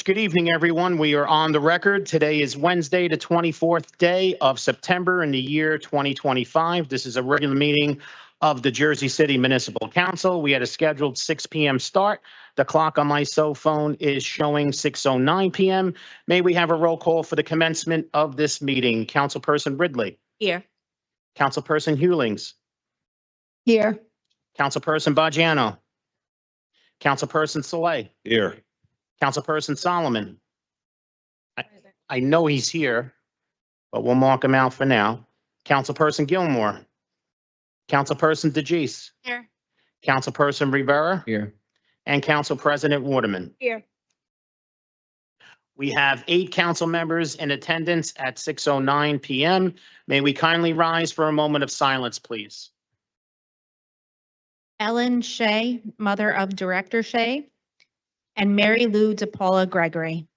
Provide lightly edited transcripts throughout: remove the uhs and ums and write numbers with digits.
Good evening, everyone. We are on the record. Today is Wednesday, the 24th day of September in the year 2025. This is a regular meeting of the Jersey City Municipal Council. We had a scheduled 6 p.m. start. The clock on my cell phone is showing 6:09 p.m. May we have a roll call for the commencement of this meeting? Councilperson Ridley. Here. Councilperson Hewlings. Here. Councilperson Baggiano. Councilperson Saleh. Here. Councilperson Solomon. I know he's here, but we'll mark him out for now. Councilperson Gilmore. Councilperson DeGise. Here. Councilperson Rivera. Here. And Council President Waterman. Here. We have 8 council members in attendance at 6:09 p.m. May we kindly rise for a moment of silence, please. Ellen Shea, mother of Director Shea, and Mary Lou DePaula Gregory.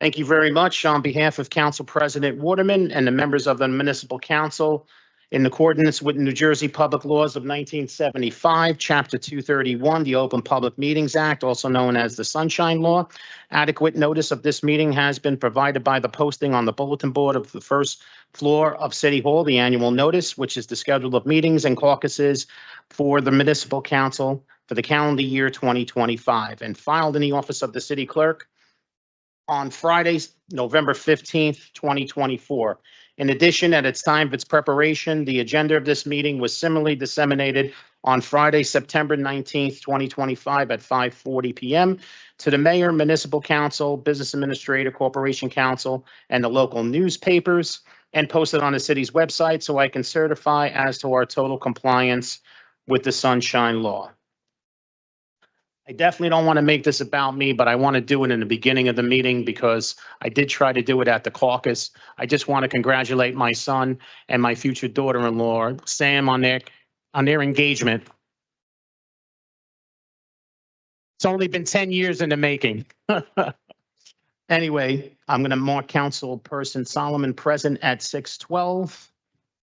Thank you very much. On behalf of Council President Waterman and the members of the Municipal Council, in accordance with New Jersey Public Laws of 1975, Chapter 231, the Open Public Meetings Act, also known as the Sunshine Law, adequate notice of this meeting has been provided by the posting on the bulletin board of the first floor of City Hall, the annual notice, which is the schedule of meetings and caucuses for the Municipal Council for the calendar year 2025, and filed in the office of the City Clerk on Friday, November 15th, 2024. In addition, at its time of its preparation, the agenda of this meeting was similarly disseminated on Friday, September 19th, 2025 at 5:40 p.m. to the Mayor, Municipal Council, Business Administrator, Corporation Council, and the local newspapers, and posted on the city's website so I can certify as to our total compliance with the Sunshine Law. I definitely don't want to make this about me, but I want to do it in the beginning of the meeting because I did try to do it at the caucus. I just want to congratulate my son and my future daughter-in-law, Sam, on their engagement. It's only been 10 years in the making. Anyway, I'm going to mark Councilperson Solomon present at 6:12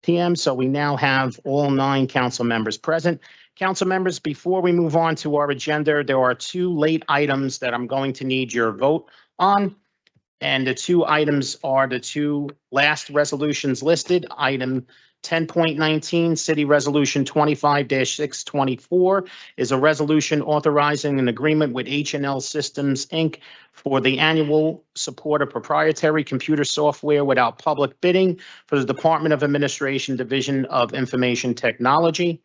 p.m. So we now have all 9 council members present. Council members, before we move on to our agenda, there are 2 late items that I'm going to need your vote on. And the 2 items are the 2 last resolutions listed. Item 10.19, City Resolution 25-624 is a resolution authorizing an agreement with H&L Systems, Inc. for the annual support of proprietary computer software without public bidding for the Department of Administration Division of Information Technology.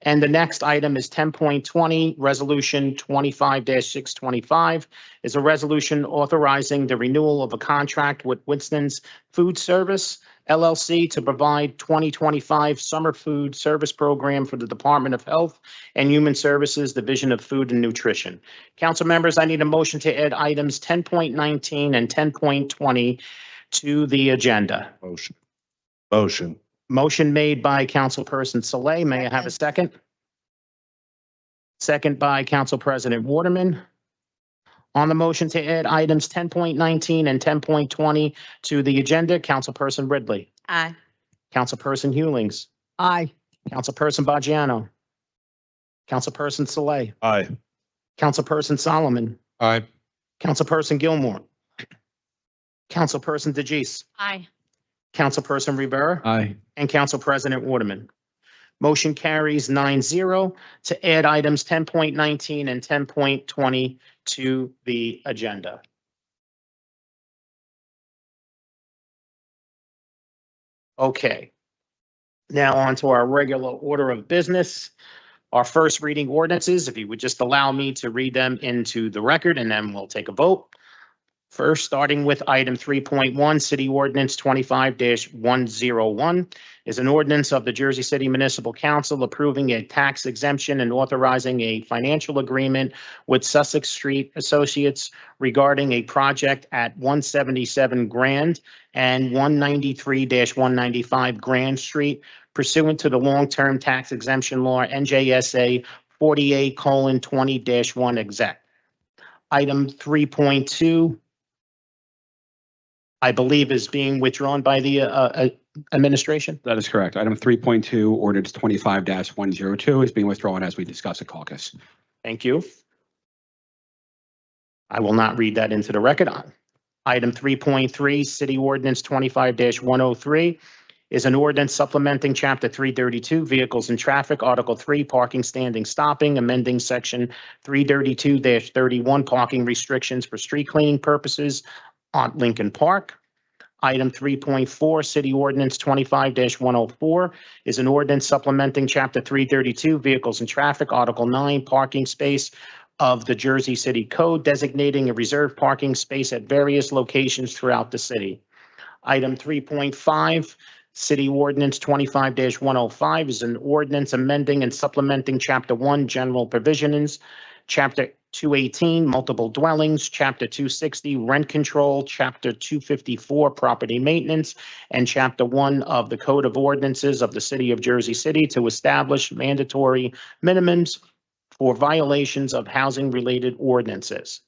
And the next item is 10.20, Resolution 25-625 is a resolution authorizing the renewal of a contract with Winston's Food Service, LLC, to provide 2025 summer food service program for the Department of Health and Human Services, Division of Food and Nutrition. Council members, I need a motion to add items 10.19 and 10.20 to the agenda. Motion. Motion made by Councilperson Saleh. May I have a second? Second by Council President Waterman. On the motion to add items 10.19 and 10.20 to the agenda, Councilperson Ridley. Aye. Councilperson Hewlings. Aye. Councilperson Baggiano. Councilperson Saleh. Aye. Councilperson Solomon. Aye. Councilperson Gilmore. Councilperson DeGise. Aye. Councilperson Rivera. Aye. And Council President Waterman. Motion carries 9-0 to add items 10.19 and 10.20 to the agenda. Okay. Now on to our regular order of business. Our first reading ordinances, if you would just allow me to read them into the record, and then we'll take a vote. First, starting with item 3.1, City Ordinance 25-101 is an ordinance of the Jersey City Municipal Council approving a tax exemption and authorizing a financial agreement with Sussex Street Associates regarding a project at 177 Grand and 193-195 Grand Street pursuant to the long-term tax exemption law NJSA 48:20-1 exec. Item 3.2, I believe, is being withdrawn by the administration. That is correct. Item 3.2, ordinance 25-102 is being withdrawn as we discuss at caucus. Thank you. I will not read that into the record. Item 3.3, City Ordinance 25-103 is an ordinance supplementing Chapter 332, Vehicles and Traffic, Article 3, Parking, Standing, Stopping, amending Section 332-31, Parking Restrictions for Street Cleaning Purposes on Lincoln Park. Item 3.4, City Ordinance 25-104 is an ordinance supplementing Chapter 332, Vehicles and Traffic, Article 9, Parking Space of the Jersey City Code, designating a reserved parking space at various locations throughout the city. Item 3.5, City Ordinance 25-105 is an ordinance amending and supplementing Chapter 1, General Provisions, Chapter 218, Multiple Dwellings, Chapter 260, Rent Control, Chapter 254, Property Maintenance, and Chapter 1 of the Code of Ordinances of the City of Jersey City to establish mandatory minimums for violations of housing-related ordinances.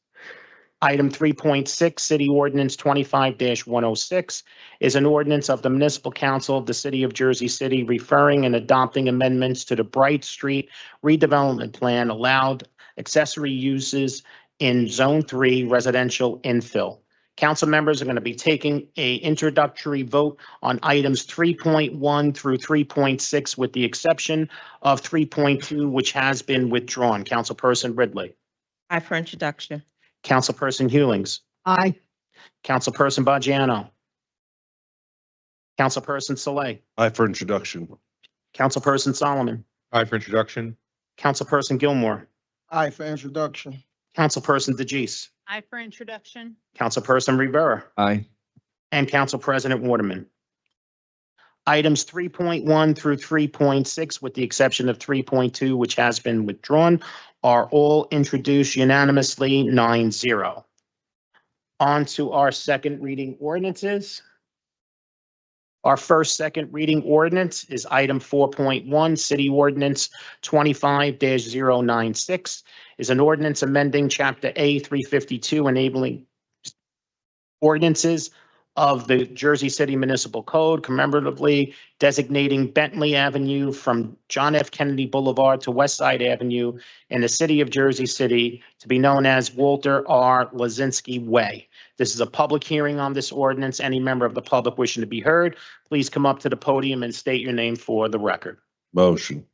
Item 3.6, City Ordinance 25-106 is an ordinance of the Municipal Council of the City of Jersey City referring and adopting amendments to the Bright Street redevelopment plan allowed accessory uses in Zone 3 residential infill. Council members are going to be taking a introductory vote on items 3.1 through 3.6 with the exception of 3.2, which has been withdrawn. Councilperson Ridley. Aye for introduction. Councilperson Hewlings. Aye. Councilperson Bajano. Councilperson Saleh. Aye for introduction. Councilperson Solomon. Aye for introduction. Councilperson Gilmore. Aye for introduction. Councilperson DeGise. Aye for introduction. Councilperson Rivera. Aye. And Council President Waterman. Items 3.1 through 3.6, with the exception of 3.2, which has been withdrawn, are all introduced unanimously 9-0. On to our second reading ordinances. Our first second reading ordinance is item 4.1, City Ordinance 25-096, is an ordinance amending Chapter A 352, enabling ordinances of the Jersey City Municipal Code, commemoratively designating Bentley Avenue from John F. Kennedy Boulevard to West Side Avenue in the city of Jersey City to be known as Walter R. Lazinski Way. This is a public hearing on this ordinance. Any member of the public wishing to be heard, please come up to the podium and state your name for the record. Motion.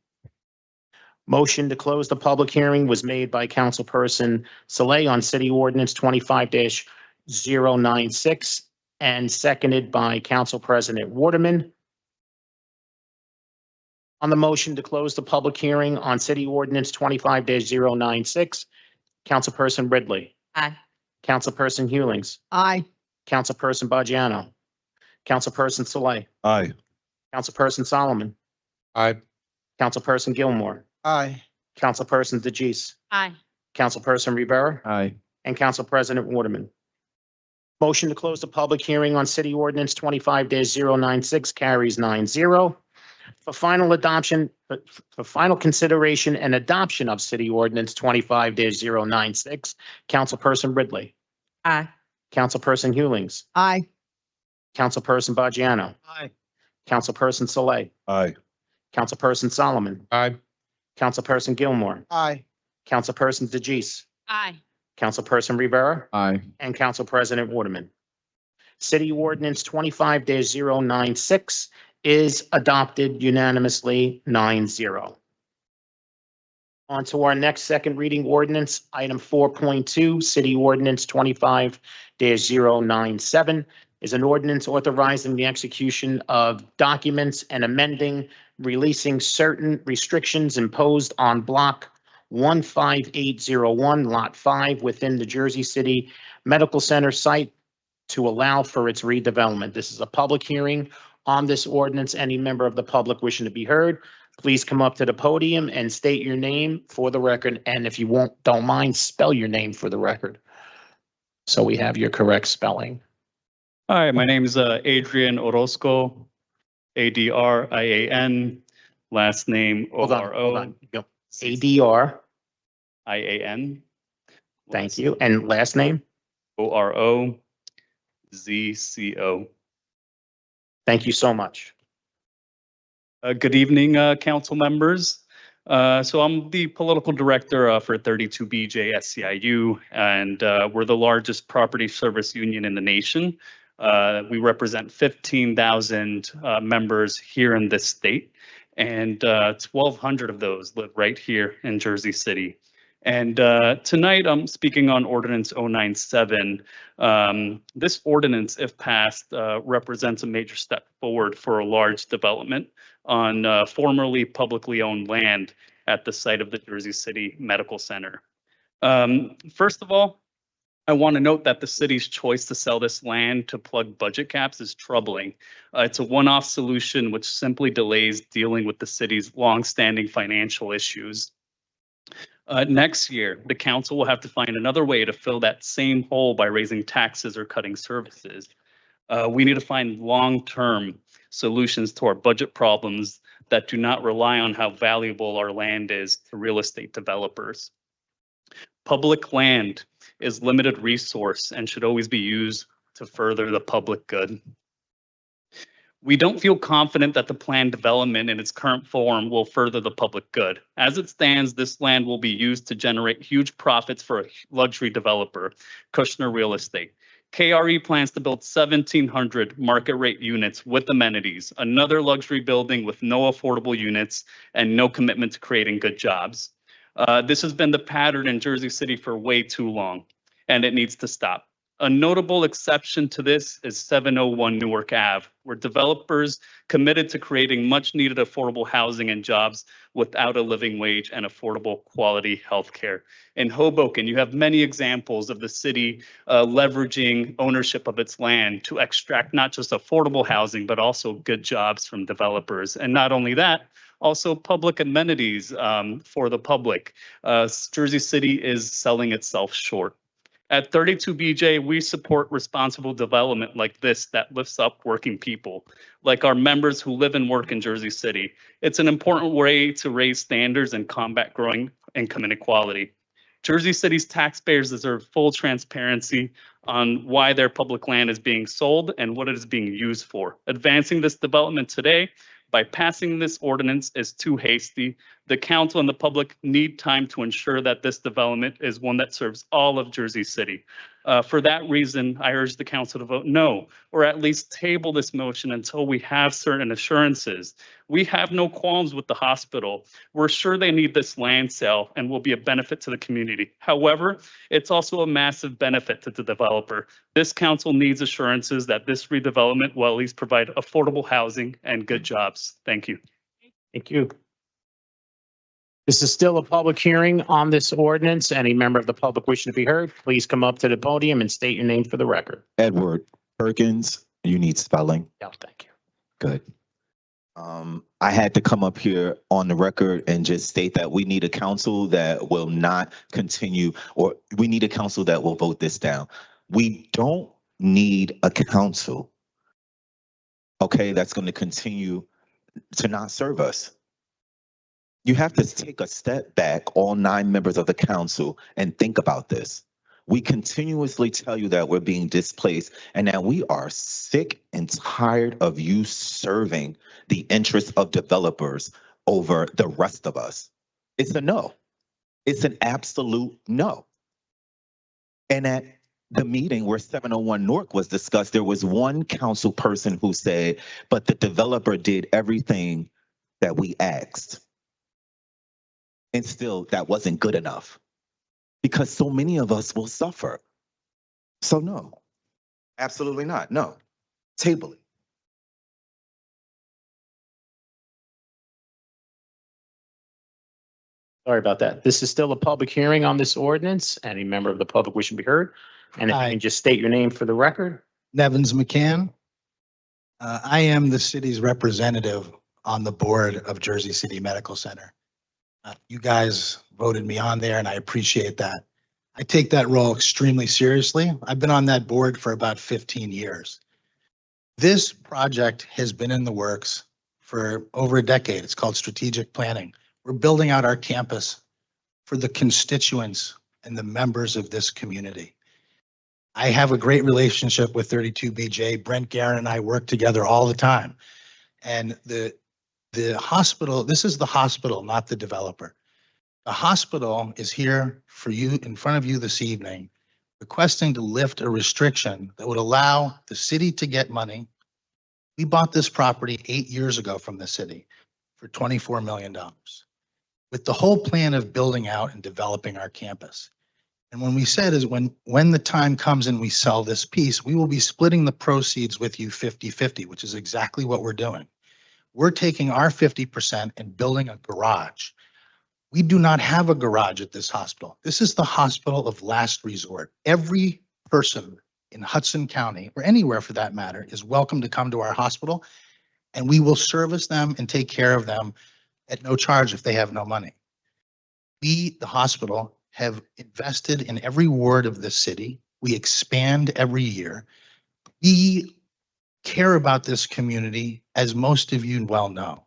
Motion to close the public hearing was made by Councilperson Saleh on City Ordinance 25-096 and seconded by Council President Waterman. On the motion to close the public hearing on City Ordinance 25-096, Councilperson Ridley. Aye. Councilperson Hewlings. Aye. Councilperson Bajano. Councilperson Saleh. Aye. Councilperson Solomon. Aye. Councilperson Gilmore. Aye. Councilperson DeGise. Aye. Councilperson Rivera. Aye. And Council President Waterman. Motion to close the public hearing on City Ordinance 25-096 carries 9-0. For final adoption, for final consideration and adoption of City Ordinance 25-096, Councilperson Ridley. Aye. Councilperson Hewlings. Aye. Councilperson Bajano. Aye. Councilperson Saleh. Aye. Councilperson Solomon. Aye. Councilperson Gilmore. Aye. Councilperson DeGise. Aye. Councilperson Rivera. Aye. And Council President Waterman. City Ordinance 25-096 is adopted unanimously 9-0. On to our next second reading ordinance, item 4.2, City Ordinance 25-097 is an ordinance authorizing the execution of documents and amending, releasing certain restrictions imposed on Block 15801, Lot 5 within the Jersey City Medical Center site to allow for its redevelopment. This is a public hearing on this ordinance. Any member of the public wishing to be heard, please come up to the podium and state your name for the record. And if you don't mind, spell your name for the record, so we have your correct spelling. Hi, my name is Adrian Orozco, Adrian, last name Hold on. Oroian. Go. ADR. Thank you. And last name? Orozco. Thank you so much. Good evening, council members. So I'm the political director for 32BJ SCIU, and we're the largest property service union in the nation. We represent 15,000 members here in this state, and 1,200 of those live right here in Jersey City. And tonight I'm speaking on Ordinance 097. This ordinance, if passed, represents a major step forward for a large development on formerly publicly owned land at the site of the Jersey City Medical Center. First of all, I want to note that the city's choice to sell this land to plug budget caps is troubling. It's a one-off solution which simply delays dealing with the city's longstanding financial issues. Next year, the council will have to find another way to fill that same hole by raising taxes or cutting services. We need to find long-term solutions to our budget problems that do not rely on how valuable our land is to real estate developers. Public land is limited resource and should always be used to further the public good. We don't feel confident that the planned development in its current form will further the public good. As it stands, this land will be used to generate huge profits for a luxury developer, Kushner Real Estate. KRE plans to build 1,700 market rate units with amenities, another luxury building with no affordable units and no commitment to creating good jobs. This has been the pattern in Jersey City for way too long, and it needs to stop. A notable exception to this is 701 Newark Ave, where developers committed to creating much needed affordable housing and jobs without a living wage and affordable quality healthcare. In Hoboken, you have many examples of the city leveraging ownership of its land to extract not just affordable housing, but also good jobs from developers. And not only that, also public amenities for the public. Jersey City is selling itself short. At 32BJ, we support responsible development like this that lifts up working people, like our members who live and work in Jersey City. It's an important way to raise standards and combat growing income inequality. Jersey City's taxpayers deserve full transparency on why their public land is being sold and what it is being used for. Advancing this development today by passing this ordinance is too hasty. The council and the public need time to ensure that this development is one that serves all of Jersey City. For that reason, I urge the council to vote no, or at least table this motion until we have certain assurances. We have no qualms with the hospital. We're sure they need this land sale and will be a benefit to the community. However, it's also a massive benefit to the developer. This council needs assurances that this redevelopment will at least provide affordable housing and good jobs. Thank you. Thank you. This is still a public hearing on this ordinance. Any member of the public wishing to be heard, please come up to the podium and state your name for the record. Edward Perkins, you need spelling. Yeah, thank you. Good. I had to come up here on the record and just state that we need a council that will not continue, or we need a council that will vote this down. We don't need a council, okay, that's going to continue to not serve us. You have to take a step back, all 9 members of the council, and think about this. We continuously tell you that we're being displaced and that we are sick and tired of you serving the interests of developers over the rest of us. It's a no. It's an absolute no. And at the meeting where 701 Newark was discussed, there was one council person who said, but the developer did everything that we asked. And still, that wasn't good enough because so many of us will suffer. So no, absolutely not. No, table it. Sorry about that. This is still a public hearing on this ordinance. Any member of the public wishing to be heard, And if you Hi. can just state your name for the record. Nevins McCann. I am the city's representative on the board of Jersey City Medical Center. You guys voted me on there and I appreciate that. I take that role extremely seriously. I've been on that board for about 15 years. This project has been in the works for over a decade. It's called strategic planning. We're building out our campus for the constituents and the members of this community. I have a great relationship with 32BJ. Brent Guerin and I work together all the time. And the hospital, this is the hospital, not the developer. The hospital is here for you, in front of you this evening, requesting to lift a restriction that would allow the city to get money. We bought this property 8 years ago from the city for $24 million with the whole plan of building out and developing our campus. And when we said is when the time comes and we sell this piece, we will be splitting the proceeds with you 50-50, which is exactly what we're doing. We're taking our 50% and building a garage. We do not have a garage at this hospital. This is the hospital of last resort. Every person in Hudson County, or anywhere for that matter, is welcome to come to our hospital, and we will service them and take care of them at no charge if they have no money. We, the hospital, have invested in every ward of the city. We expand every year. We care about this community, as most of you well know.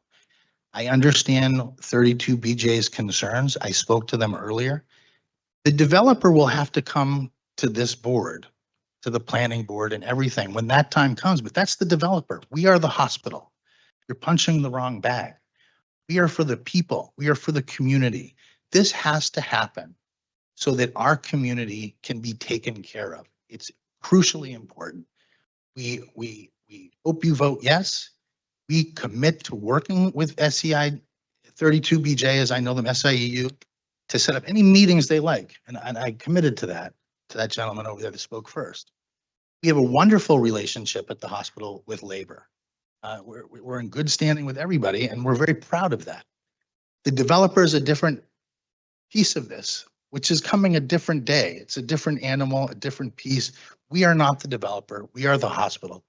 I understand 32BJ's concerns. I spoke to them earlier. The developer will have to come to this board, to the planning board and everything when that time comes, but that's the developer. We are the hospital. You're punching the wrong bag. We are for the people. We are for the community. This has to happen so that our community can be taken care of. It's crucially important. We hope you vote yes. We commit to working with SEI 32BJ, as I know them, SIEU, to set up any meetings they like. And I committed to that gentleman over there that spoke first. We have a wonderful relationship at the hospital with labor. We're in good standing with everybody, and we're very proud of that. The developer is a different piece of this, which is coming a different day. It's a different animal, a different piece. We are not the developer. We are the hospital.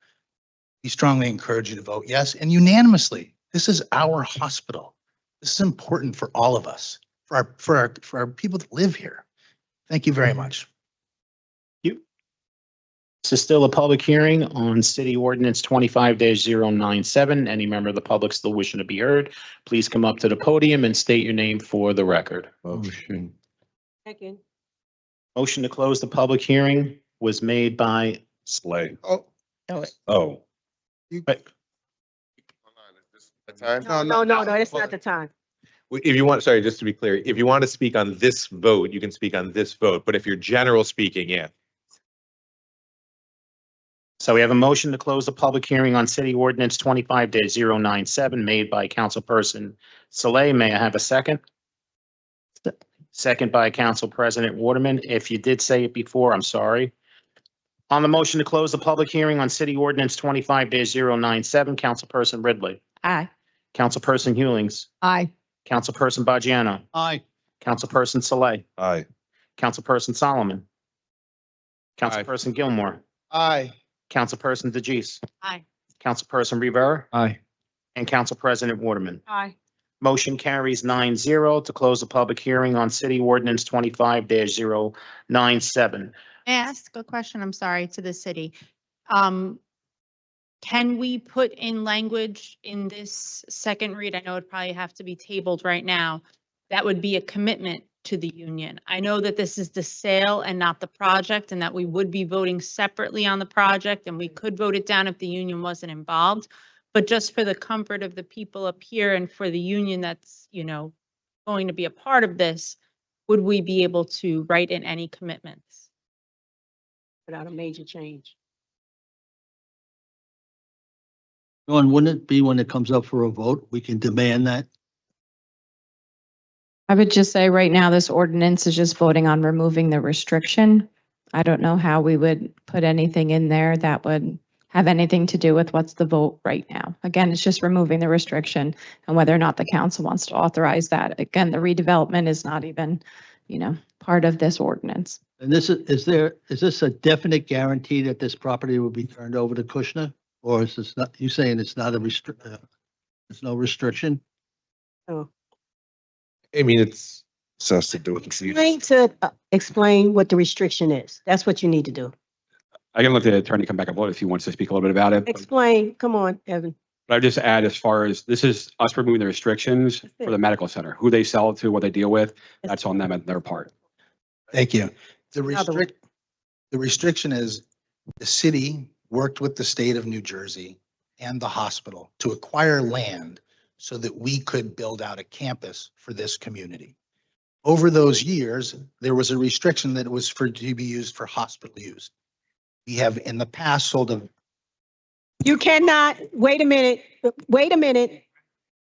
We strongly encourage you to vote yes, and unanimously. This is our hospital. This is important for all of us, for our people that live here. Thank you very much. This is still a public hearing on City Ordinance 25-097. Any member of the public still wishing to be heard, please come up to the podium and state your name for the record. Motion. Second. Motion to close the public hearing was made by, Slay. Oh, Oh. No, that's not the time. If you want, sorry, just to be clear, if you want to speak on this vote, you can speak on this vote, but if you're general speaking, yeah. so we have a motion to close the public hearing on City Ordinance 25-097 made by Councilperson Saleh. May I have a second? Second by Council President Waterman. If you did say it before, I'm sorry. On the motion to close the public hearing on City Ordinance 25-097, Councilperson Ridley. Aye. Councilperson Hewlings. Aye. Councilperson Bajano. Aye. Councilperson Saleh. Aye. Councilperson Solomon. Councilperson Gilmore. aye. Councilperson DeGise. Aye. Councilperson Rivera. Aye. And Council President Waterman. Aye. Motion carries 9-0 to close the public hearing on City Ordinance 25-097. May I ask a question? I'm sorry, to the city. Can we put in language in this second read? I know it'd probably have to be tabled right now. That would be a commitment to the union. I know that this is the sale and not the project, and that we would be voting separately on the project, and we could vote it down if the union wasn't involved. But just for the comfort of the people up here and for the union that's, going to be a part of this, would we be able to write in any commitments? Without a major change. Dawn, wouldn't it be when it comes up for a vote, we can demand that? I would just say right now, this ordinance is just voting on removing the restriction. I don't know how we would put anything in there that would have anything to do with what's the vote right now. Again, it's just removing the restriction and whether or not the council wants to authorize that. Again, the redevelopment is not even, part of this ordinance. And this is this a definite guarantee that this property will be turned over to Kushner? Or is this not, you saying it's not a there's no restriction? Oh. I mean, it's, So has to do with the future. Explain to, explain what the restriction is. That's what you need to do. I can let the attorney come back and vote if he wants to speak a little bit about it. But Explain, come on, Evan. I would just add, as far as, this is us removing the restrictions for the medical center, who they sell it to, what they deal with, that's on them at their part. Thank you. The Another one. the restriction is the city worked with the state of New Jersey and the hospital to acquire land so that we could build out a campus for this community. Over those years, there was a restriction that it was to be used for hospital use. We have in the past sold a, You cannot, wait a minute.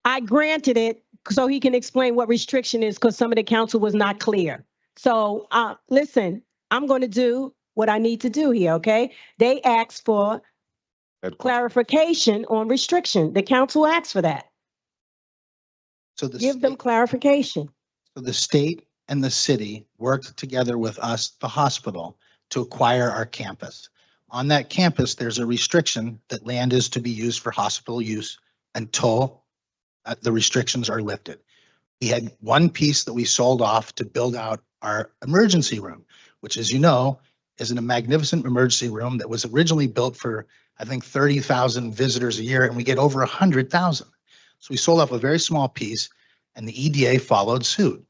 I granted it so he can explain what restriction is because some of the council was not clear. So, listen, I'm going to do what I need to do here, okay? They asked for clarification on restriction. The council asked for that. so the Give them state- clarification. so the state and the city worked together with us, the hospital, to acquire our campus. On that campus, there's a restriction that land is to be used for hospital use until the restrictions are lifted. We had one piece that we sold off to build out our emergency room, which, as you know, is a magnificent emergency room that was originally built for, I think, 30,000 visitors a year, and we get over 100,000. So we sold off a very small piece, and the EDA followed suit.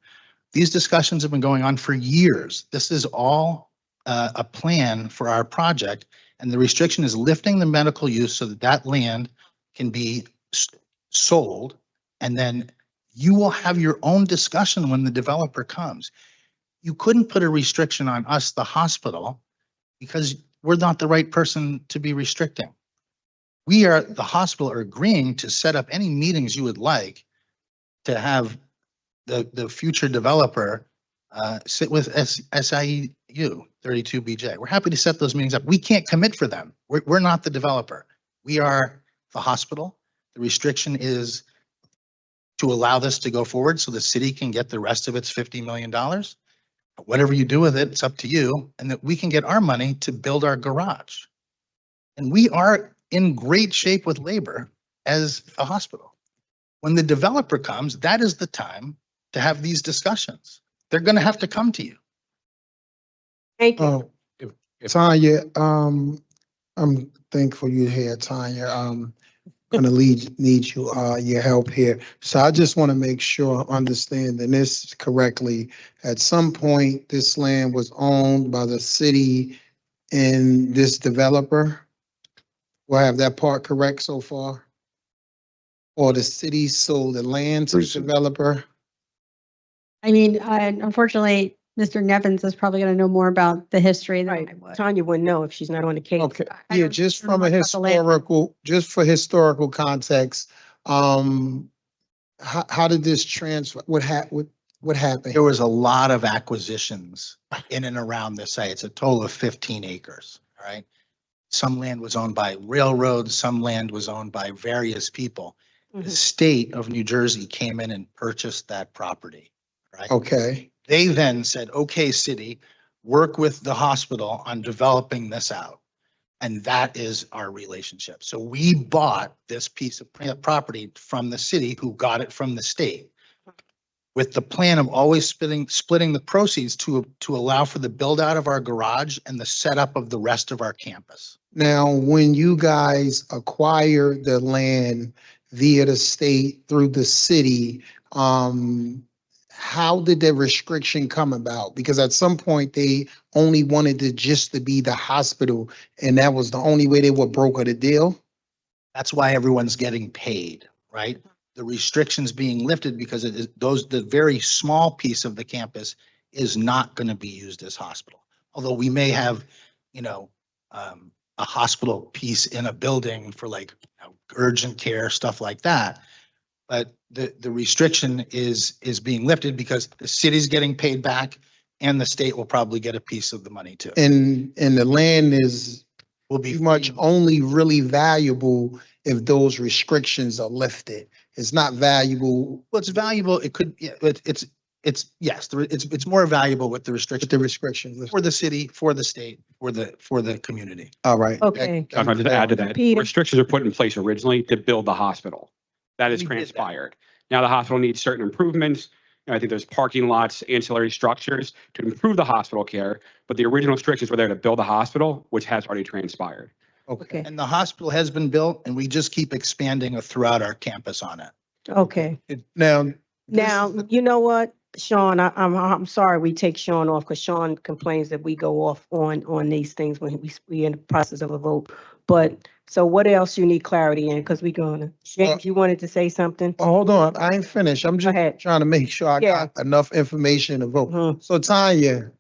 These discussions have been going on for years. This is all a plan for our project, and the restriction is lifting the medical use so that that land can be sold, and then you will have your own discussion when the developer comes. You couldn't put a restriction on us, the hospital, because we're not the right person to be restricting. We are, the hospital, are agreeing to set up any meetings you would like to have the future developer sit with SIU 32BJ. We're happy to set those meetings up. We can't commit for them. We're not the developer. We are the hospital. The restriction is to allow this to go forward so the city can get the rest of its $50 million. Whatever you do with it, it's up to you, and that we can get our money to build our garage. And we are in great shape with labor as a hospital. When the developer comes, that is the time to have these discussions. They're going to have to come to you. Thank you. Oh, if- Tanya, I'm thankful you're here, Tanya. Gonna need your help here. So I just want to make sure I'm understanding this correctly. At some point, this land was owned by the city and this developer. Will I have that part correct so far? Or the city sold the land to the developer? I mean, unfortunately, Mr. Nevins is probably going to know more about the history than I Right. would. Tanya wouldn't know if she's not on the case. Okay, I yeah, don't just know from a much about the land. just for historical context, how did this transfer, what happened? There was a lot of acquisitions in and around this site. It's a total of 15 acres, all right? Some land was owned by railroads, some land was owned by various people. The Mhm. state of New Jersey came in and purchased that property, right? Okay, They then said, okay, city, work with the hospital on developing this out. And that is our relationship. So we bought this piece of property from the city, who got it from the state, with the plan of always splitting the proceeds to allow for the build out of our garage and the setup of the rest of our campus. now, when you guys acquire the land via the state through the city, how did the restriction come about? Because at some point, they only wanted to just to be the hospital, and that was the only way they would broker the deal? That's why everyone's getting paid, right? The restrictions being lifted because it is the very small piece of the campus is not going to be used as hospital. Although we may have, a hospital piece in a building for like urgent care, stuff like that. But the restriction is being lifted because the city's getting paid back and the state will probably get a piece of the money too. And the land is Will be pretty much only really valuable if those restrictions are lifted. It's not valuable. Well, it's valuable. It could, yeah, but yes, it's more valuable with the restriction. The restrictions. For the city, for the state, for the community. All right. Okay. I'll just add to that. Peter. Restrictions are put in place originally to build the hospital. That has We did that. transpired. Now the hospital needs certain improvements. I think there's parking lots, ancillary structures to improve the hospital care, but the original restrictions were there to build a hospital, which has already transpired. Okay. And the hospital has been built and we just keep expanding throughout our campus on it. Okay. Now. Now, you know what, Sean, I'm sorry we take Sean off because Sean complains that we go off on these things when we in the process of a vote. But so what else you need clarity in? Because we gonna, James, you wanted to say something? Oh, hold on, I ain't finished. I'm just ahead. trying to make sure I Yeah. got enough information to vote. Mhm. So Tanya,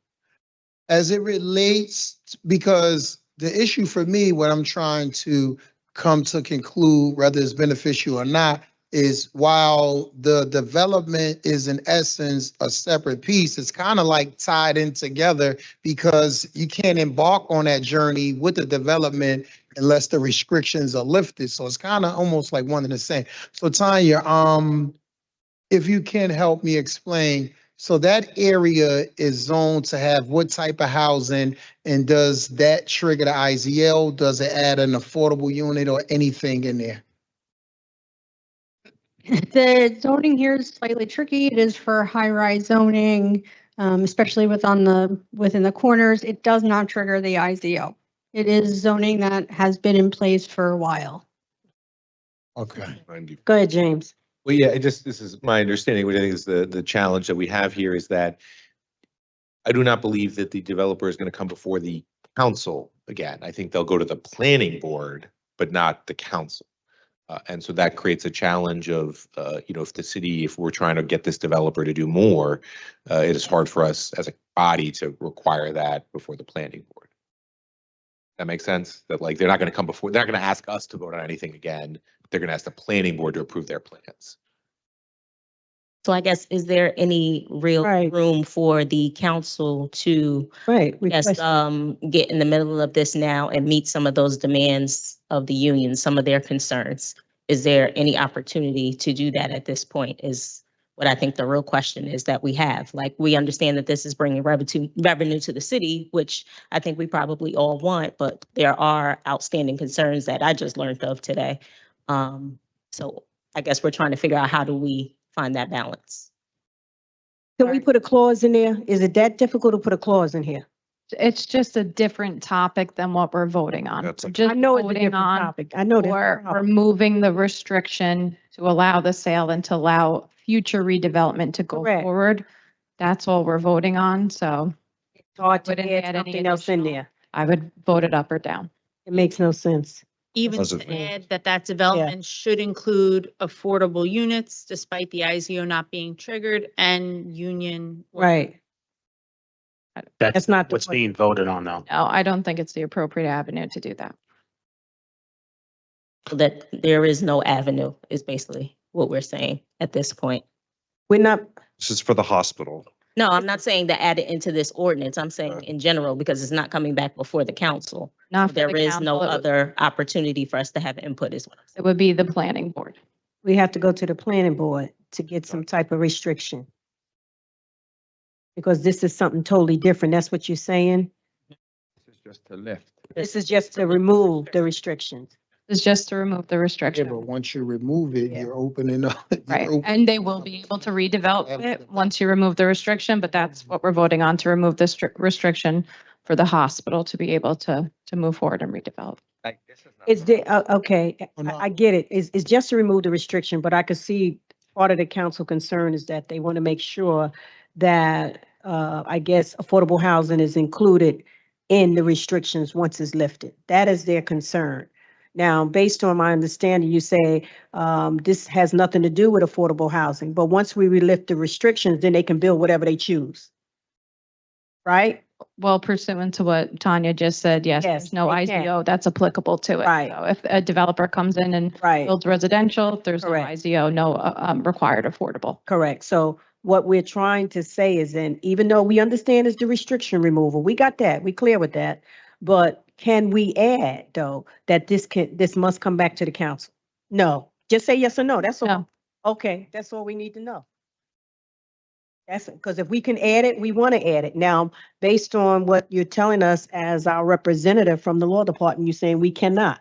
as it relates, because the issue for me, what I'm trying to come to conclude, whether it's beneficial or not, is while the development is in essence a separate piece, it's kind of like tied in together because you can't embark on that journey with the development unless the restrictions are lifted. So it's kind of almost like one and the same. So Tanya, if you can help me explain, so that area is zoned to have what type of housing, and does that trigger the IZL? Does it add an affordable unit or anything in there? The zoning here is slightly tricky. It is for high-rise zoning, especially within the corners. It does not trigger the IZO. It is zoning that has been in place for a while. Okay. Go ahead, James. Well, yeah, this is my understanding, which I think is the challenge that we have here is that I do not believe that the developer is going to come before the council again. I think they'll go to the planning board, but not the council. And so that creates a challenge of, if the city, if we're trying to get this developer to do more, it is hard for us as a body to require that before the planning board. That makes sense? That like, they're not going to come before, they're not going to ask us to vote on anything again. They're going to ask the planning board to approve their plans. So I guess, is there any real Right. room for the council to, Right. yes, get in the middle of this now and meet some of those demands of the union, some of their concerns? Is there any opportunity to do that at this point is what I think the real question is that we have. Like, we understand that this is bringing revenue to the city, which I think we probably all want, but there are outstanding concerns that I just learned of today. So I guess we're trying to figure out how do we find that balance. Can we put a clause in there? Is it that difficult to put a clause in here? It's just a different topic than what we're voting on. That's We're a- just I know it's a voting different on topic. I know for that. removing the restriction to allow the sale and to allow future redevelopment to go Correct. forward. That's all we're voting on, so It's hard to wouldn't add add any something else in additional- there. I would vote it up or down. It makes no sense. Even Doesn't- to add that development should include affordable units despite the IZO not being triggered and union. Right. That's not the what's point. being voted on, though. No, I don't think it's the appropriate avenue to do that. That there is no avenue is basically what we're saying at this point. We're not, This is for the hospital. No, I'm not saying to add it into this ordinance. I'm saying in general, because it's not coming back before the council. Not for There the is no council. other opportunity for us to have input as well. It would be the planning board. we have to go to the planning board to get some type of restriction. Because this is something totally different. That's what you're saying? This is just to lift. This is just to remove the restrictions. It's just to remove the Yeah, restriction. but once you remove it, Yeah. you're opening up. you're Right, open- and they will be able to redevelop it once you remove the restriction, but that's what we're voting on, to remove the restriction for the hospital to be able to move forward and redevelop. Is the, okay, Oh, no. I get it. It's just to remove the restriction, but I could see part of the council concern is that they want to make sure that, I guess, affordable housing is included in the restrictions once it's lifted. That is their concern. Now, based on my understanding, you say, this has nothing to do with affordable housing, but once we lift the restrictions, then they can build whatever they choose. Right? Well, pursuant to what Tanya just said, yes, Yes, there's no they can. IZO that's applicable to it. Right. So if a developer comes in and Right. builds residential, there's no Correct. IZO, no required affordable. Correct. So what we're trying to say is then, even though we understand it's the restriction removal, we got that, we clear with that. But can we add, though, that this must come back to the council? No, just say yes or no, that's all. No. Okay, that's all we need to know. That's, because if we can add it, we want to add it. Now, based on what you're telling us as our representative from the law department, you're saying we cannot.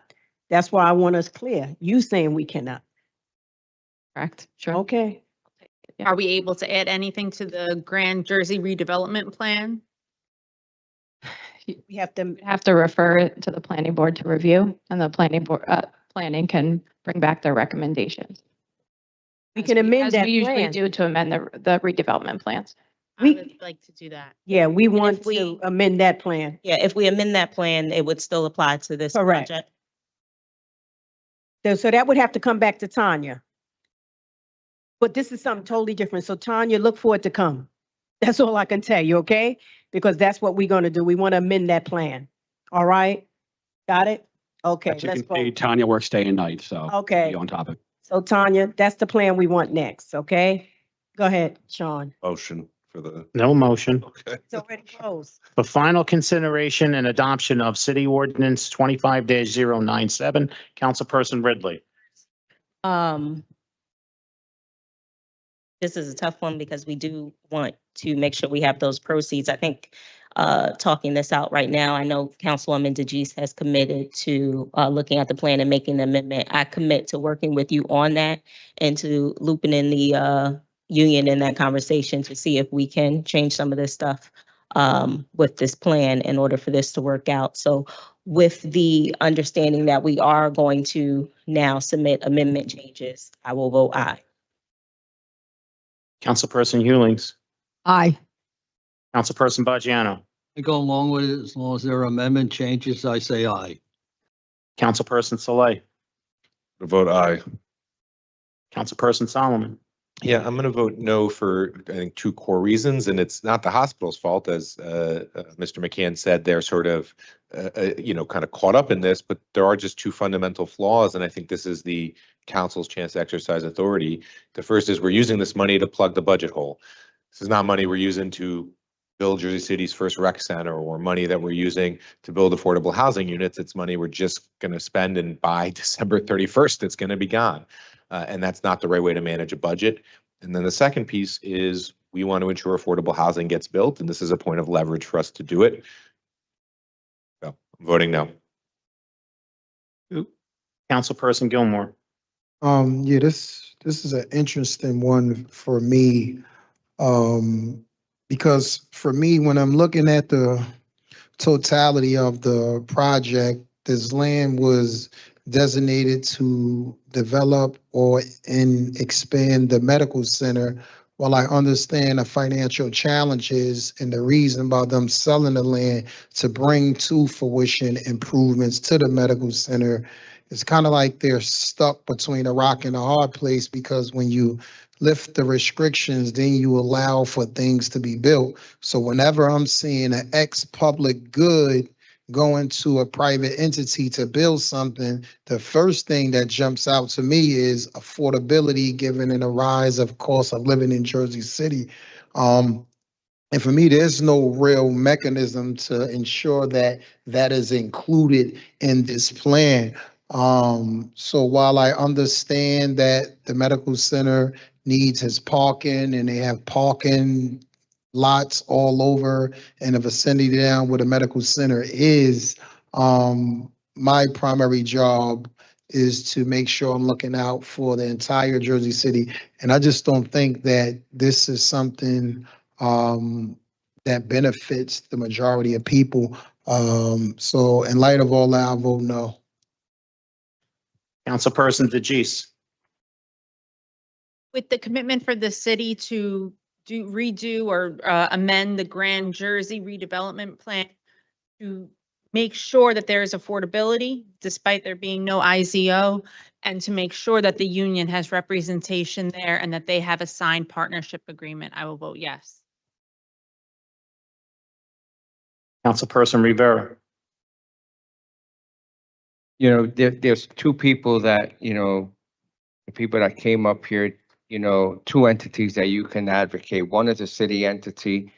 That's why I want us clear. You saying we cannot. Correct? Sure. Okay. Yeah. Are we able to add anything to the Grand Jersey redevelopment plan? We have to, Have to refer it to the planning board to review, and the planning can bring back their recommendations. we can amend As that we usually plan. do to amend the redevelopment plans. I We- would like to do that. Yeah, we want if we- to amend that plan. Yeah, if we amend that plan, it would still apply to this Correct. project. So that would have to come back to Tanya. But this is something totally different. So Tanya, look for it to come. That's all I can tell you, okay? Because that's what we're gonna do. We want to amend that plan. All right? Got it? Okay, As you let's can see, vote. Tanya works day and night, so. Okay. Be on topic. So Tanya, that's the plan we want next, okay? Go ahead, Sean. Motion for the, No motion. okay. It's already closed. For final consideration and adoption of City Ordinance 25-097, Councilperson Ridley. This is a tough one because we do want to make sure we have those proceeds. I think, talking this out right now, I know Councilwoman DeGise has committed to, looking at the plan and making the amendment. I commit to working with you on that and to looping in the, union in that conversation to see if we can change some of this stuff, with this plan in order for this to work out. So with the understanding that we are going to now submit amendment changes, I will vote aye. Councilperson Hewlings. Aye. Councilperson Bajano. I go along with it as long as there are amendment changes, I say aye. Councilperson Saleh. Vote aye. Councilperson Solomon. Yeah, I'm going to vote no for, I think, two core reasons, and it's not the hospital's fault, as Mr. McCann said, they're sort of, kind of caught up in this, but there are just two fundamental flaws, and I think this is the council's chance to exercise authority. The first is we're using this money to plug the budget hole. This is not money we're using to build Jersey City's first rec center or money that we're using to build affordable housing units. It's money we're just going to spend, and by December 31st, it's going to be gone. And that's not the right way to manage a budget. And then the second piece is we want to ensure affordable housing gets built, and this is a point of leverage for us to do it. So I'm voting no. Councilperson Gilmore. Yeah, this is an interesting one for me. Because for me, when I'm looking at the totality of the project, this land was designated to develop and expand the medical center. While I understand the financial challenges and the reason about them selling the land to bring to fruition improvements to the medical center, it's kind of like they're stuck between a rock and a hard place, because when you lift the restrictions, then you allow for things to be built. So whenever I'm seeing an ex-public good going to a private entity to build something, the first thing that jumps out to me is affordability, given in a rise of cost of living in Jersey City. And for me, there's no real mechanism to ensure that that is included in this plan. So while I understand that the medical center needs his parking and they have parking lots all over in the vicinity down where the medical center is, my primary job is to make sure I'm looking out for the entire Jersey City. And I just don't think that this is something that benefits the majority of people. So in light of all that, I vote no. Councilperson DeGise. With the commitment for the city to redo or amend the Grand Jersey redevelopment plan to make sure that there is affordability despite there being no IZO, and to make sure that the union has representation there and that they have a signed partnership agreement, I will vote yes. Councilperson Rivera. There's two people that, the people that came up here, two entities that you can advocate. One is a city entity,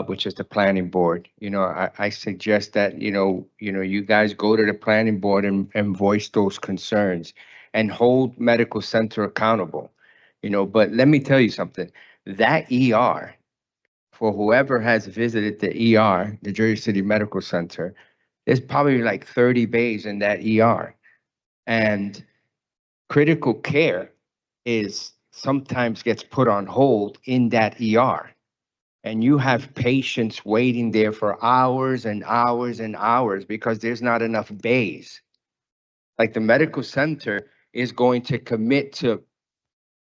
which is the planning board. I suggest that, you guys go to the planning board and voice those concerns and hold medical center accountable, but let me tell you something, that ER for whoever has visited the ER, the Jersey City Medical Center, there's probably like 30 bays in that ER. And critical care is sometimes gets put on hold in that ER. And you have patients waiting there for hours and hours and hours because there's not enough bays. Like the medical center is going to commit to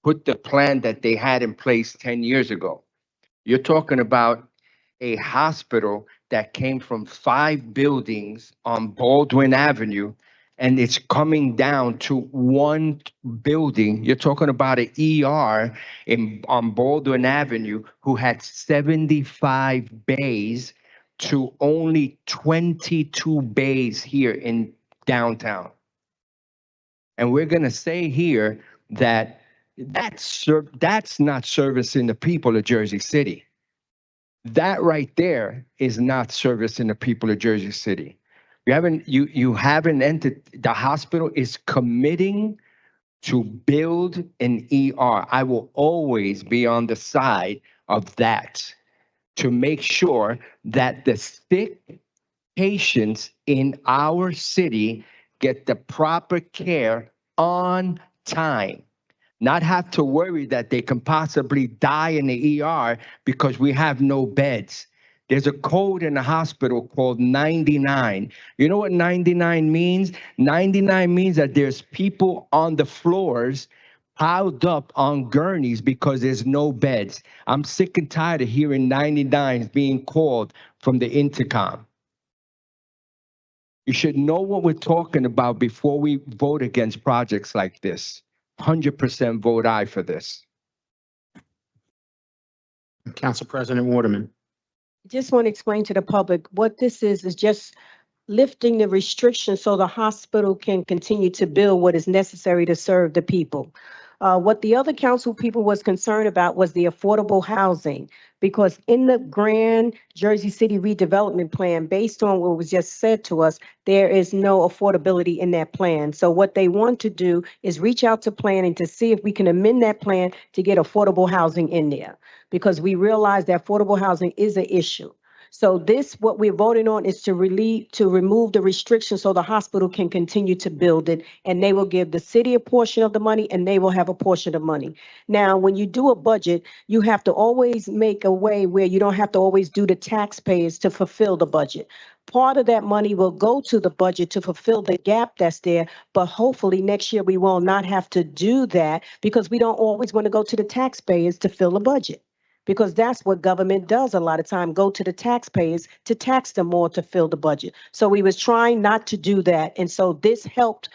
put the plan that they had in place 10 years ago. You're talking about a hospital that came from 5 buildings on Baldwin Avenue, and it's coming down to 1 building. You're talking about an ER on Baldwin Avenue who had 75 bays to only 22 bays here in downtown. And we're gonna say here that that's not servicing the people of Jersey City. That right there is not servicing the people of Jersey City. You haven't entered, the hospital is committing to build an ER. I will always be on the side of that to make sure that the sick patients in our city get the proper care on time. Not have to worry that they can possibly die in the ER because we have no beds. There's a code in the hospital called 99. You know what 99 means? 99 means that there's people on the floors piled up on gurneys because there's no beds. I'm sick and tired of hearing 99 being called from the intercom. You should know what we're talking about before we vote against projects like this. 100% vote aye for this. Council President Waterman. Just want to explain to the public what this is just lifting the restrictions so the hospital can continue to build what is necessary to serve the people. What the other council people was concerned about was the affordable housing, because in the Grand Jersey City Redevelopment Plan, based on what was just said to us, there is no affordability in that plan. So what they want to do is reach out to planning to see if we can amend that plan to get affordable housing in there, because we realize that affordable housing is an issue. So this, what we're voting on is to remove the restrictions so the hospital can continue to build it, and they will give the city a portion of the money and they will have a portion of money. Now, when you do a budget, you have to always make a way where you don't have to always do the taxpayers to fulfill the budget. Part of that money will go to the budget to fulfill the gap that's there, but hopefully next year we will not have to do that because we don't always want to go to the taxpayers to fill the budget. Because that's what government does a lot of time, go to the taxpayers to tax them more to fill the budget. So we was trying not to do that. And so this helped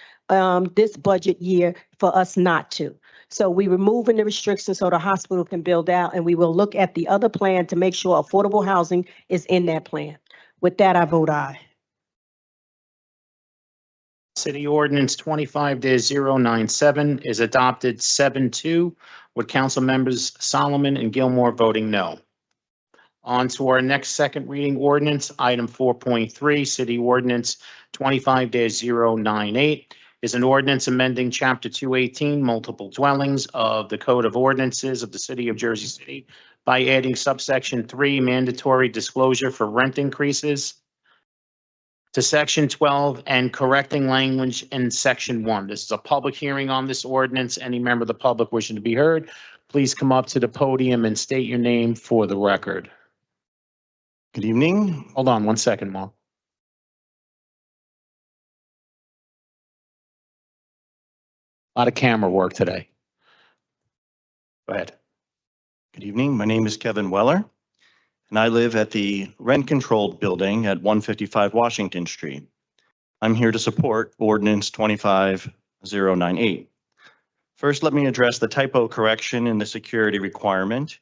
this budget year for us not to. So we removing the restrictions so the hospital can build out, and we will look at the other plan to make sure affordable housing is in that plan. With that, I vote aye. City Ordinance 25-097 is adopted 7-2, with council members Solomon and Gilmore voting no. On to our next second reading ordinance, item 4.3, City Ordinance 25-098 is an ordinance amending Chapter 218, multiple dwellings of the Code of Ordinances of the City of Jersey City by adding subsection 3, mandatory disclosure for rent increases, to section 12 and correcting language in section 1. This is a public hearing on this ordinance. Any member of the public wishing to be heard, please come up to the podium and state your name for the record. Good evening. Hold on one second, Mark. A lot of camera work today. Go ahead. Good evening. My name is Kevin Weller, and I live at the rent-controlled building at 155 Washington Street. I'm here to support Ordinance 25098. First, let me address the typo correction in the security requirement.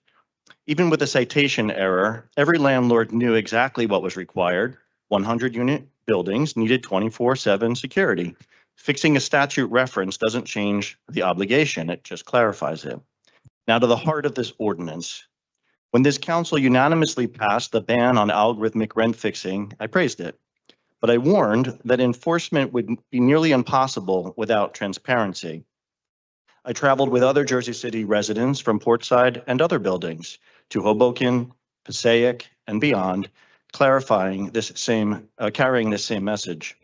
Even with a citation error, every landlord knew exactly what was required. 100-unit buildings needed 24/7 security. Fixing a statute reference doesn't change the obligation, it just clarifies it. Now to the heart of this ordinance. When this council unanimously passed the ban on algorithmic rent fixing, I praised it. But I warned that enforcement would be nearly impossible without transparency. I traveled with other Jersey City residents from Portside and other buildings to Hoboken, Passaic, and beyond, carrying this same message.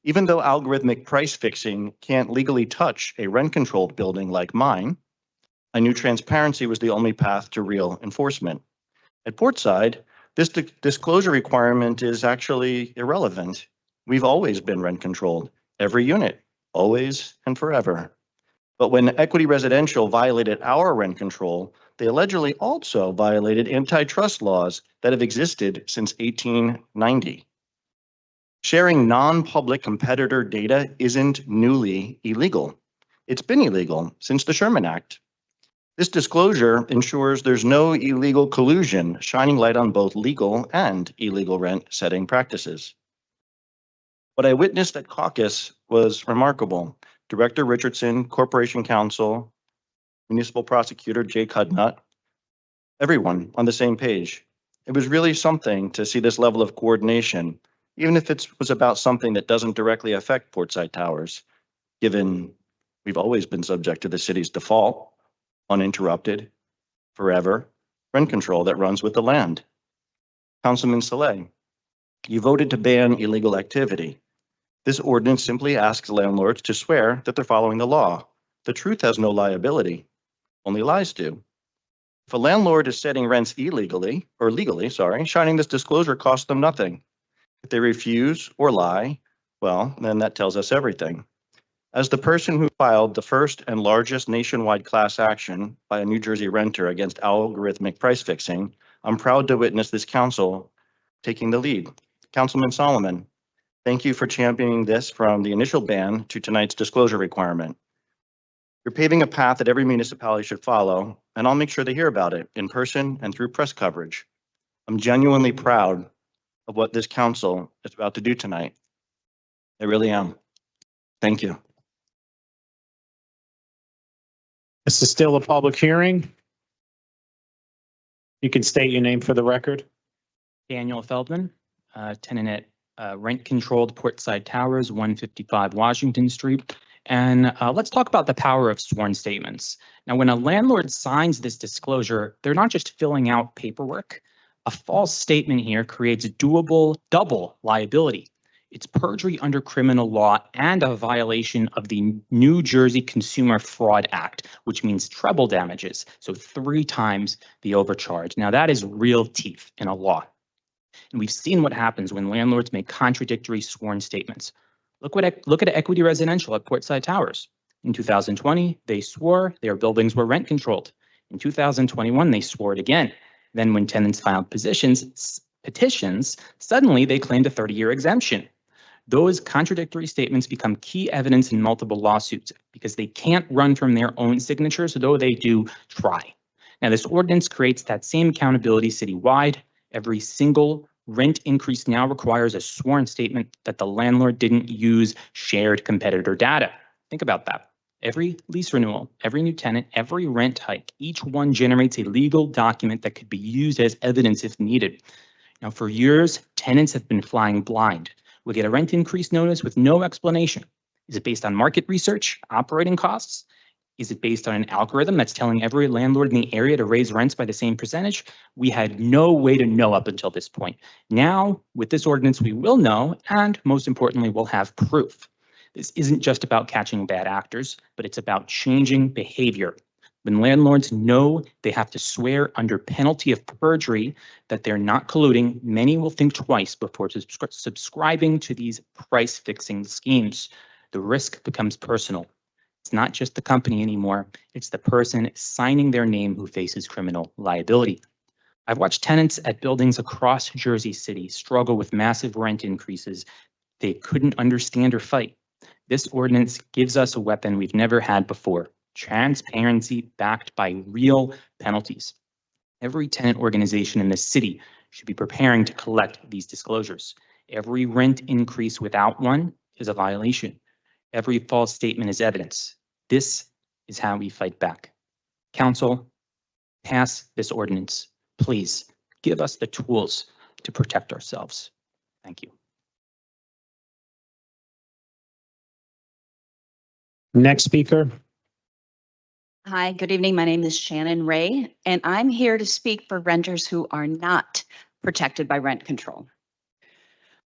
Even though algorithmic price fixing can't legally touch a rent-controlled building like mine, I knew transparency was the only path to real enforcement. At Portside, this disclosure requirement is actually irrelevant. We've always been rent-controlled, every unit, always and forever. But when Equity Residential violated our rent control, they allegedly also violated antitrust laws that have existed since 1890. Sharing non-public competitor data isn't newly illegal. It's been illegal since the Sherman Act. This disclosure ensures there's no illegal collusion, shining light on both legal and illegal rent setting practices. What I witnessed at caucus was remarkable. Director Richardson, Corporation Counsel, Municipal Prosecutor Jay Cudnut, everyone on the same page. It was really something to see this level of coordination, even if it was about something that doesn't directly affect Portside Towers, given we've always been subject to the city's default, uninterrupted, forever, rent control that runs with the land. Councilman Saleh, you voted to ban illegal activity. This ordinance simply asks landlords to swear that they're following the law. The truth has no liability, only lies do. If a landlord is setting rents legally, shining this disclosure costs them nothing. If they refuse or lie, well, then that tells us everything. As the person who filed the first and largest nationwide class action by a New Jersey renter against algorithmic price fixing, I'm proud to witness this council taking the lead. Councilman Solomon, thank you for championing this from the initial ban to tonight's disclosure requirement. You're paving a path that every municipality should follow, and I'll make sure they hear about it in person and through press coverage. I'm genuinely proud of what this council is about to do tonight. I really am. Thank you. This is still a public hearing. You can state your name for the record. Daniel Feldman, tenant at rent-controlled Portside Towers, 155 Washington Street. And let's talk about the power of sworn statements. Now, when a landlord signs this disclosure, they're not just filling out paperwork. A false statement here creates double liability. It's perjury under criminal law and a violation of the New Jersey Consumer Fraud Act, which means treble damages, so 3 times the overcharge. Now, that is real teeth in a law. And we've seen what happens when landlords make contradictory sworn statements. Look at Equity Residential at Portside Towers. In 2020, they swore their buildings were rent controlled. In 2021, they swore it again. Then when tenants filed petitions, suddenly they claimed a 30-year exemption. Those contradictory statements become key evidence in multiple lawsuits because they can't run from their own signatures, though they do try. Now, this ordinance creates that same accountability citywide. Every single rent increase now requires a sworn statement that the landlord didn't use shared competitor data. Think about that. Every lease renewal, every new tenant, every rent hike, each one generates a legal document that could be used as evidence if needed. Now, for years, tenants have been flying blind. We get a rent increase notice with no explanation. Is it based on market research, operating costs? Is it based on an algorithm that's telling every landlord in the area to raise rents by the same percentage? We had no way to know up until this point. Now, with this ordinance, we will know, and most importantly, we'll have proof. This isn't just about catching bad actors, but it's about changing behavior. When landlords know they have to swear under penalty of perjury that they're not colluding, many will think twice before subscribing to these price-fixing schemes. The risk becomes personal. It's not just the company anymore. It's the person signing their name who faces criminal liability. I've watched tenants at buildings across Jersey City struggle with massive rent increases they couldn't understand or fight. This ordinance gives us a weapon we've never had before: transparency backed by real penalties. Every tenant organization in the city should be preparing to collect these disclosures. Every rent increase without one is a violation. Every false statement is evidence. This is how we fight back. Council, pass this ordinance. Please give us the tools to protect ourselves. Thank you. Next speaker. Hi, good evening. My name is Shannon Ray, and I'm here to speak for renters who are not protected by rent control.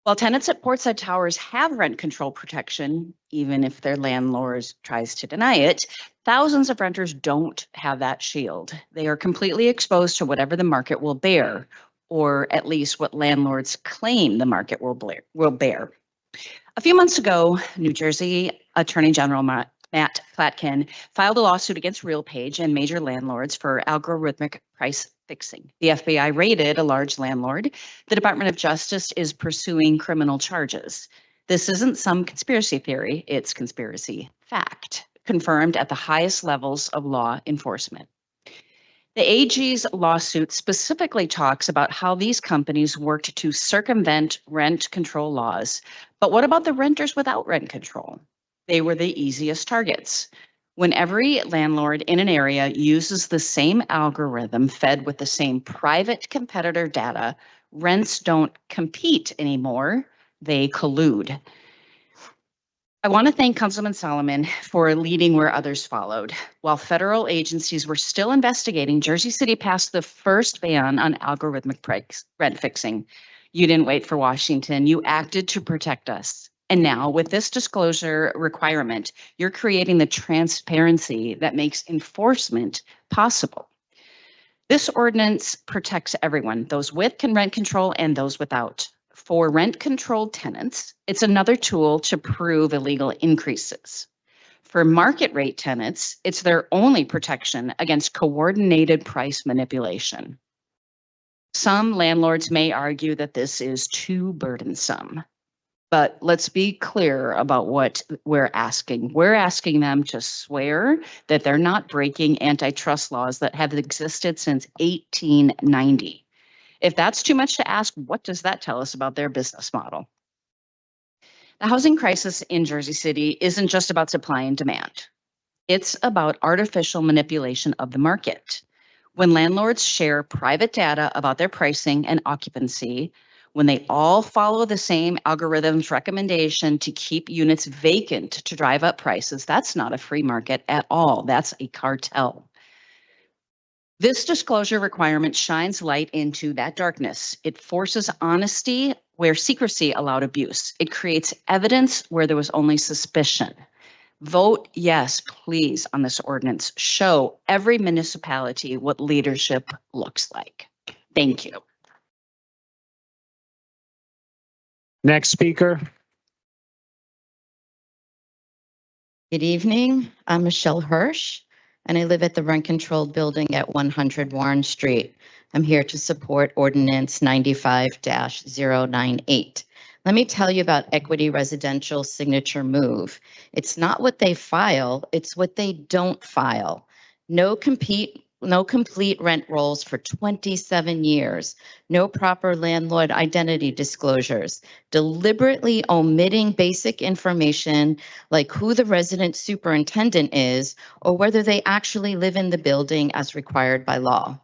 While tenants at Portside Towers have rent control protection, even if their landlord tries to deny it, thousands of renters don't have that shield. They are completely exposed to whatever the market will bear, or at least what landlords claim the market will bear. A few months ago, New Jersey Attorney General Matt Platkin filed a lawsuit against RealPage and major landlords for algorithmic price fixing. The FBI raided a large landlord. The Department of Justice is pursuing criminal charges. This isn't some conspiracy theory, it's conspiracy fact, confirmed at the highest levels of law enforcement. The AG's lawsuit specifically talks about how these companies worked to circumvent rent control laws. But what about the renters without rent control? They were the easiest targets. When every landlord in an area uses the same algorithm fed with the same private competitor data, rents don't compete anymore, they collude. I want to thank Councilman Solomon for leading where others followed. While federal agencies were still investigating, Jersey City passed the first ban on algorithmic rent fixing. You didn't wait for Washington, you acted to protect us. And now with this disclosure requirement, you're creating the transparency that makes enforcement possible. This ordinance protects everyone, those with can rent control and those without. For rent-controlled tenants, it's another tool to prove illegal increases. For market rate tenants, it's their only protection against coordinated price manipulation. Some landlords may argue that this is too burdensome, but let's be clear about what we're asking. We're asking them to swear that they're not breaking antitrust laws that have existed since 1890. If that's too much to ask, what does that tell us about their business model? The housing crisis in Jersey City isn't just about supply and demand. It's about artificial manipulation of the market. When landlords share private data about their pricing and occupancy, when they all follow the same algorithm's recommendation to keep units vacant to drive up prices, that's not a free market at all. That's a cartel. This disclosure requirement shines light into that darkness. It forces honesty where secrecy allowed abuse. It creates evidence where there was only suspicion. Vote yes, please, on this ordinance. Show every municipality what leadership looks like. Thank you. Next speaker. Good evening. I'm Michelle Hirsch, and I live at the rent-controlled building at 100 Warren Street. I'm here to support Ordinance 95-098. Let me tell you about Equity Residential Signature Move. It's not what they file, it's what they don't file. No complete rent rolls for 27 years, no proper landlord identity disclosures, deliberately omitting basic information like who the resident superintendent is or whether they actually live in the building as required by law.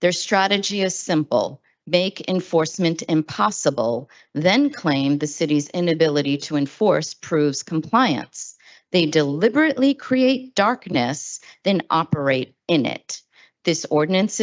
Their strategy is simple: make enforcement impossible, then claim the city's inability to enforce proves compliance. They deliberately create darkness, then operate in it. This ordinance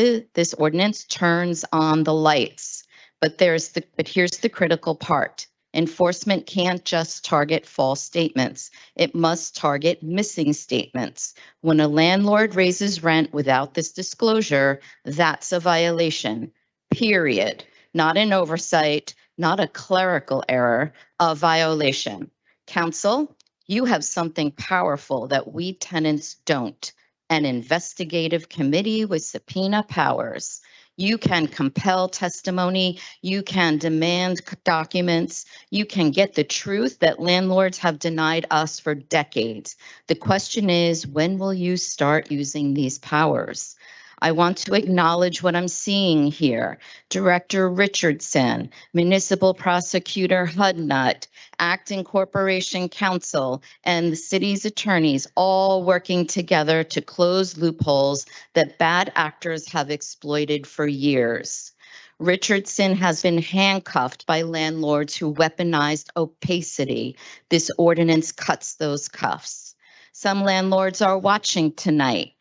turns on the lights, but here's the critical part. Enforcement can't just target false statements. It must target missing statements. When a landlord raises rent without this disclosure, that's a violation, period. Not an oversight, not a clerical error, a violation. Council, you have something powerful that we tenants don't. An investigative committee with subpoena powers. You can compel testimony, you can demand documents, you can get the truth that landlords have denied us for decades. The question is, when will you start using these powers? I want to acknowledge what I'm seeing here. Director Richardson, Municipal Prosecutor Hudnut, Acting Corporation Counsel, and the city's attorneys all working together to close loopholes that bad actors have exploited for years. Richardson has been handcuffed by landlords who weaponized opacity. This ordinance cuts those cuffs. Some landlords are watching tonight.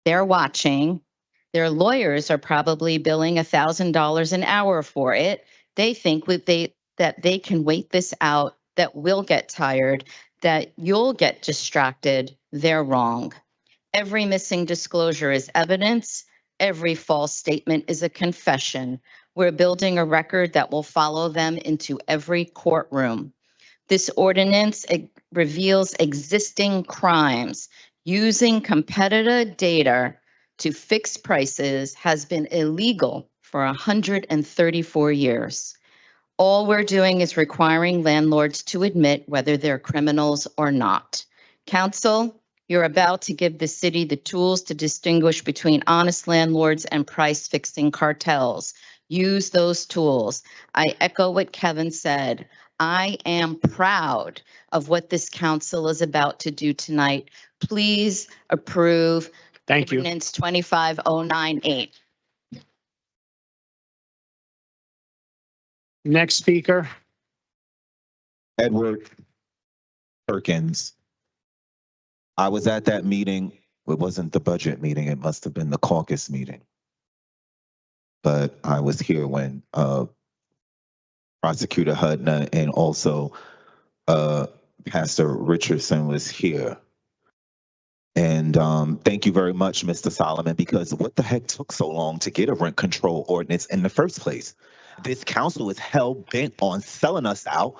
They're watching. Their lawyers are probably billing $1,000 an hour for it. They think that they can wait this out, that we'll get tired, that you'll get distracted. They're wrong. Every missing disclosure is evidence. Every false statement is a confession. We're building a record that will follow them into every courtroom. This ordinance reveals existing crimes. Using competitive data to fix prices has been illegal for 134 years. All we're doing is requiring landlords to admit whether they're criminals or not. Council, you're about to give the city the tools to distinguish between honest landlords and price-fixing cartels. Use those tools. I echo what Kevin said. I am proud of what this council is about to do tonight. Please approve Thank you. Ordinance 25098. Next speaker. Edward Perkins. I was at that meeting. It wasn't the budget meeting. It must have been the caucus meeting. But I was here when Prosecutor Hudna and also Pastor Richardson was here. And thank you very much, Mr. Solomon, because what the heck took so long to get a rent control ordinance in the first place? This council is hell bent on selling us out.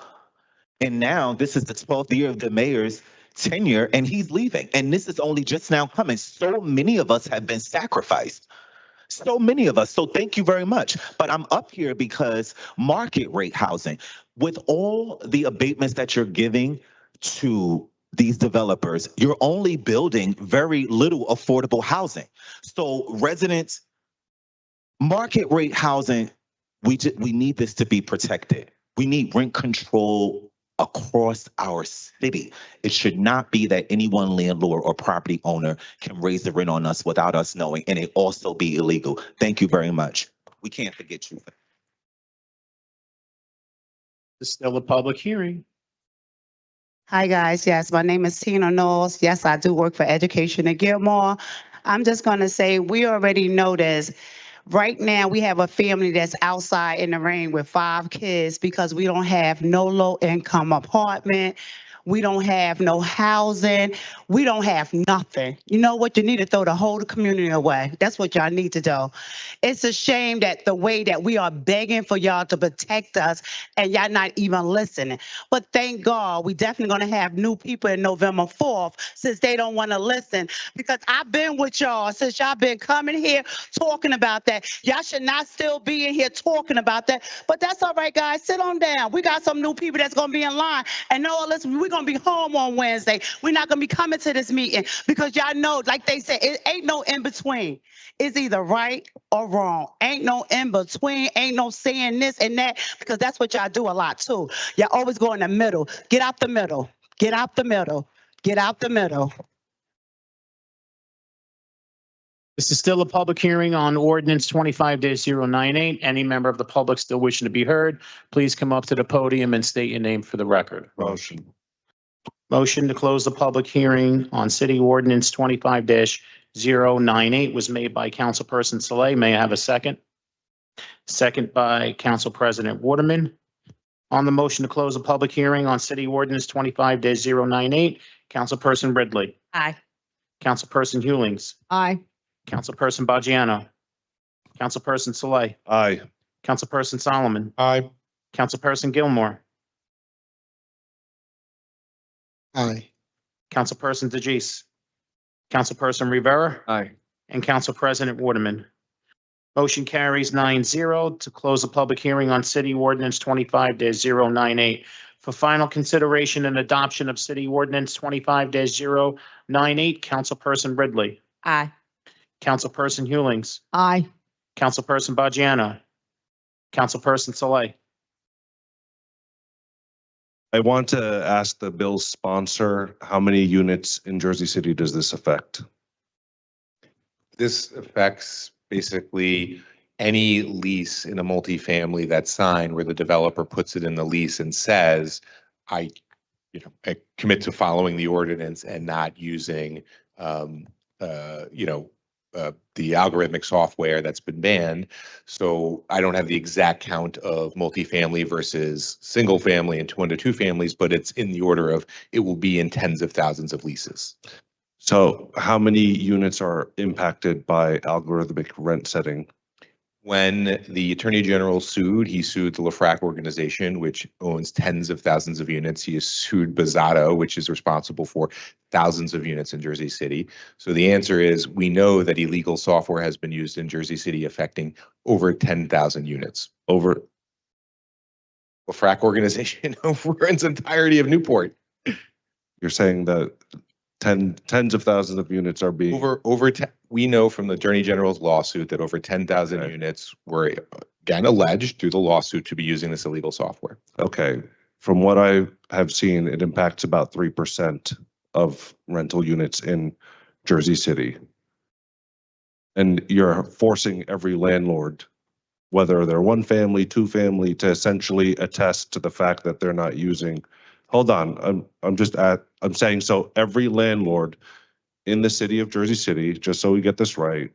And now this is the 12th year of the mayor's tenure and he's leaving. And this is only just now coming. So many of us have been sacrificed. So many of us. So thank you very much. But I'm up here because market rate housing, with all the abatements that you're giving to these developers, you're only building very little affordable housing. So residents, market rate housing, we need this to be protected. We need rent control across our city. It should not be that any one landlord or property owner can raise the rent on us without us knowing, and it also be illegal. Thank you very much. We can't forget you. This is still a public hearing. Hi, guys. Yes, my name is Tina Knowles. Yes, I do work for Education at Gilmore. I'm just going to say we already know this. Right now, we have a family that's outside in the rain with 5 kids because we don't have no low-income apartment. We don't have no housing. We don't have nothing. You know what? You need to throw the whole community away. That's what y'all need to do. It's a shame that the way that we are begging for y'all to protect us and y'all not even listening. But thank God, we definitely going to have new people in November 4th since they don't want to listen. Because I've been with y'all since y'all been coming here talking about that. Y'all should not still be in here talking about that. But that's all right, guys. Sit on down. We got some new people that's going to be in line. And no, listen, we're going to be home on Wednesday. We're not going to be coming to this meeting because y'all know, like they said, it ain't no in between. It's either right or wrong. Ain't no in between. Ain't no saying this and that because that's what y'all do a lot too. Y'all always go in the middle. Get out the middle. Get out the middle. Get out the middle. This is still a public hearing on ordinance 25-098. Any member of the public still wishing to be heard, please come up to the podium and state your name for the record. Motion. Motion to close the public hearing on city ordinance 25-098 was made by Councilperson Saleh. May I have a second? Second by Council President Waterman. On the motion to close the public hearing on city ordinance 25-098, Councilperson Ridley. Aye. Councilperson Hewlings. Aye. Councilperson Baggiano. Councilperson Saleh. Aye. Councilperson Solomon. Aye. Councilperson Gilmore. Aye. Councilperson DeGise. Councilperson Rivera. Aye. And Council President Waterman. Motion carries 9-0 to close the public hearing on city ordinance 25-098. For final consideration and adoption of city ordinance 25-098, Councilperson Ridley. Aye. Councilperson Hewlings. Aye. Councilperson Baggiano. Councilperson Saleh. I want to ask the bill's sponsor, how many units in Jersey City does this affect? This affects basically any lease in a multifamily that's signed where the developer puts it in the lease and says, I commit to following the ordinance and not using, the algorithmic software that's been banned. So I don't have the exact count of multifamily versus single family and 1 to 2 families, but it's in the order of, it will be in tens of thousands of leases. So how many units are impacted by algorithmic rent setting? When the Attorney General sued, he sued the LaFrac organization, which owns tens of thousands of units. He has sued Bozzato, which is responsible for thousands of units in Jersey City. So the answer is, we know that illegal software has been used in Jersey City affecting over 10,000 units. Over LaFrac organization over its entirety of Newport. You're saying that tens of thousands of units are being We know from the Attorney General's lawsuit that over 10,000 units were again alleged through the lawsuit to be using this illegal software. Okay. From what I have seen, it impacts about 3% of rental units in Jersey City. And you're forcing every landlord, whether they're 1 family, 2 family, to essentially attest to the fact that they're not using. Hold on, I'm saying, so every landlord in the city of Jersey City, just so we get this right,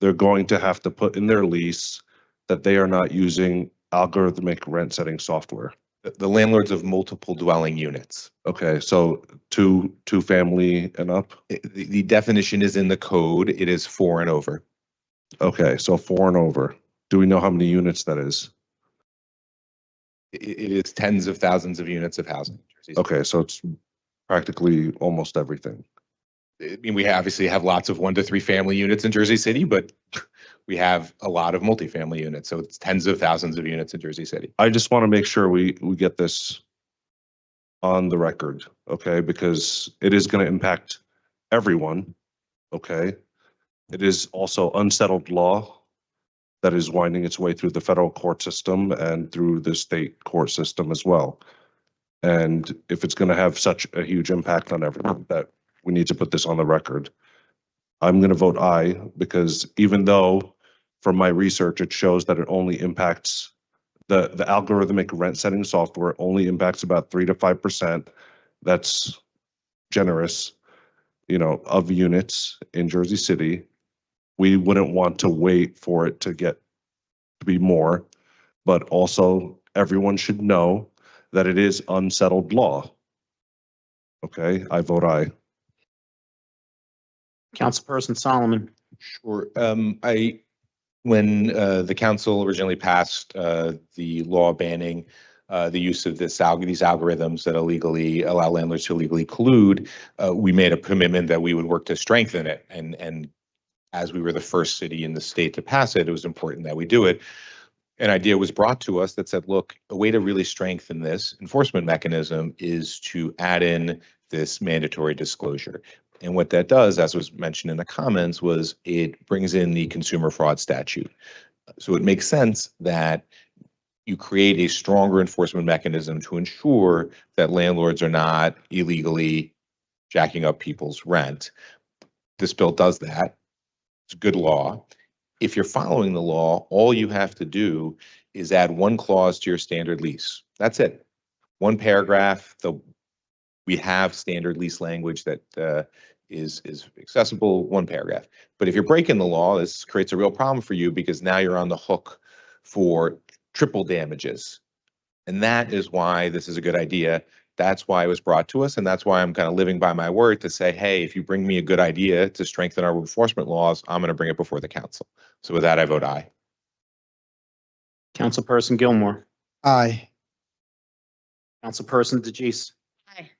they're going to have to put in their lease that they are not using algorithmic rent setting software. The landlords of multiple dwelling units. Okay, so two family and up? The definition is in the code. It is 4 and over. Okay, so 4 and over. Do we know how many units that is? It is tens of thousands of units of housing. Okay, so it's practically almost everything. I mean, we obviously have lots of 1 to 3 family units in Jersey City, but we have a lot of multifamily units. So it's tens of thousands of units in Jersey City. I just want to make sure we get this on the record, okay? Because it is going to impact everyone, okay? It is also unsettled law that is winding its way through the federal court system and through the state court system as well. And if it's going to have such a huge impact on everyone, that we need to put this on the record. I'm going to vote aye, because even though from my research, it shows that it only impacts the algorithmic rent setting software only impacts about 3 to 5%. That's generous, of units in Jersey City. We wouldn't want to wait for it to get to be more, but also everyone should know that it is unsettled law. Okay, I vote aye. Councilperson Solomon. Sure. When the council originally passed the law banning the use of these algorithms that illegally allow landlords to illegally collude, we made a commitment that we would work to strengthen it. And as we were the first city in the state to pass it, it was important that we do it. An idea was brought to us that said, look, a way to really strengthen this enforcement mechanism is to add in this mandatory disclosure. And what that does, as was mentioned in the comments, was it brings in the consumer fraud statute. So it makes sense that you create a stronger enforcement mechanism to ensure that landlords are not illegally jacking up people's rent. This bill does that. It's good law. If you're following the law, all you have to do is add 1 clause to your standard lease. That's it. 1 paragraph. We have standard lease language that is accessible, 1 paragraph. But if you're breaking the law, this creates a real problem for you, because now you're on the hook for triple damages. And that is why this is a good idea. That's why it was brought to us. And that's why I'm kind of living by my word to say, hey, if you bring me a good idea to strengthen our enforcement laws, I'm going to bring it before the council. So with that, I vote aye. Councilperson Gilmore. Aye. Councilperson DeGise. Aye.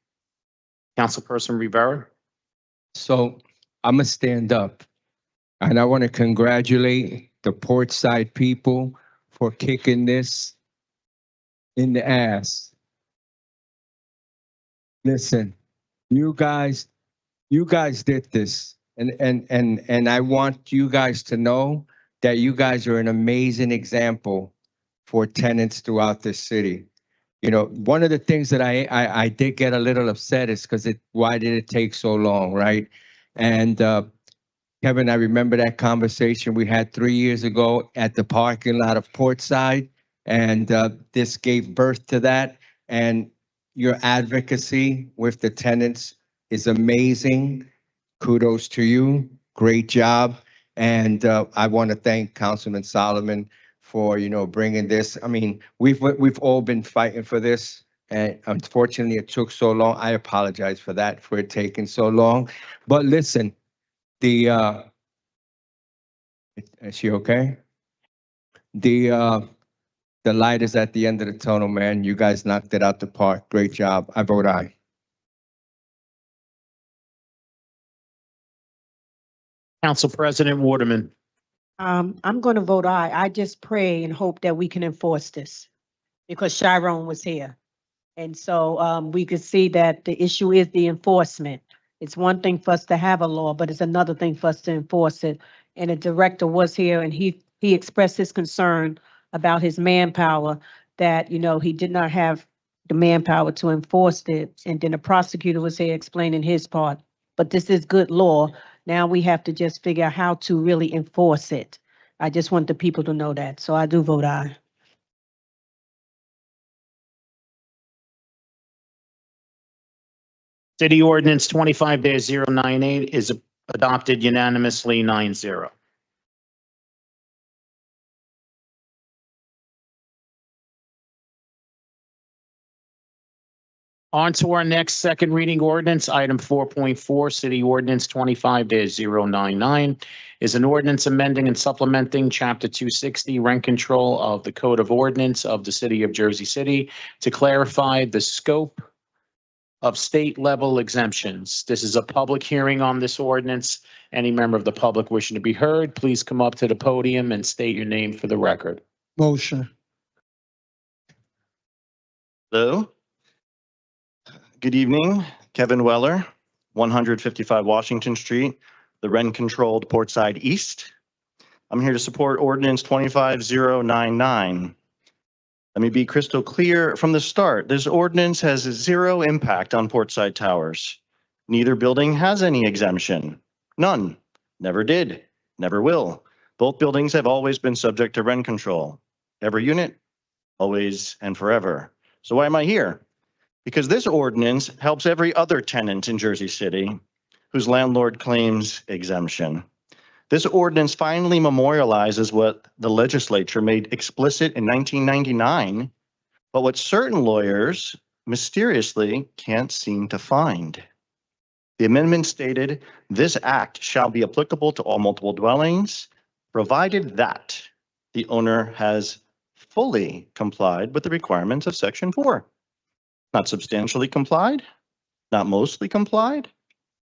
Councilperson Rivera. So I'm gonna stand up, and I want to congratulate the Portside people for kicking this in the ass. Listen, you guys did this, and I want you guys to know that you guys are an amazing example for tenants throughout the city. One of the things that I did get a little upset is because why did it take so long, right? And Kevin, I remember that conversation we had 3 years ago at the parking lot of Portside, and this gave birth to that. And your advocacy with the tenants is amazing. Kudos to you. Great job. And I want to thank Councilman Solomon for, bringing this. I mean, we've all been fighting for this. And unfortunately, it took so long. I apologize for that, for it taking so long. But listen, is she okay? The light is at the end of the tunnel, man. You guys knocked it out the park. Great job. I vote aye. Council President Waterman. I'm going to vote aye. I just pray and hope that we can enforce this because Chiron was here. And so we could see that the issue is the enforcement. It's one thing for us to have a law, but it's another thing for us to enforce it. And the director was here and he expressed his concern about his manpower, that, he did not have the manpower to enforce it. And then the prosecutor was here explaining his part. But this is good law. Now we have to just figure out how to really enforce it. I just want the people to know that. So I do vote aye. City Ordinance 25-098 is adopted unanimously 9-0. On to our next second reading ordinance, item 4.4, City Ordinance 25-099 is an ordinance amending and supplementing Chapter 260 rent control of the Code of Ordinance of the City of Jersey City to clarify the scope of state level exemptions. This is a public hearing on this ordinance. Any member of the public wishing to be heard, please come up to the podium and state your name for the record. Motion. Hello. Good evening, Kevin Weller, 155 Washington Street, the rent-controlled Portside East. I'm here to support Ordinance 25-099. Let me be crystal clear from the start. This ordinance has zero impact on Portside Towers. Neither building has any exemption. None. Never did. Never will. Both buildings have always been subject to rent control. Every unit, always and forever. So why am I here? Because this ordinance helps every other tenant in Jersey City whose landlord claims exemption. This ordinance finally memorializes what the legislature made explicit in 1999, but what certain lawyers mysteriously can't seem to find. The amendment stated, this act shall be applicable to all multiple dwellings, provided that the owner has fully complied with the requirements of Section 4. Not substantially complied, not mostly complied,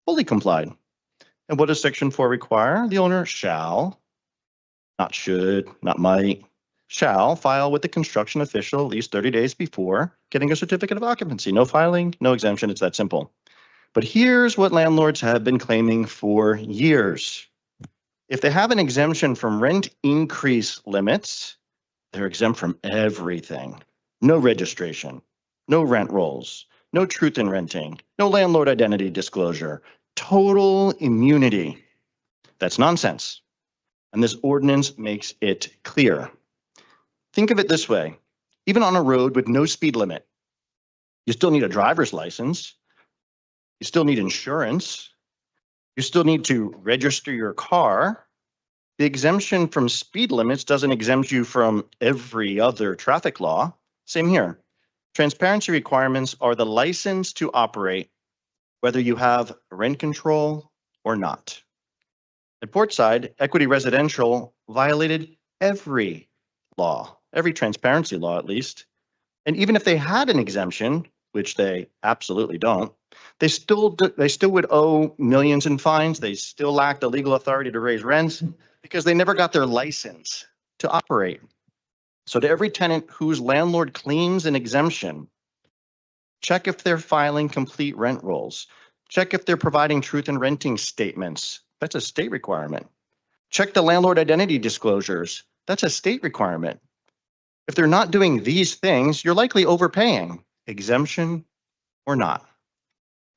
fully complied. And what does Section 4 require? The owner shall, not should, not might, shall file with the construction official at least 30 days before getting a certificate of occupancy. No filing, no exemption, it's that simple. But here's what landlords have been claiming for years. If they have an exemption from rent increase limits, they're exempt from everything. No registration, no rent rolls, no truth in renting, no landlord identity disclosure, total immunity. That's nonsense. And this ordinance makes it clear. Think of it this way. Even on a road with no speed limit, you still need a driver's license. You still need insurance. You still need to register your car. The exemption from speed limits doesn't exempt you from every other traffic law. Same here. Transparency requirements are the license to operate, whether you have rent control or not. At Portside, Equity Residential violated every law, every transparency law at least. And even if they had an exemption, which they absolutely don't, they still would owe millions in fines. They still lack the legal authority to raise rents because they never got their license to operate. So to every tenant whose landlord claims an exemption, check if they're filing complete rent rolls. Check if they're providing truth in renting statements. That's a state requirement. Check the landlord identity disclosures. That's a state requirement. If they're not doing these things, you're likely overpaying, exemption or not.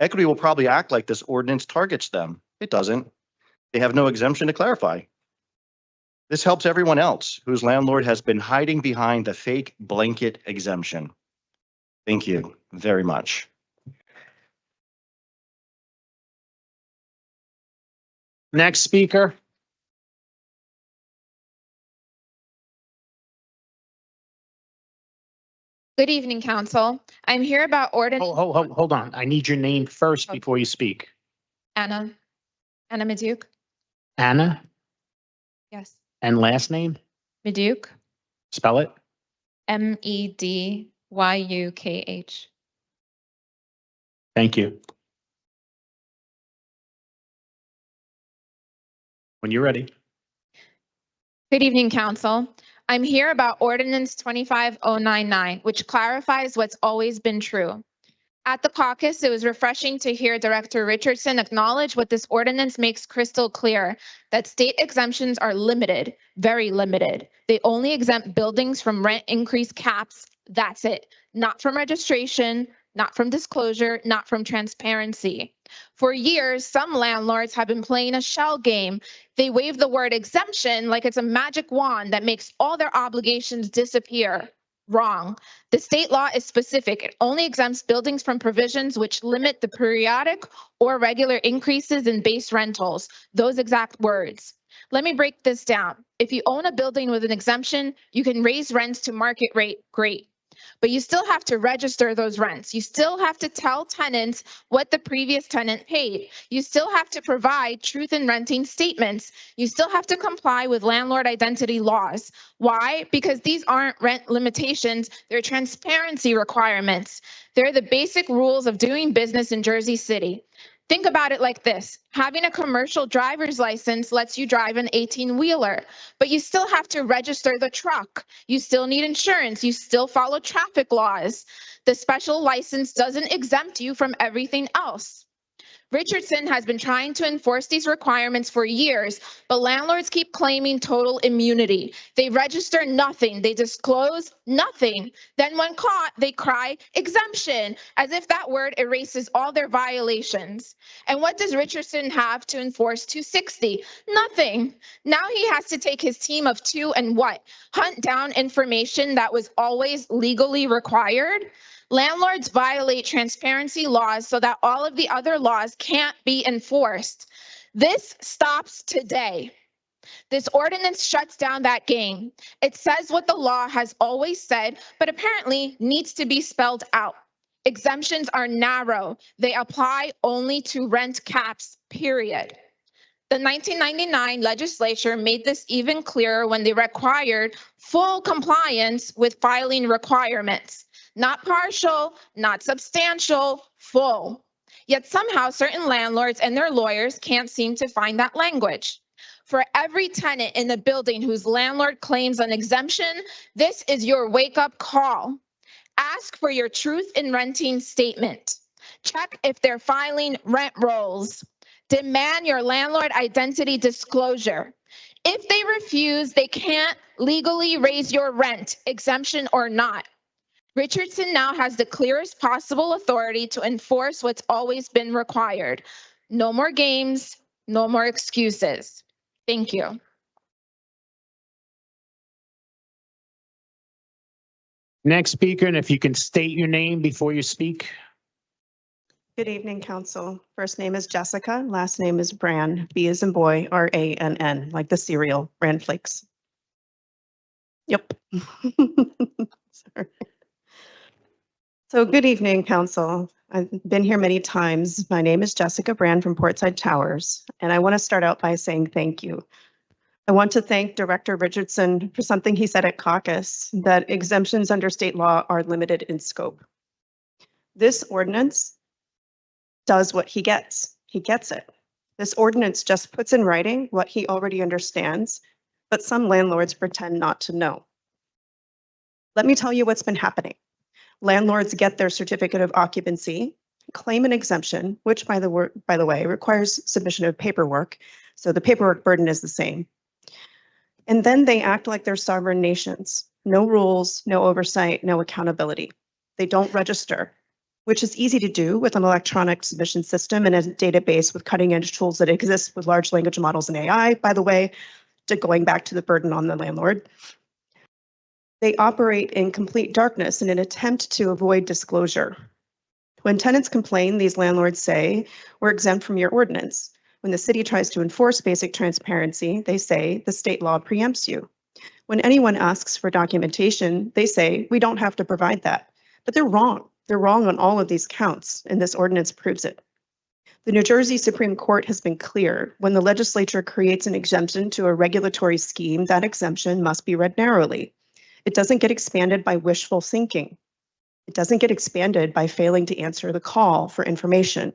Equity will probably act like this ordinance targets them. It doesn't. They have no exemption to clarify. This helps everyone else whose landlord has been hiding behind the fake blanket exemption. Thank you very much. Next speaker, Good evening, council. I'm here about ordinance. Hold on. I need your name first before you speak. Anna Maduke. Anna, Yes. and last name? Maduke. Spell it. Medyukh. Thank you. When you're ready. Good evening, council. I'm here about ordinance 25099, which clarifies what's always been true. At the caucus, it was refreshing to hear Director Richardson acknowledge what this ordinance makes crystal clear, that state exemptions are limited, very limited. They only exempt buildings from rent increase caps. That's it. Not from registration, not from disclosure, not from transparency. For years, some landlords have been playing a shell game. They wave the word exemption like it's a magic wand that makes all their obligations disappear. Wrong. The state law is specific. It only exempts buildings from provisions which limit the periodic or regular increases in base rentals. Those exact words. Let me break this down. If you own a building with an exemption, you can raise rents to market rate. Great. But you still have to register those rents. You still have to tell tenants what the previous tenant paid. You still have to provide truth in renting statements. You still have to comply with landlord identity laws. Why? Because these aren't rent limitations, they're transparency requirements. They're the basic rules of doing business in Jersey City. Think about it like this. Having a commercial driver's license lets you drive an 18-wheeler, but you still have to register the truck. You still need insurance. You still follow traffic laws. The special license doesn't exempt you from everything else. Richardson has been trying to enforce these requirements for years, but landlords keep claiming total immunity. They register nothing. They disclose nothing. Then when caught, they cry exemption, as if that word erases all their violations. And what does Richardson have to enforce 260? Nothing. Now he has to take his team of two and what? Hunt down information that was always legally required? Landlords violate transparency laws so that all of the other laws can't be enforced. This stops today. This ordinance shuts down that game. It says what the law has always said, but apparently needs to be spelled out. Exemptions are narrow. They apply only to rent caps, period. The 1999 legislature made this even clearer when they required full compliance with filing requirements. Not partial, not substantial, full. Yet somehow certain landlords and their lawyers can't seem to find that language. For every tenant in the building whose landlord claims an exemption, this is your wake-up call. Ask for your truth in renting statement. Check if they're filing rent rolls. Demand your landlord identity disclosure. If they refuse, they can't legally raise your rent, exemption or not. Richardson now has the clearest possible authority to enforce what's always been required. No more games, no more excuses. Thank you. Next speaker, and if you can state your name before you speak. Good evening, council. First name is Jessica, last name is Brann, B as in boy, R-A-N-N, like the cereal, Bran Flakes. Yep. Sorry. So good evening, council. I've been here many times. My name is Jessica Brann from Portside Towers, and I want to start out by saying thank you. I want to thank Director Richardson for something he said at caucus, that exemptions under state law are limited in scope. This ordinance does what he gets. He gets it. This ordinance just puts in writing what he already understands, but some landlords pretend not to know. Let me tell you what's been happening. Landlords get their certificate of occupancy, claim an exemption, which by the way, requires submission of paperwork. So the paperwork burden is the same. And then they act like they're sovereign nations. No rules, no oversight, no accountability. They don't register, which is easy to do with an electronic submission system and a database with cutting edge tools that exist with large language models and AI, by the way, going back to the burden on the landlord. They operate in complete darkness in an attempt to avoid disclosure. When tenants complain, these landlords say, we're exempt from your ordinance. When the city tries to enforce basic transparency, they say the state law preempts you. When anyone asks for documentation, they say, we don't have to provide that. But they're wrong. They're wrong on all of these counts, and this ordinance proves it. The New Jersey Supreme Court has been clear. When the legislature creates an exemption to a regulatory scheme, that exemption must be read narrowly. It doesn't get expanded by wishful thinking. It doesn't get expanded by failing to answer the call for information.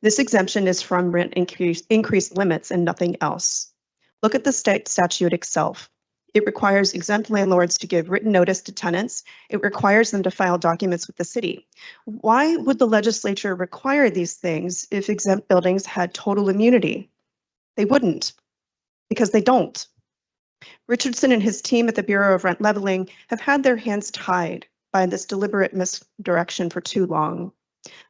This exemption is from rent increase limits and nothing else. Look at the statute itself. It requires exempt landlords to give written notice to tenants. It requires them to file documents with the city. Why would the legislature require these things if exempt buildings had total immunity? They wouldn't, because they don't. Richardson and his team at the Bureau of Rent Leveling have had their hands tied by this deliberate misdirection for too long.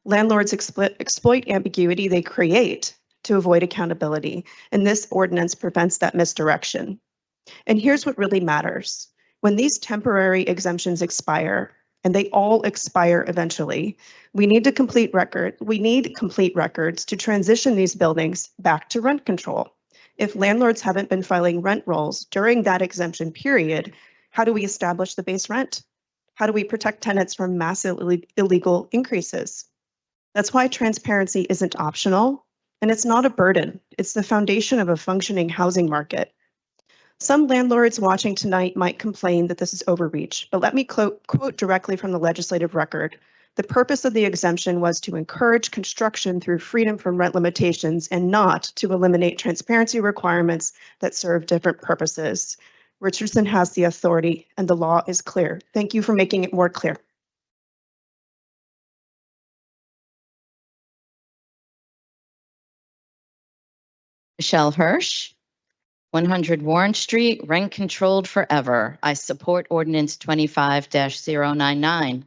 Landlords exploit ambiguity they create to avoid accountability, and this ordinance prevents that misdirection. And here's what really matters. When these temporary exemptions expire, and they all expire eventually, we need complete records to transition these buildings back to rent control. If landlords haven't been filing rent rolls during that exemption period, how do we establish the base rent? How do we protect tenants from massive illegal increases? That's why transparency isn't optional, and it's not a burden. It's the foundation of a functioning housing market. Some landlords watching tonight might complain that this is overreach, but let me quote directly from the legislative record. The purpose of the exemption was to encourage construction through freedom from rent limitations and not to eliminate transparency requirements that serve different purposes. Richardson has the authority and the law is clear. Thank you for making it more clear. Michelle Hirsch, 100 Warren Street, rent controlled forever. I support ordinance 25-099.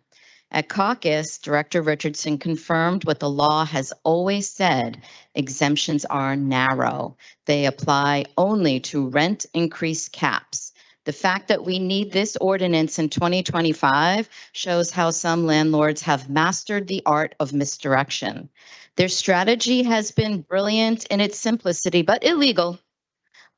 At caucus, Director Richardson confirmed what the law has always said. Exemptions are narrow. They apply only to rent increase caps. The fact that we need this ordinance in 2025 shows how some landlords have mastered the art of misdirection. Their strategy has been brilliant in its simplicity, but illegal.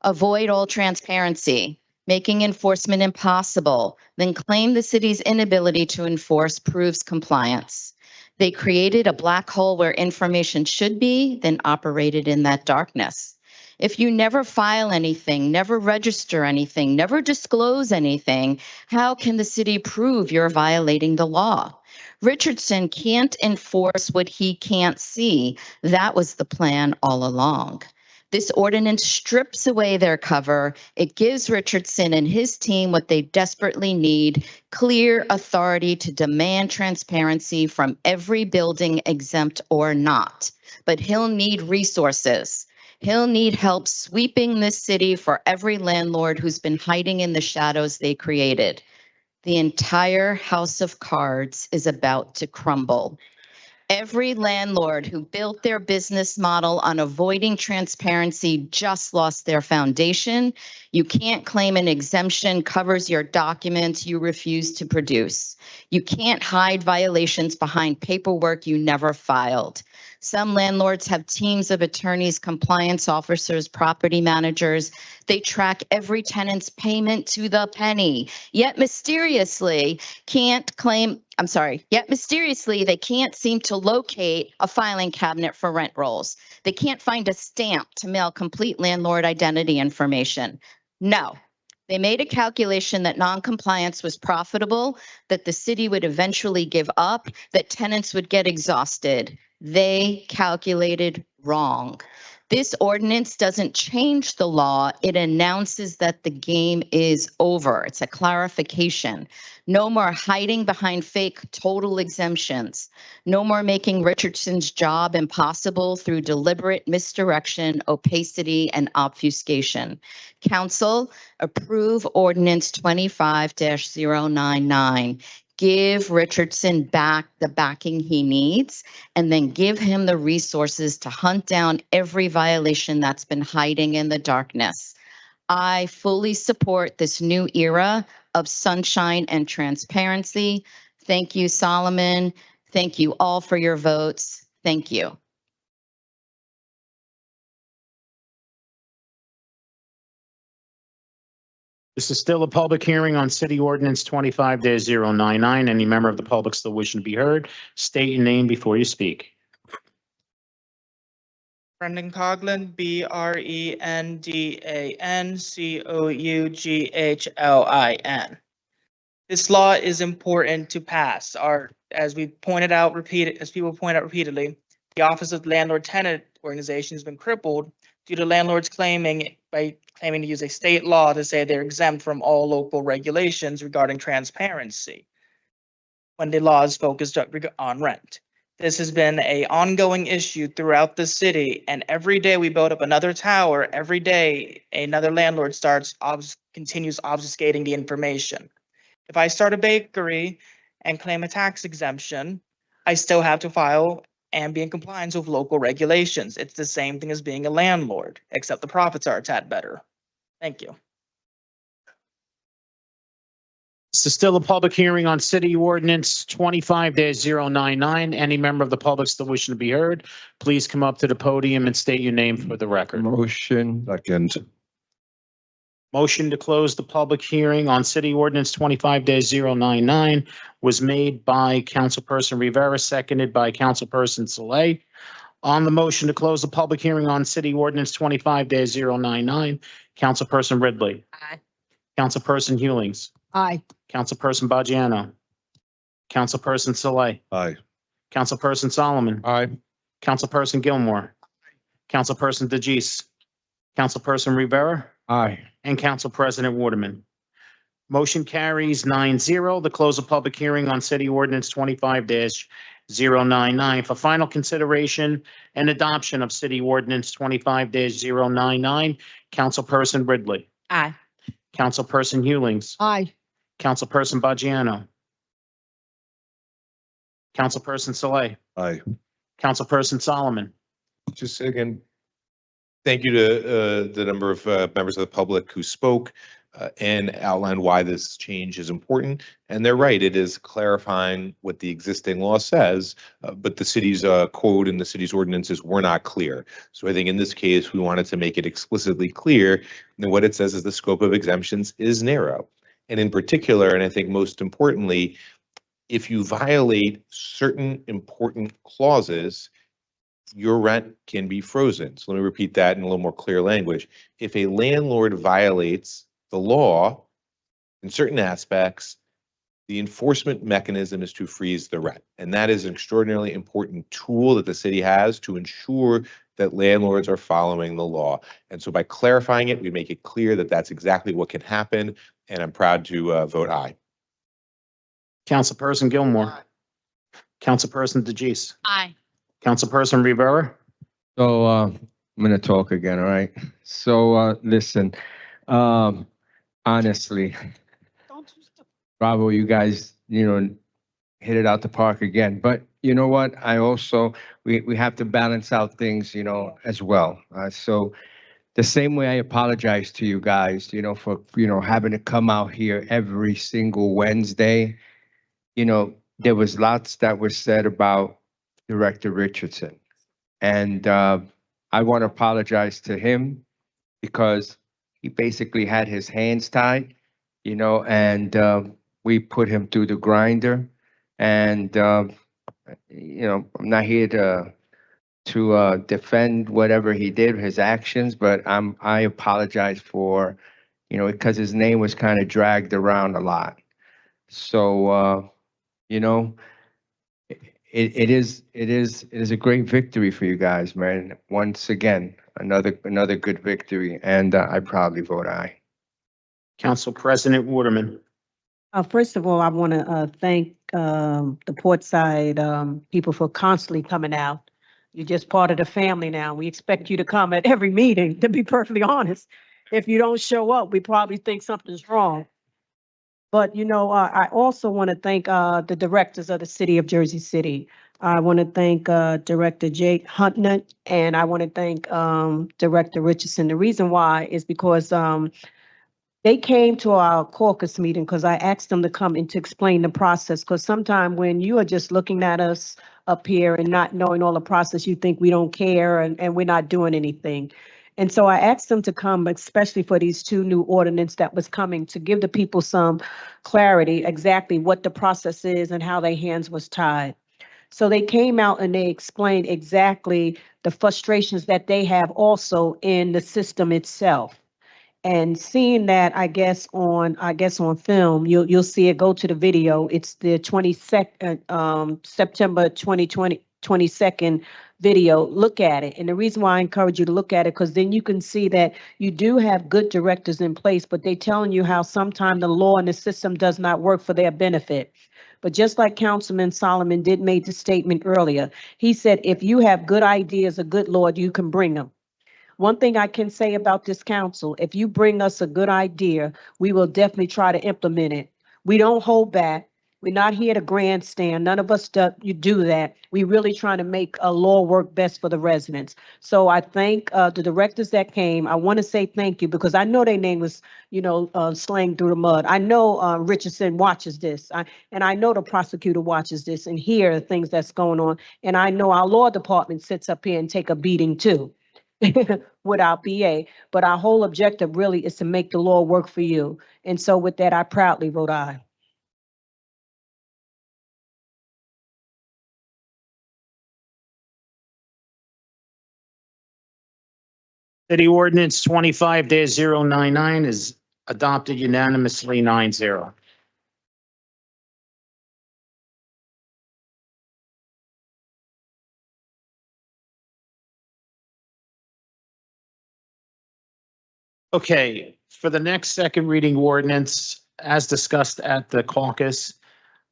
Avoid all transparency, making enforcement impossible, then claim the city's inability to enforce proves compliance. They created a black hole where information should be, then operated in that darkness. If you never file anything, never register anything, never disclose anything, how can the city prove you're violating the law? Richardson can't enforce what he can't see. That was the plan all along. This ordinance strips away their cover. It gives Richardson and his team what they desperately need, clear authority to demand transparency from every building, exempt or not. But he'll need resources. He'll need help sweeping this city for every landlord who's been hiding in the shadows they created. The entire house of cards is about to crumble. Every landlord who built their business model on avoiding transparency just lost their foundation. You can't claim an exemption covers your documents you refuse to produce. You can't hide violations behind paperwork you never filed. Some landlords have teams of attorneys, compliance officers, property managers. They track every tenant's payment to the penny, yet mysteriously they can't seem to locate a filing cabinet for rent rolls. They can't find a stamp to mail complete landlord identity information. No, they made a calculation that non-compliance was profitable, that the city would eventually give up, that tenants would get exhausted. They calculated wrong. This ordinance doesn't change the law. It announces that the game is over. It's a clarification. No more hiding behind fake total exemptions. No more making Richardson's job impossible through deliberate misdirection, opacity, and obfuscation. Council, approve ordinance 25-099. Give Richardson back the backing he needs, and then give him the resources to hunt down every violation that's been hiding in the darkness. I fully support this new era of sunshine and transparency. Thank you, Solomon. Thank you all for your votes. Thank you. This is still a public hearing on City Ordinance 25-099. Any member of the public still wishing to be heard, state your name before you speak. Brendan Coughlin, BrendanCouglin. This law is important to pass. As people point out repeatedly, the Office of Landlord Tenant Organization has been crippled due to landlords claiming to use a state law to say they're exempt from all local regulations regarding transparency when the law is focused on rent. This has been an ongoing issue throughout the city, and every day we build up another tower, every day another landlord continues obfuscating the information. If I start a bakery and claim a tax exemption, I still have to file and be in compliance with local regulations. It's the same thing as being a landlord, except the profits are a tad better. Thank you. This is still a public hearing on City Ordinance 25-099. Any member of the public still wishing to be heard, please come up to the podium and state your name for the record. Motion. Second. Motion to close the public hearing on City Ordinance 25-099 was made by Councilperson Rivera, seconded by Councilperson Saleh. On the motion to close the public hearing on City Ordinance 25-099, Councilperson Ridley. Aye. Councilperson Hewlings. Aye. Councilperson Bajano. Councilperson Saleh. Aye. Councilperson Solomon. Aye. Councilperson Gilmore. Councilperson DeGise. Councilperson Rivera. Aye. And Council President Waterman. Motion carries 9-0 to close a public hearing on City Ordinance 25-099 for final consideration and adoption of City Ordinance 25-099. Councilperson Ridley. Aye. Councilperson Hewlings. Aye. Councilperson Bajano. Councilperson Saleh. Aye. Councilperson Solomon. Just again, thank you to the number of members of the public who spoke and outlined why this change is important. And they're right, it is clarifying what the existing law says, but the city's code and the city's ordinances were not clear. So I think in this case, we wanted to make it explicitly clear that what it says is the scope of exemptions is narrow. And in particular, and I think most importantly, if you violate certain important clauses, your rent can be frozen. So let me repeat that in a little more clear language. If a landlord violates the law in certain aspects, the enforcement mechanism is to freeze the rent. And that is an extraordinarily important tool that the city has to ensure that landlords are following the law. And so by clarifying it, we make it clear that that's exactly what can happen. And I'm proud to vote aye. Councilperson Gilmore. Councilperson DeGise. Aye. Councilperson Rivera. So I'm gonna talk again, all right? So listen, honestly, bravo, you guys, hit it out the park again. But you know what? I also we have to balance out things, as well. So the same way I apologize to you guys, for having to come out here every single Wednesday. There was lots that was said about Director Richardson. And I want to apologize to him because he basically had his hands tied, and we put him through the grinder. And, I'm not here to defend whatever he did, his actions, but I apologize for, because his name was kind of dragged around a lot. So, it is a great victory for you guys, man. Once again, another good victory, and I proudly vote aye. Council President Waterman. First of all, I want to thank the Portside people for constantly coming out. You're just part of the family now. We expect you to come at every meeting, to be perfectly honest. If you don't show up, we probably think something's wrong. But, I also want to thank the directors of the city of Jersey City. I want to thank Director Jake Huntnut, and I want to thank Director Richardson. The reason why is because they came to our caucus meeting because I asked them to come and to explain the process. Because sometimes when you are just looking at us up here and not knowing all the process, you think we don't care and we're not doing anything. And so I asked them to come, especially for these two new ordinance that was coming, to give the people some clarity exactly what the process is and how their hands was tied. So they came out and they explained exactly the frustrations that they have also in the system itself. And seeing that, I guess on film, you'll see it. Go to the video. It's the 22nd, September 22nd video. Look at it. And the reason why I encourage you to look at it, because then you can see that you do have good directors in place, but they telling you how sometimes the law and the system does not work for their benefit. But just like Councilman Solomon did make the statement earlier, he said, if you have good ideas, a good Lord, you can bring them. One thing I can say about this council, if you bring us a good idea, we will definitely try to implement it. We don't hold back. We're not here to grandstand. None of us do that. We really trying to make a law work best for the residents. So I thank the directors that came. I want to say thank you because I know their name was, slang through the mud. I know Richardson watches this, and I know the prosecutor watches this and hear the things that's going on. And I know our law department sits up here and take a beating too. With our BA, but our whole objective really is to make the law work for you. And so with that, I proudly vote aye. City Ordinance 25-099 is adopted unanimously 9-0. Okay, for the next second reading ordinance, as discussed at the caucus,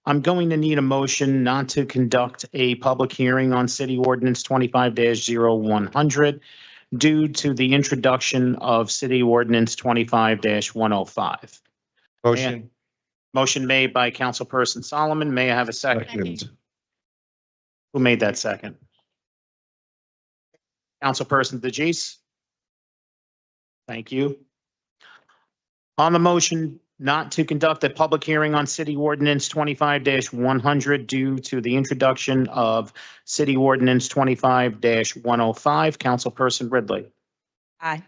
I'm going to need a motion not to conduct a public hearing on City Ordinance 25-0100 due to the introduction of City Ordinance 25-105. Motion. Motion made by Councilperson Solomon. May I have a second? Second. Who made that second? Councilperson DeGise? Thank you. On the motion not to conduct a public hearing on City Ordinance 25-100 due to the introduction of City Ordinance 25-105, Councilperson Ridley. Aye.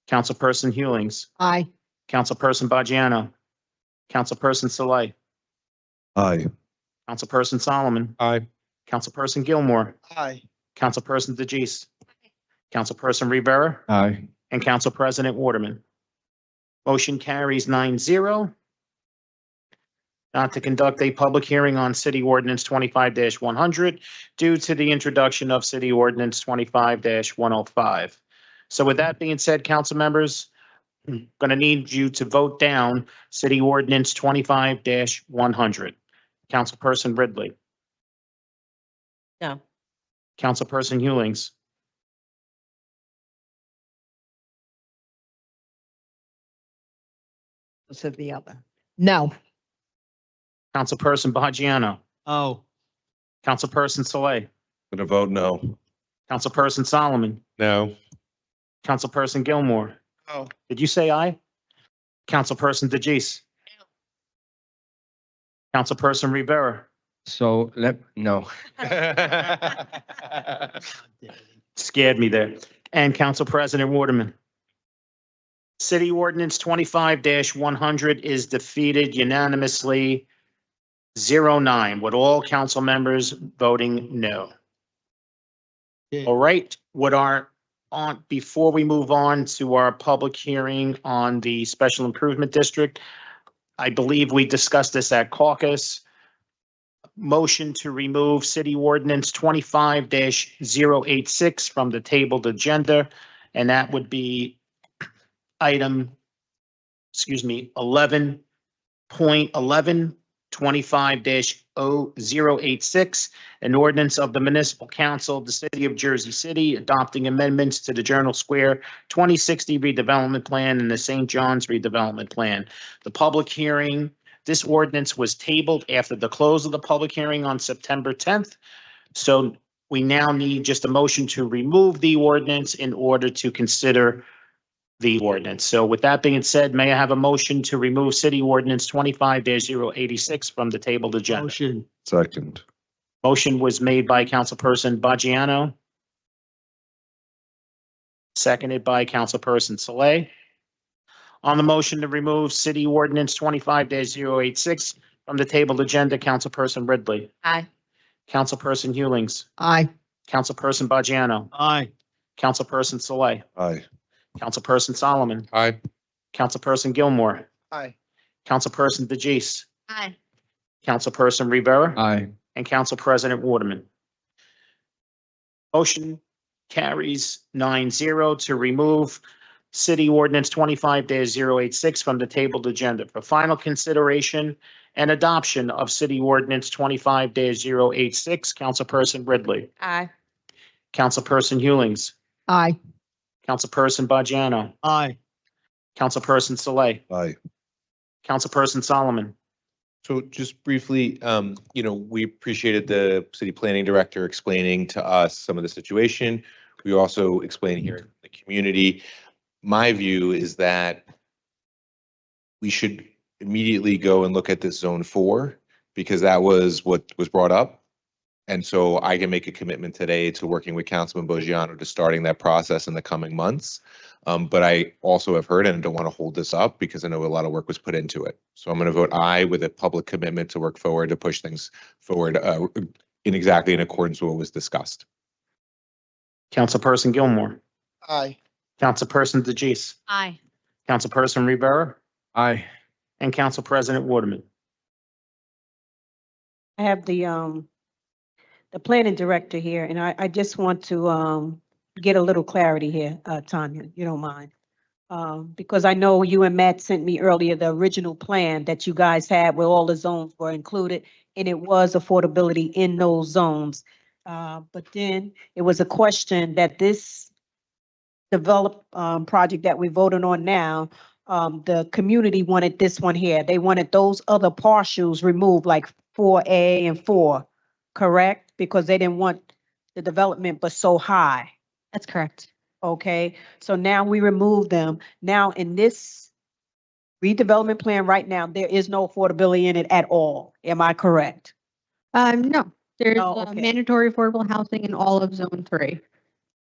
Councilperson Hewlings. Aye. Councilperson Bajano. Councilperson Saleh. Aye. Councilperson Solomon. Aye. Councilperson Gilmore. Aye. Councilperson DeGise. Councilperson Rivera. Aye. And Council President Waterman. Motion carries 9-0. Not to conduct a public hearing on City Ordinance 25-100 due to the introduction of City Ordinance 25-105. So with that being said, council members, I'm going to need you to vote down City Ordinance 25-100. Councilperson Ridley. No. Councilperson Hewlings. Said the other. No. Councilperson Bajano. Oh. Councilperson Saleh. Gonna vote no. Councilperson Solomon. No. Councilperson Gilmore. Oh. Did you say aye? Councilperson DeGise. Councilperson Rivera. So no. Scared me there. And Council President Waterman. City Ordinance 25-100 is defeated unanimously 0-9, with all council members voting no. All right, before we move on to our public hearing on the Special Improvement District, I believe we discussed this at caucus. Motion to remove City Ordinance 25-086 from the tabled agenda, and that would be item, 11.11, 25-0086, an ordinance of the Municipal Council of the City of Jersey City adopting amendments to the Journal Square 2060 redevelopment plan and the St. John's redevelopment plan. The public hearing, this ordinance was tabled after the close of the public hearing on September 10th. So we now need just a motion to remove the ordinance in order to consider the ordinance. So with that being said, may I have a motion to remove City Ordinance 25-086 from the tabled agenda? Motion. Second. Motion was made by Councilperson Bajano. seconded by Councilperson Saleh. On the motion to remove City Ordinance 25-086 from the tabled agenda, Councilperson Ridley. Aye. Councilperson Hewlings. Aye. Councilperson Bajano. Aye. Councilperson Saleh. Aye. Councilperson Solomon. Aye. Councilperson Gilmore. Aye. Councilperson DeJeece. Aye. Councilperson Rivera. Aye. And Council President Waterman. Motion carries 9-0 to remove City Ordinance 25-086 from the tabled agenda for final consideration and adoption of City Ordinance 25-086. Councilperson Ridley. Aye. Councilperson Hewlings. Aye. Councilperson Bajano. Aye. Councilperson Saleh. Aye. Councilperson Solomon. So just briefly, we appreciated the city planning director explaining to us some of the situation. We also explained here in the community. My view is that we should immediately go and look at this zone 4 because that was what was brought up. And so I can make a commitment today to working with Councilman Bojano to starting that process in the coming months. But I also have heard, and I don't want to hold this up because I know a lot of work was put into it. So I'm going to vote aye with a public commitment to work forward, to push things forward exactly in accordance with what was discussed. Councilperson Gilmore. Aye. Councilperson DeJeece. Aye. Councilperson Rivera. Aye. And Council President Waterman. I have the planning director here, and I just want to, get a little clarity here, Tanya, you don't mind. Because I know you and Matt sent me earlier the original plan that you guys had where all the zones were included, and it was affordability in those zones. But then it was a question that this project that we're voting on now, the community wanted this one here. They wanted those other partials removed, like 4A and 4, correct? Because they didn't want the development but so high. That's correct. Okay, so now we remove them. Now in this redevelopment plan right now, there is no affordability in it at all. Am I correct? No, there's Oh, okay. mandatory affordable housing in all of zone 3.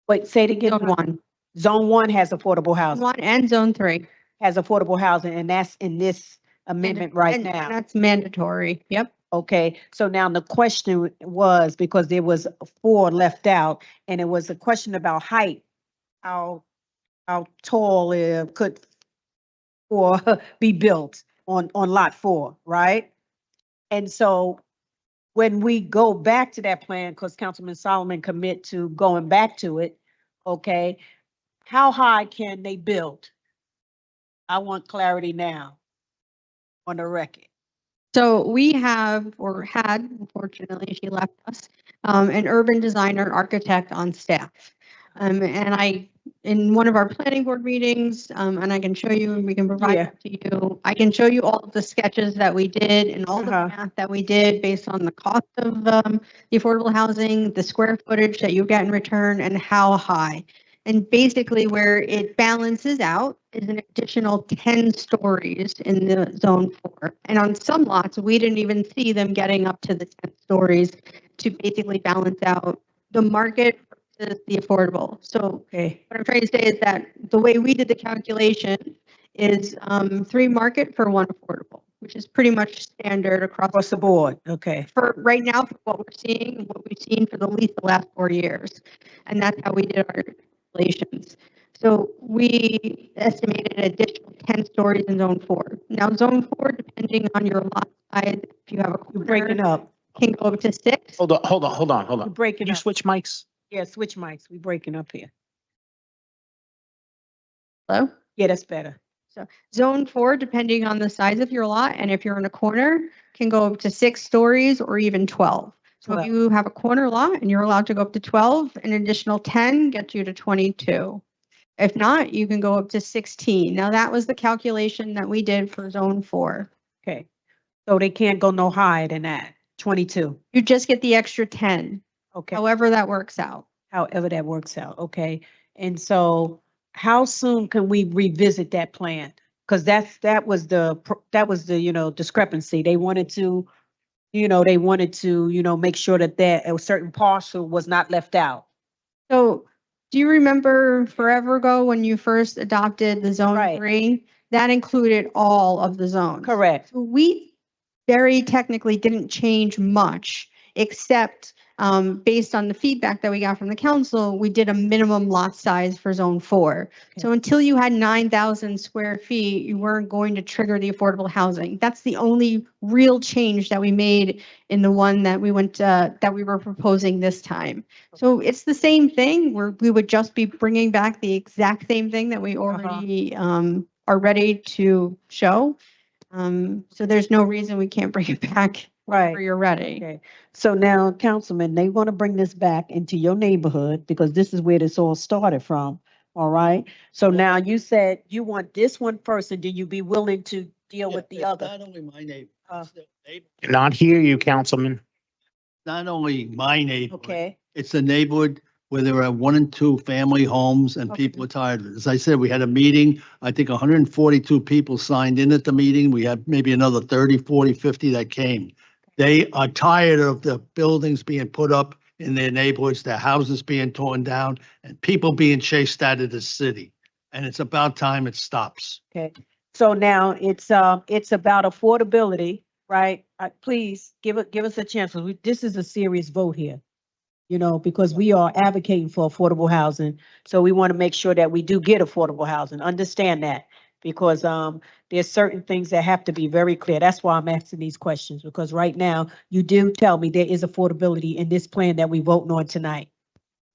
Wait, say it again. Zone 1. Zone 1 has affordable housing, 1 and zone 3. has affordable housing, and that's in this amendment right And now. that's mandatory. Yep. Okay, so now the question was, because there was 4 left out, and it was a question about height. How tall could 4 be built on lot 4, right? And so when we go back to that plan, because Councilman Solomon commit to going back to it, okay, how high can they build? I want clarity now on the record. So we have, or had, unfortunately, she left us, an urban designer architect on staff. And in one of our planning board meetings, and I can show you, and we can provide Yeah. it to you, I can show you all of the sketches that we did and all the math that we did based on the cost of the affordable housing, the square footage that you get in return, and how high. And basically where it balances out is an additional 10 stories in the zone 4. And on some lots, we didn't even see them getting up to the 10 stories to basically balance out the market versus the affordable. So Okay. what I'm trying to say is that the way we did the calculation is 3 market for 1 affordable, which is pretty much standard across the board. Okay. for right now, for what we're seeing, what we've seen for at least the last 4 years. And that's how we did our calculations. So we estimated an additional 10 stories in zone 4. Now zone 4, depending on your lot size, if you have a You're breaking corner, up. can go up to 6. Hold on. You're breaking You up. switch mics? Yeah, switch mics. We're breaking up here. Hello? Yeah, that's better. So zone 4, depending on the size of your lot, and if you're in a corner, can go up to 6 stories or even 12. So if you have a corner lot and you're allowed to go up to 12, an additional 10 gets you to 22. If not, you can go up to 16. Now that was the calculation that we did for zone 4. Okay. So they can't go no higher than that, 22. You just get the extra 10. Okay. However that works out. However that works out. Okay. And so how soon can we revisit that plan? Because that was the discrepancy. They wanted to make sure that a certain parcel was not left out. So Do you remember forever ago when you first adopted the zone Right. 3? That included all of the zones. Correct. So we very technically didn't change much, except based on the feedback that we got from the council, we did a minimum lot size for zone 4. So until you had 9,000 square feet, you weren't going to trigger the affordable housing. That's the only real change that we made in the one that we were proposing this time. So it's the same thing, we would just be bringing back the exact same thing that we already are ready to show. So there's no reason we can't bring it back whenever you're ready. Okay, so now, Councilman, they want to bring this back into your neighborhood because this is where this all started from, all right? So now you said you want this one first, and then you be willing to deal with the other. Not only my neighbor, it's the neighbor- Cannot hear you, Councilman. not only my neighborhood. Okay, It's a neighborhood where there are 1 and 2 family homes and people are tired of it. As I said, we had a meeting, I think 142 people signed in at the meeting. We had maybe another 30, 40, 50 that came. They are tired of the buildings being put up in their neighborhoods, their houses being torn down, and people being chased out of the city. And it's about time it stops. okay. So now it's about affordability, right? Please give us a chance. This is a serious vote here. You know, because we are advocating for affordable housing. So we want to make sure that we do get affordable housing. Understand that. Because there's certain things that have to be very clear. That's why I'm asking these questions, because right now you do tell me there is affordability in this plan that we voting on tonight.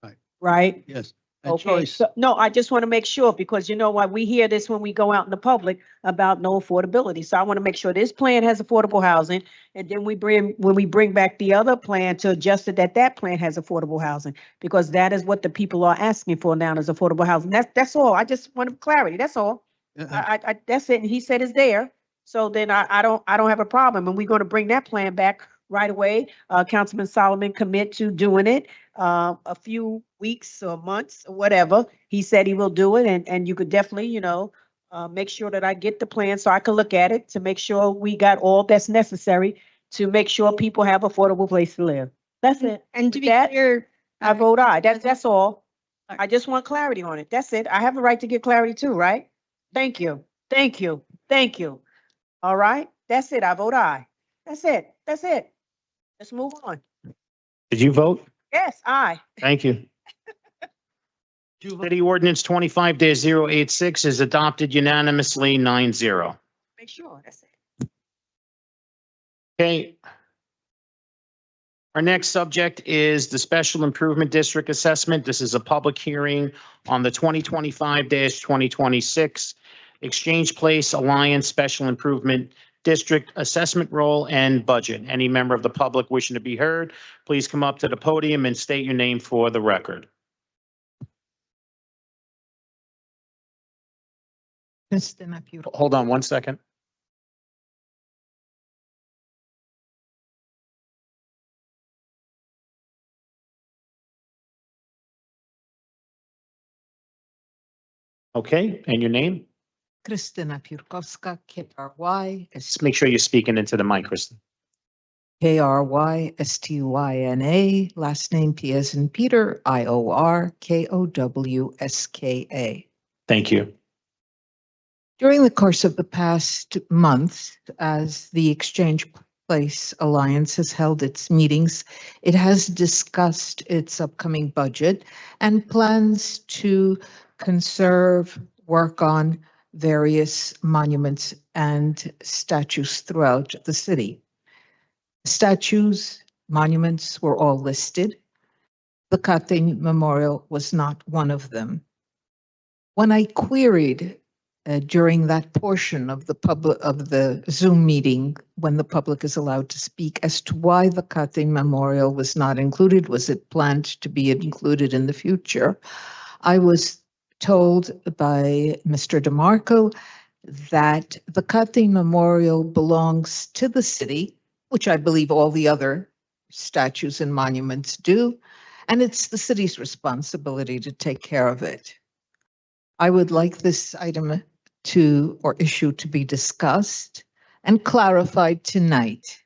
Right. Right? Yes. And Okay, choice. so, no, I just want to make sure, because you know why we hear this when we go out in the public about no affordability. So I want to make sure this plan has affordable housing. And then when we bring back the other plan to adjust it, that plan has affordable housing, because that is what the people are asking for now, is affordable housing. That's all. I just want clarity. That's all. That's it. And he said it's there. So then I don't have a problem. And we're going to bring that plan back right away. Councilman Solomon commit to doing it a few weeks or months or whatever. He said he will do it, and you could definitely, you know, make sure that I get the plan so I can look at it to make sure we got all that's necessary to make sure people have affordable place to live. That's it. And to With be that, clear, I vote aye. That's all. I just want clarity on it. That's it. I have a right to get clarity too, right? Thank you. Thank you. Thank you. All right. That's it. I vote aye. That's it. That's it. Let's move on. Did you vote? Yes, aye. Thank you. City Ordinance 25-086 is adopted unanimously 9-0. Make sure. That's it. Okay. Our next subject is the Special Improvement District Assessment. This is a public hearing on the 2025-2026 Exchange Place Alliance Special Improvement District Assessment Roll and Budget. Any member of the public wishing to be heard, please come up to the podium and state your name for the record. Hold on 1 second. Okay, and your name? Krystyna Piórkowska, KRY, Just make sure you're speaking into the mic, Kristen. KRYSTYNA, last name P as in Peter, IORKOWSKA. Thank you. During the course of the past month, as the Exchange Place Alliance has held its meetings, it has discussed its upcoming budget and plans to conserve, work on various monuments and statues throughout the city. Statues, monuments were all listed. The Cathay Memorial was not one of them. When I queried during that portion of the Zoom meeting, when the public is allowed to speak, as to why the Cathay Memorial was not included, was it planned to be included in the future? I was told by Mr. DeMarco that the Cathay Memorial belongs to the city, which I believe all the other statues and monuments do, and it's the city's responsibility to take care of it. I would like this item or issue to be discussed and clarified tonight,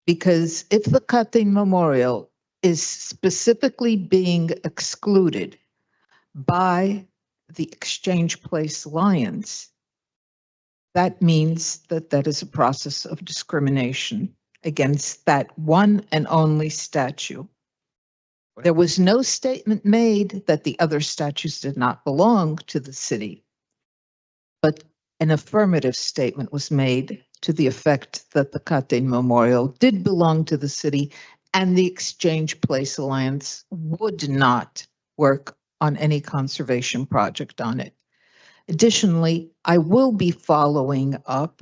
because if the Cathay Memorial is specifically being excluded, by the Exchange Place Alliance, that means that that is a process of discrimination against that one and only statue. There was no statement made that the other statues did not belong to the city, but an affirmative statement was made to the effect that the Katen Memorial did belong to the city and the Exchange Place Alliance would not work on any conservation project on it. Additionally, I will be following up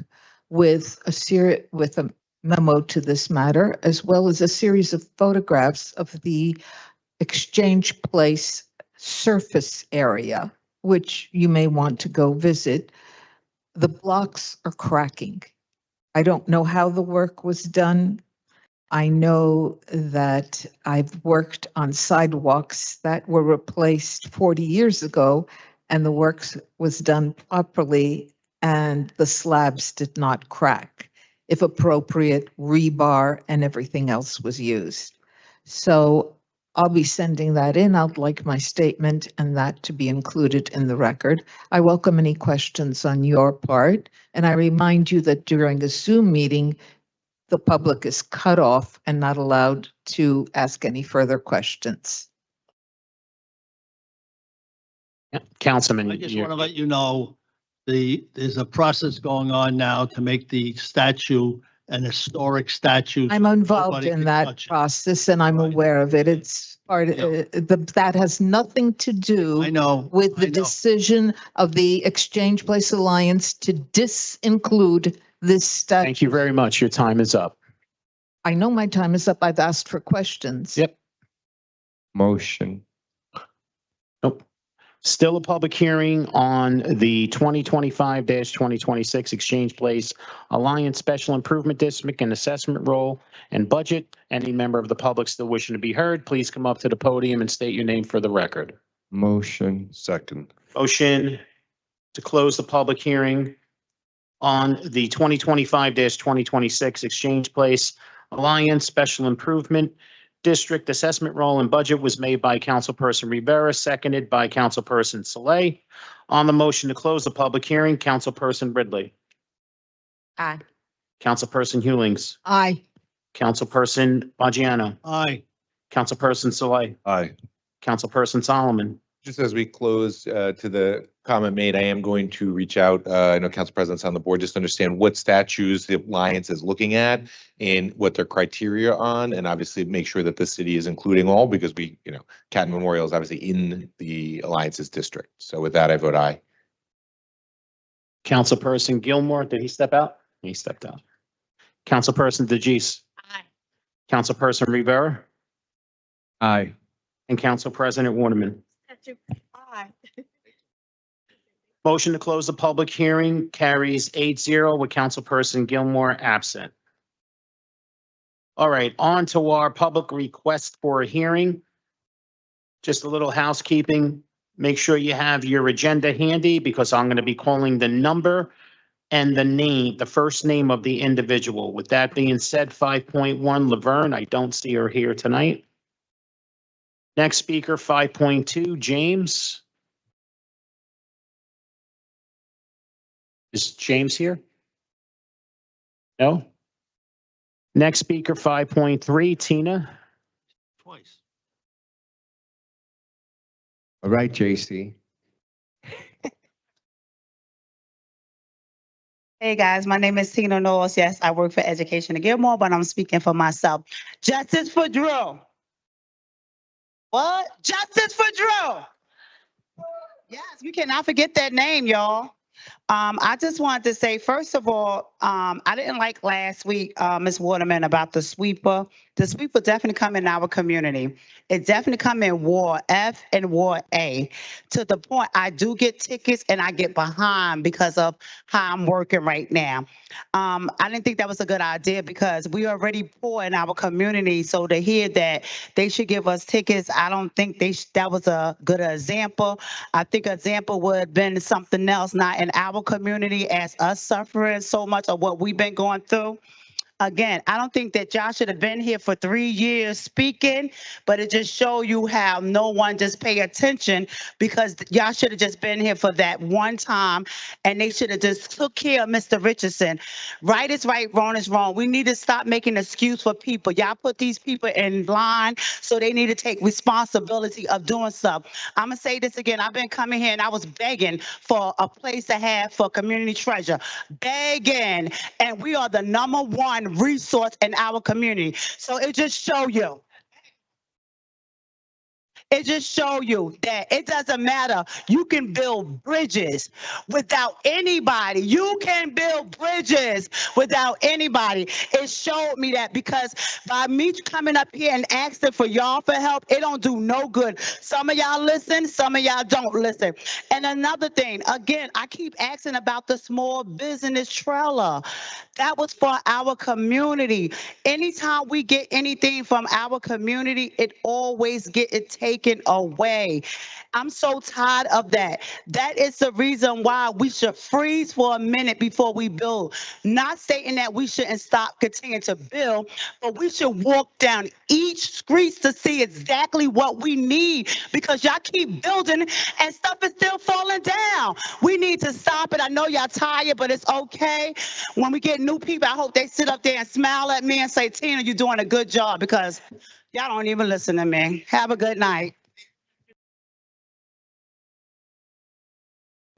with a memo to this matter, as well as a series of photographs of the Exchange Place surface area, which you may want to go visit. The blocks are cracking. I don't know how the work was done. I know that I've worked on sidewalks that were replaced 40 years ago, and the work was done properly, and the slabs did not crack. If appropriate, rebar and everything else was used. So I'll be sending that in. I'd like my statement and that to be included in the record. I welcome any questions on your part, and I remind you that during a Zoom meeting, the public is cut off and not allowed to ask any further questions. Councilman. I just want to let you know, there's a process going on now to make the statue an historic statue. I'm involved Nobody in can that touch it. process and I'm aware of it. It's part that has nothing to do I know. with the I know. decision of the Exchange Place Alliance to disinclude this statue. Thank you very much. Your time is up. I know my time is up. I've asked for questions. Yep. Motion. Nope. Still a public hearing on the 2025-2026 Exchange Place Alliance Special Improvement District and Assessment Roll and Budget. Any member of the public still wishing to be heard, please come up to the podium and state your name for the record. Motion. Second. Motion to close the public hearing on the 2025-2026 Exchange Place Alliance Special Improvement District Assessment Roll and Budget was made by Councilperson Rivera, seconded by Councilperson Saleh. On the motion to close the public hearing, Councilperson Ridley. Aye. Councilperson Hewlings. Aye. Councilperson Maggiano. Aye. Councilperson Saleh. Aye. Councilperson Solomon. Just as we close to the comment made, I am going to reach out, I know Council President's on the board, just to understand what statues the Alliance is looking at and what their criteria on, and obviously make sure that the city is including all, because we, Katen Memorial is obviously in the Alliance's district. So with that, I vote aye. Councilperson Gilmore, did he step out? He stepped out. Councilperson DeGise. Aye. Councilperson Rivera. Aye. And Council President Waterman. Aye. Motion to close the public hearing carries 8-0 with Councilperson Gilmore absent. All right, on to our public request for a hearing. Just a little housekeeping. Make sure you have your agenda handy because I'm going to be calling the number and the name, the first name of the individual. With that being said, 5.1 Laverne, I don't see her here tonight. Next speaker, 5.2, James. Is James here? No? Next speaker, 5.3, Tina. Twice. All right, JC. Hey guys, my name is Tina Knowles. Yes, I work for Education at Gilmore, but I'm speaking for myself. Justice for Drew. What? Justice for Drew. Yes, we cannot forget that name, y'all. I just wanted to say, first of all, I didn't like last week, Ms. Waterman, about the sweeper. The sweeper definitely come in our community. It definitely come in Ward F and Ward A, to the point I do get tickets and I get behind because of how I'm working right now. I didn't think that was a good idea because we already poor in our community. So to hear that they should give us tickets, I don't think that was a good example. I think example would have been something else, not in our community as us suffering so much of what we've been going through. Again, I don't think that y'all should have been here for 3 years speaking, but it just show you how no one just pay attention, because y'all should have just been here for that one time, and they should have just took care of Mr. Richardson. Right is right, wrong is wrong. We need to stop making excuse for people. Y'all put these people in line, so they need to take responsibility of doing stuff. I'm gonna say this again. I've been coming here and I was begging for a place to have for community treasure, begging, and we are the #1 resource in our community. So it just show you. It just show you that it doesn't matter. You can build bridges without anybody. You can build bridges without anybody. It showed me that, because by me coming up here and asking for y'all for help, it don't do no good. Some of y'all listen, some of y'all don't listen. And another thing, again, I keep asking about the small business trailer. That was for our community. Anytime we get anything from our community, it always get it taken away. I'm so tired of that. That is the reason why we should freeze for a minute before we build. Not stating that we shouldn't stop continuing to build, but we should walk down each street to see exactly what we need, because y'all keep building and stuff is still falling down. We need to stop it. I know y'all tired, but it's okay. When we get new people, I hope they sit up there and smile at me and say, Tina, you're doing a good job, because y'all don't even listen to me. Have a good night.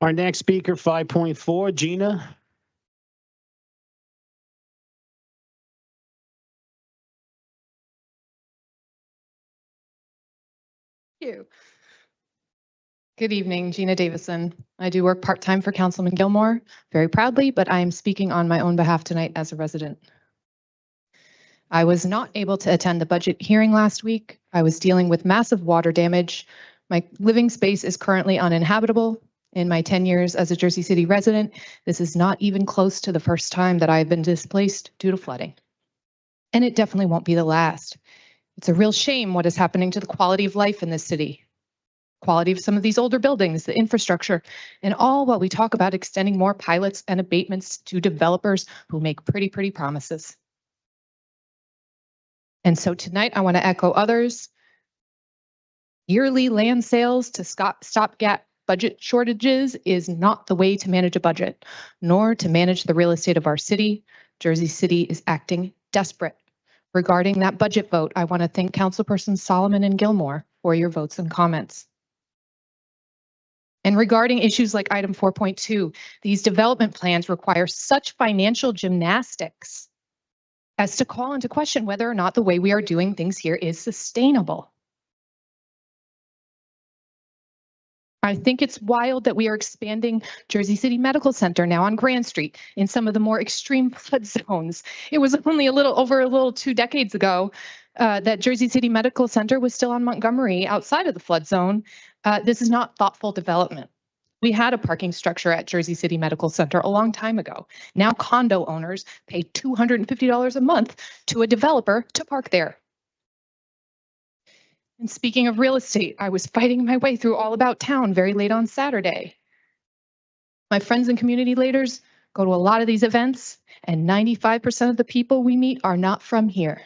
Our next speaker, 5.4, Gina. Thank you. Good evening, Gina Davison. I do work part-time for Councilman Gilmore, very proudly, but I am speaking on my own behalf tonight as a resident. I was not able to attend the budget hearing last week. I was dealing with massive water damage. My living space is currently uninhabitable. In my 10 years as a Jersey City resident, this is not even close to the first time that I've been displaced due to flooding. And it definitely won't be the last. It's a real shame what is happening to the quality of life in this city. Quality of some of these older buildings, the infrastructure, and all while we talk about extending more pilots and abatements to developers who make pretty promises. And so tonight I want to echo others. Yearly land sales to stopgap budget shortages is not the way to manage a budget, nor to manage the real estate of our city. Jersey City is acting desperate. Regarding that budget vote, I want to thank Councilpersons Solomon and Gilmore for your votes and comments. And regarding issues like item 4.2, these development plans require such financial gymnastics as to call into question whether or not the way we are doing things here is sustainable. I think it's wild that we are expanding Jersey City Medical Center now on Grand Street in some of the more extreme flood zones. It was only a little 2 decades ago that Jersey City Medical Center was still on Montgomery outside of the flood zone. This is not thoughtful development. We had a parking structure at Jersey City Medical Center a long time ago. Now condo owners pay $250 a month to a developer to park there. And speaking of real estate, I was fighting my way through All About Town very late on Saturday. My friends and community leaders go to a lot of these events, and 95% of the people we meet are not from here.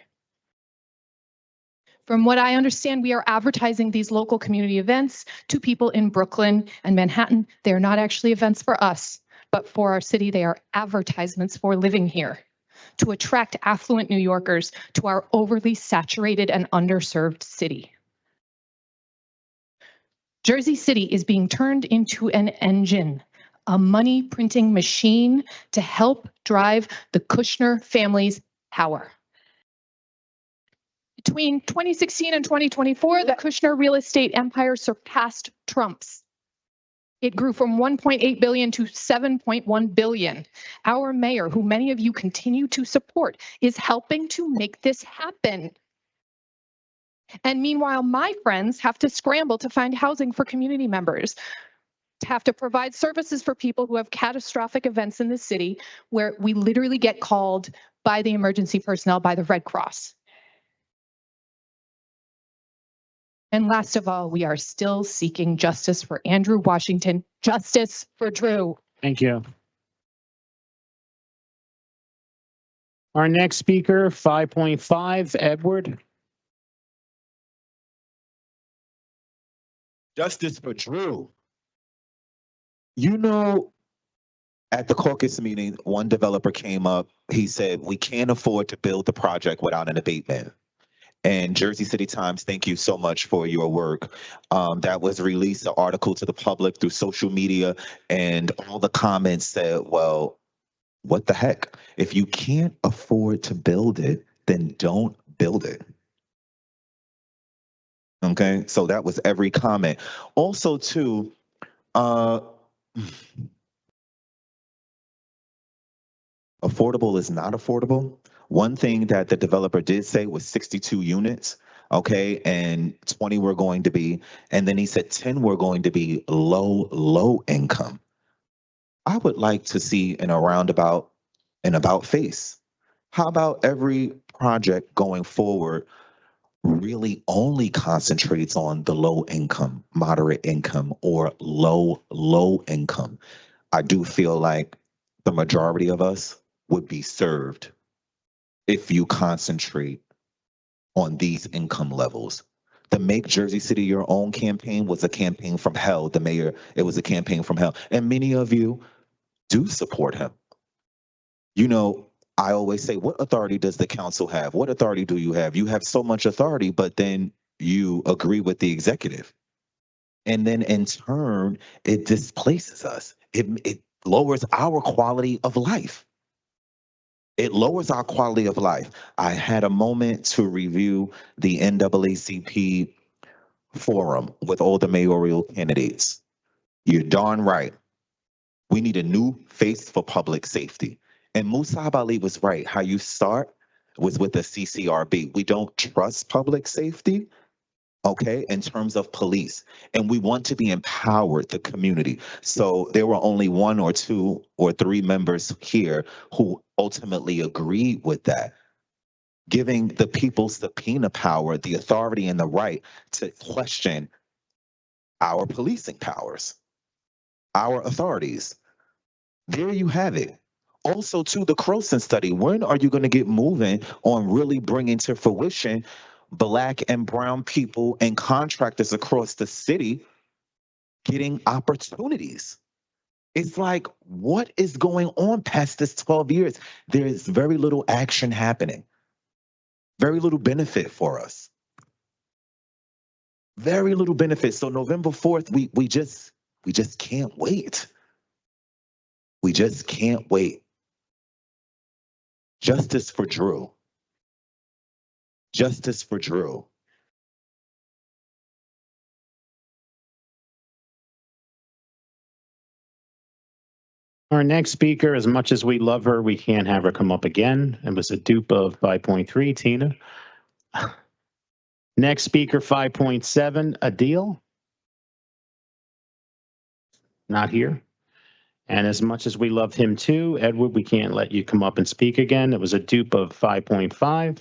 From what I understand, we are advertising these local community events to people in Brooklyn and Manhattan. They're not actually events for us, but for our city, they are advertisements for living here, to attract affluent New Yorkers to our overly saturated and underserved city. Jersey City is being turned into an engine, a money printing machine to help drive the Kushner family's power. Between 2016 and 2024, the Kushner real estate empire surpassed Trump's. It grew from 1.8 billion to 7.1 billion. Our mayor, who many of you continue to support, is helping to make this happen. And meanwhile, my friends have to scramble to find housing for community members, to have to provide services for people who have catastrophic events in the city where we literally get called by the emergency personnel, by the Red Cross. And last of all, we are still seeking justice for Andrew Washington, justice for Drew. Thank you. Our next speaker, 5.5, Edward. Justice for Drew. You know, at the caucus meeting, one developer came up, he said, we can't afford to build the project without an abatement. And Jersey City Times, thank you so much for your work. That was released, an article to the public through social media, and all the comments said, well, what the heck? If you can't afford to build it, then don't build it. Okay, so that was every comment. Also, too, affordable is not affordable. One thing that the developer did say was 62 units, okay, and 20 were going to be, and then he said 10 were going to be low income. I would like to see in a roundabout, an about face. How about every project going forward really only concentrates on the low income, moderate income, or low income? I do feel like the majority of us would be served if you concentrate on these income levels. The Make Jersey City Your Own campaign was a campaign from hell. The mayor, it was a campaign from hell. And many of you do support him. You know, I always say, what authority does the council have? What authority do you have? You have so much authority, but then you agree with the executive. And then in turn, it displaces us. It lowers our quality of life. It lowers our quality of life. I had a moment to review the NAACP forum with all the mayoral candidates. You're darn right. We need a new face for public safety. And Musab Ali was right. How you start was with the CCRB. We don't trust public safety, okay, in terms of police. And we want to be empowered, the community. So there were only 1 or 2 or 3 members here who ultimately agreed with that, giving the people subpoena power, the authority and the right to question our policing powers, our authorities. There you have it. Also, to the Croson study, when are you going to get moving on really bringing to fruition Black and brown people and contractors across the city getting opportunities? It's like, what is going on past this 12 years? There is very little action happening, very little benefit for us. Very little benefit. So November 4th, we just can't wait. We just can't wait. Justice for Drew. Justice for Drew. Our next speaker, as much as we love her, we can't have her come up again. It was a dupe of 5.3, Tina. Next speaker, 5.7, Adil. Not here. And as much as we loved him too, Edward, we can't let you come up and speak again. It was a dupe of 5.5.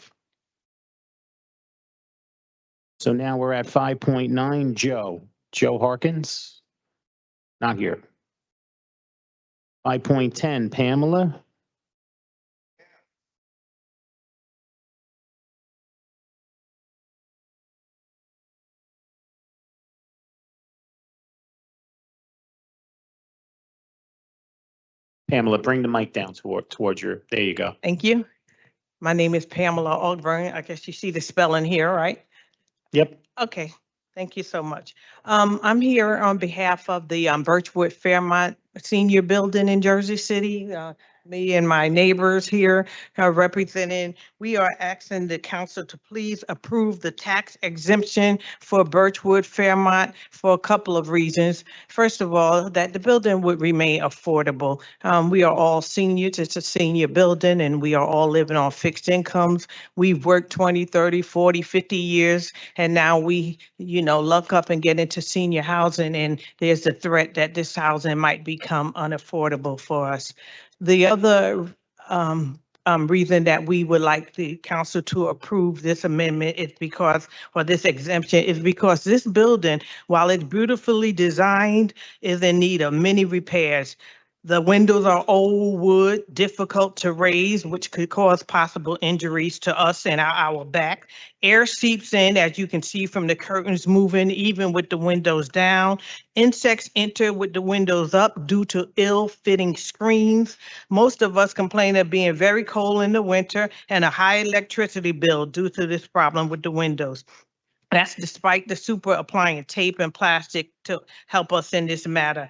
So now we're at 5.9, Joe. Joe Harkins. Not here. 5.10, Pamela. Pamela, bring the mic down towards your, there you go. Thank you. My name is Pamela Ogburn. I guess you see the spelling here, right? Yep. Okay, thank you so much. I'm here on behalf of the Birchwood Fairmont Senior Building in Jersey City. Me and my neighbors here representing, we are asking the council to please approve the tax exemption for Birchwood Fairmont for a couple of reasons. First of all, that the building would remain affordable. We are all seniors, it's a senior building, and we are all living on fixed incomes. We've worked 20, 30, 40, 50 years, and now we, luck up and get into senior housing, and there's the threat that this housing might become unaffordable for us. The other reason that we would like the council to approve this amendment is because, or this exemption, is because this building, while it's beautifully designed, is in need of many repairs. The windows are old wood, difficult to raise, which could cause possible injuries to us and our back. Air seeps in, as you can see from the curtains moving, even with the windows down. Insects enter with the windows up due to ill-fitting screens. Most of us complain of being very cold in the winter and a high electricity bill due to this problem with the windows. That's despite the super applying tape and plastic to help us in this matter.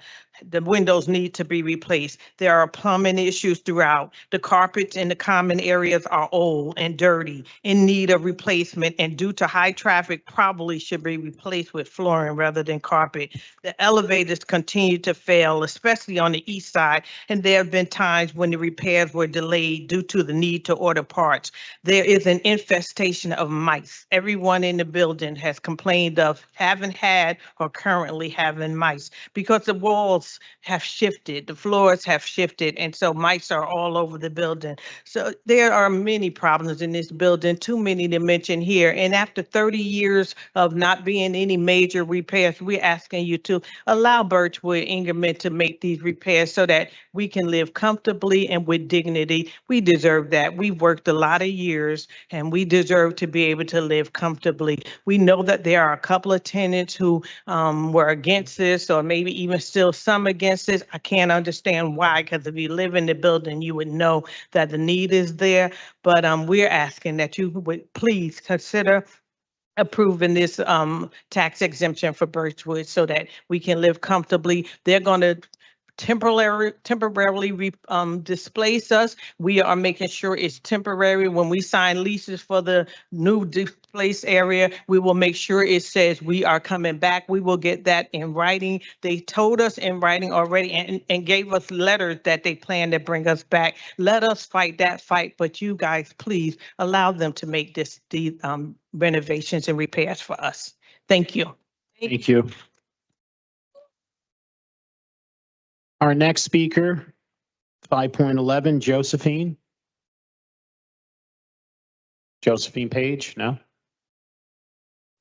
The windows need to be replaced. There are plumbing issues throughout. The carpets in the common areas are old and dirty, in need of replacement, and due to high traffic, probably should be replaced with flooring rather than carpet. The elevators continue to fail, especially on the east side, and there have been times when the repairs were delayed due to the need to order parts. There is an infestation of mice. Everyone in the building has complained of having had or currently having mice because the walls have shifted, the floors have shifted, and so mice are all over the building. So there are many problems in this building, too many to mention here. And after 30 years of not being any major repairs, we're asking you to allow Birchwood Ingerman to make these repairs so that we can live comfortably and with dignity. We deserve that. We've worked a lot of years and we deserve to be able to live comfortably. We know that there are a couple of tenants who were against this, or maybe even still some against this. I can't understand why, because if you live in the building, you would know that the need is there. But we're asking that you would please consider approving this tax exemption for Birchwood so that we can live comfortably. They're going to temporarily displace us. We are making sure it's temporary. When we sign leases for the new displaced area, we will make sure it says we are coming back. We will get that in writing. They told us in writing already and gave us letters that they plan to bring us back. Let us fight that fight, but you guys, please allow them to make these renovations and repairs for us. Thank you. Thank you. Our next speaker, 5.11, Josephine. Josephine Page, no?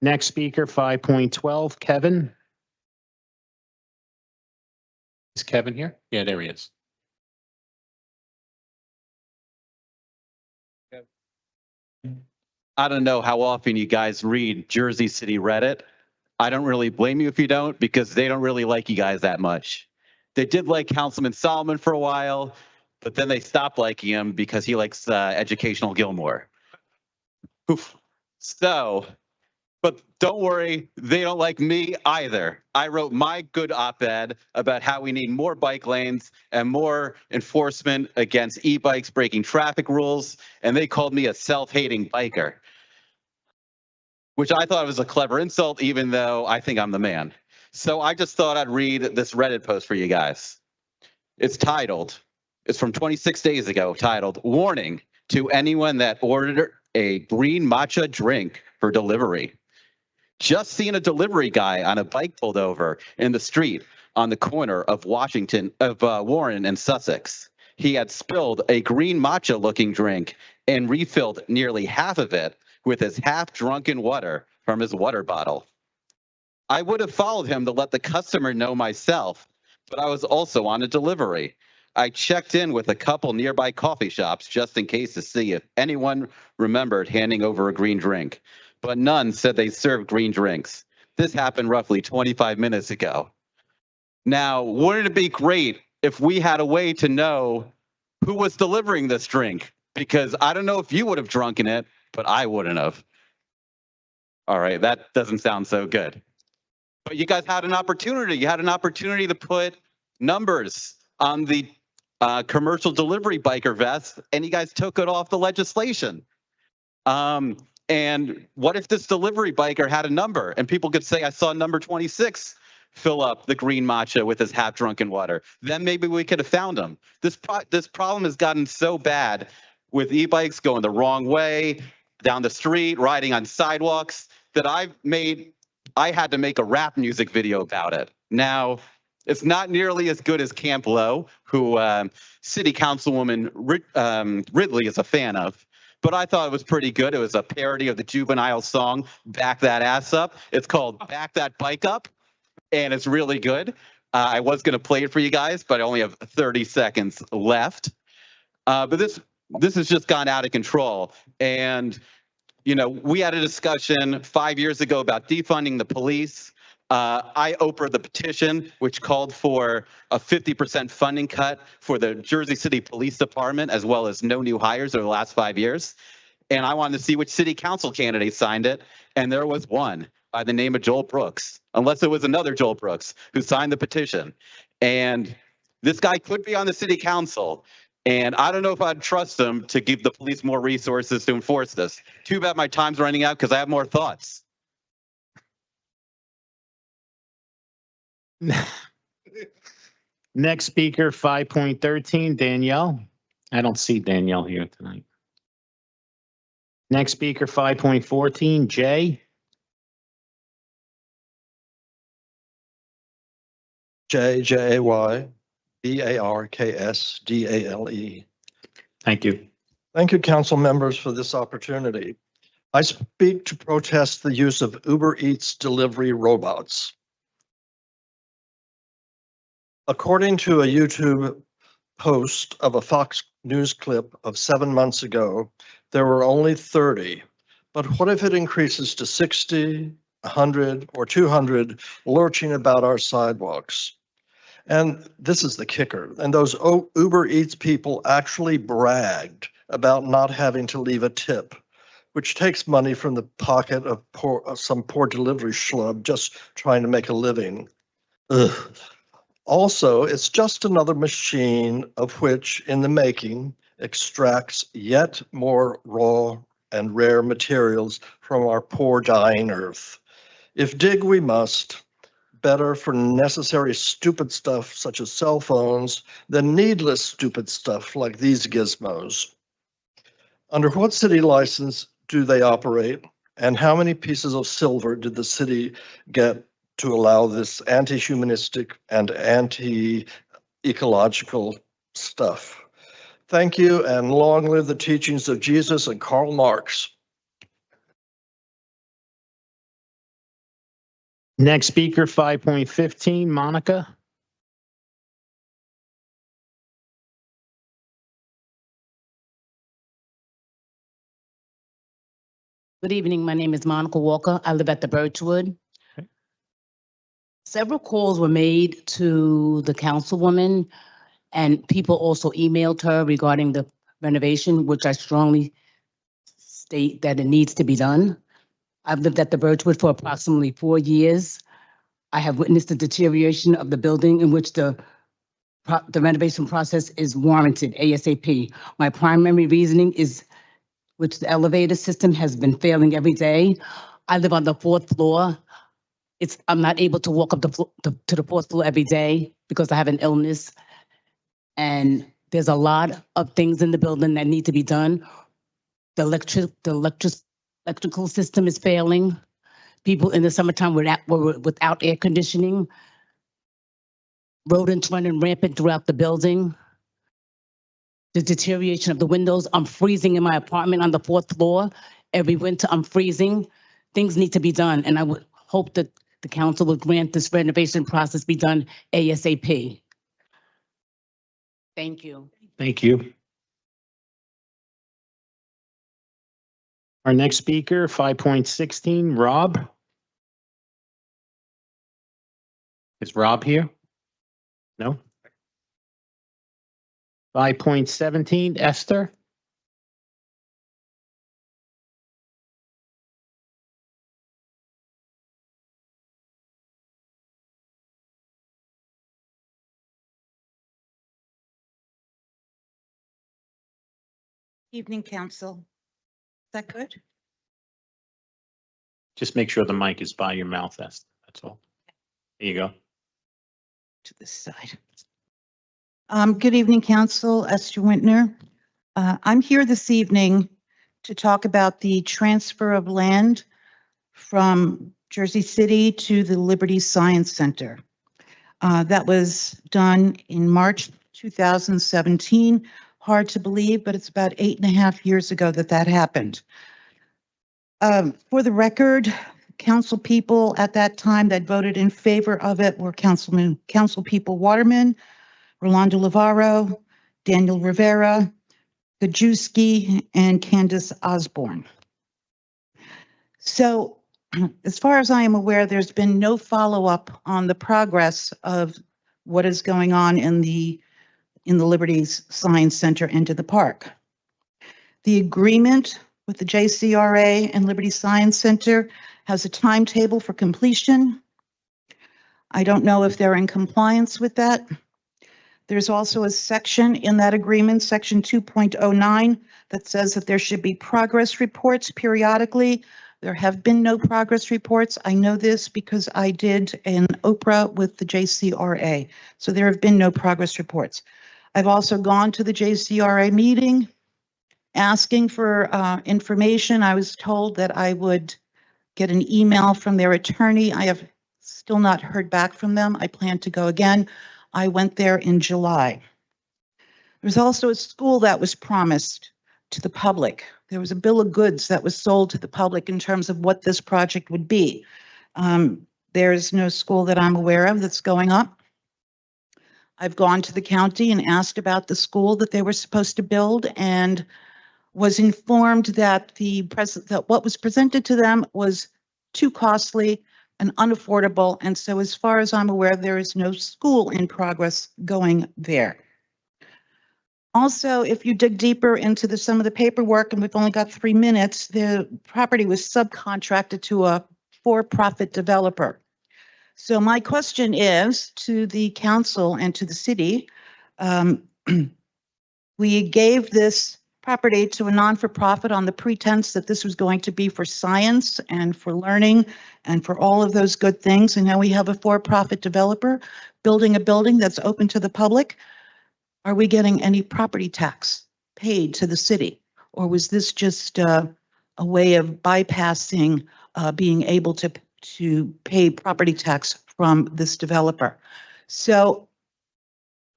Next speaker, 5.12, Kevin. Is Kevin here? Yeah, there he is. I don't know how often you guys read Jersey City Reddit. I don't really blame you if you don't, because they don't really like you guys that much. They did like Councilman Solomon for a while, but then they stopped liking him because he likes educational Gilmore. Oof. So, but don't worry, they don't like me either. I wrote my good op-ed about how we need more bike lanes and more enforcement against e-bikes breaking traffic rules, and they called me a self-hating biker, which I thought was a clever insult, even though I think I'm the man. So I just thought I'd read this Reddit post for you guys. It's from 26 days ago, titled, "Warning to anyone that ordered a green matcha drink for delivery. Just seen a delivery guy on a bike pulled over in the street on the corner of Warren and Sussex. He had spilled a green matcha looking drink and refilled nearly half of it with his half drunken water from his water bottle. I would have followed him to let the customer know myself, but I was also on a delivery. I checked in with a couple nearby coffee shops just in case to see if anyone remembered handing over a green drink, but none said they served green drinks. This happened roughly 25 minutes ago. Now, wouldn't it be great if we had a way to know who was delivering this drink? Because I don't know if you would have drunken it, but I wouldn't have." All right, that doesn't sound so good. But you guys had an opportunity. You had an opportunity to put numbers on the commercial delivery biker vest, and you guys took it off the legislation. And what if this delivery biker had a number and people could say, "I saw number 26 fill up the green matcha with his half drunken water"? Then maybe we could have found him. This problem has gotten so bad with e-bikes going the wrong way, down the street, riding on sidewalks, that I had to make a rap music video about it. Now, it's not nearly as good as Camp Low, who City Councilwoman Ridley is a fan of, but I thought it was pretty good. It was a parody of the Juvenile song, "Back That Ass Up." It's called "Back That Bike Up," and it's really good. I was going to play it for you guys, but I only have 30 seconds left. But this has just gone out of control. And, you know, we had a discussion 5 years ago about defunding the police. I opened the petition, which called for a 50% funding cut for the Jersey City Police Department, as well as no new hires over the last 5 years. And I wanted to see which city council candidate signed it. And there was one by the name of Joel Brooks, unless it was another Joel Brooks who signed the petition. And this guy could be on the city council. And I don't know if I'd trust him to give the police more resources to enforce this. Too bad my time's running out because I have more thoughts. Next speaker, 5.13, Danielle. I don't see Danielle here tonight. Next speaker, 5.14, Jay. JJAYBARKSDALE. Thank you. Thank you, council members, for this opportunity. I speak to protest the use of Uber Eats delivery robots. According to a YouTube post of a Fox News clip of 7 months ago, there were only 30. But what if it increases to 60, 100, or 200 lurching about our sidewalks? And this is the kicker. And those Uber Eats people actually bragged about not having to leave a tip, which takes money from the pocket of some poor delivery schlub just trying to make a living. Ugh. Also, it's just another machine of which, in the making, extracts yet more raw and rare materials from our poor dying earth. If dig we must, better for necessary stupid stuff such as cell phones than needless stupid stuff like these gizmos. Under what city license do they operate, and how many pieces of silver did the city get to allow this anti-humanistic and anti-ecological stuff? Thank you, and long live the teachings of Jesus and Karl Marx. Next speaker, 5.15, Monica. Good evening. My name is Monica Walker. I live at the Birchwood. Several calls were made to the councilwoman, and people also emailed her regarding the renovation, which I strongly state that it needs to be done. I've lived at the Birchwood for approximately 4 years. I have witnessed the deterioration of the building in which the renovation process is warranted ASAP. My primary reasoning is which the elevator system has been failing every day. I live on the 4th floor. I'm not able to walk up to the 4th floor every day because I have an illness. And there's a lot of things in the building that need to be done. The electrical system is failing. People in the summertime were without air conditioning. Rodents running rampant throughout the building. The deterioration of the windows. I'm freezing in my apartment on the 4th floor. Every winter I'm freezing. Things need to be done, and I would hope that the council would grant this renovation process be done ASAP. Thank you. Thank you. Our next speaker, 5.16, Rob. Is Rob here? No? 5.17, Esther. Evening, council. Is that good? Just make sure the mic is by your mouth, Esther. That's all. There you go. To this side. Good evening, council. Esther Wintner. I'm here this evening to talk about the transfer of land from Jersey City to the Liberty Science Center. That was done in March 2017. Hard to believe, but it's about 8.5 years ago that happened. For the record, council people at that time that voted in favor of it were council people Waterman, Rolando Lavaro, Daniel Rivera, Gajewski, and Candace Osborne. So as far as I am aware, there's been no follow-up on the progress of what is going on in the Liberties Science Center into the park. The agreement with the JCRA and Liberty Science Center has a timetable for completion. I don't know if they're in compliance with that. There's also a section in that agreement, section 2.09, that says that there should be progress reports periodically. There have been no progress reports. I know this because I did an Oprah with the JCRA. So there have been no progress reports. I've also gone to the JCRA meeting asking for information. I was told that I would get an email from their attorney. I have still not heard back from them. I plan to go again. I went there in July. There's also a school that was promised to the public. There was a bill of goods that was sold to the public in terms of what this project would be. There is no school that I'm aware of that's going up. I've gone to the county and asked about the school that they were supposed to build and was informed that that what was presented to them was too costly and unaffordable. And so as far as I'm aware, there is no school in progress going there. Also, if you dig deeper into some of the paperwork, and we've only got 3 minutes, the property was subcontracted to a for-profit developer. So my question is to the council and to the city, we gave this property to a non-for-profit on the pretense that this was going to be for science and for learning and for all of those good things. And now we have a for-profit developer building a building that's open to the public. Are we getting any property tax paid to the city? Or was this just a way of bypassing being able to pay property tax from this developer? So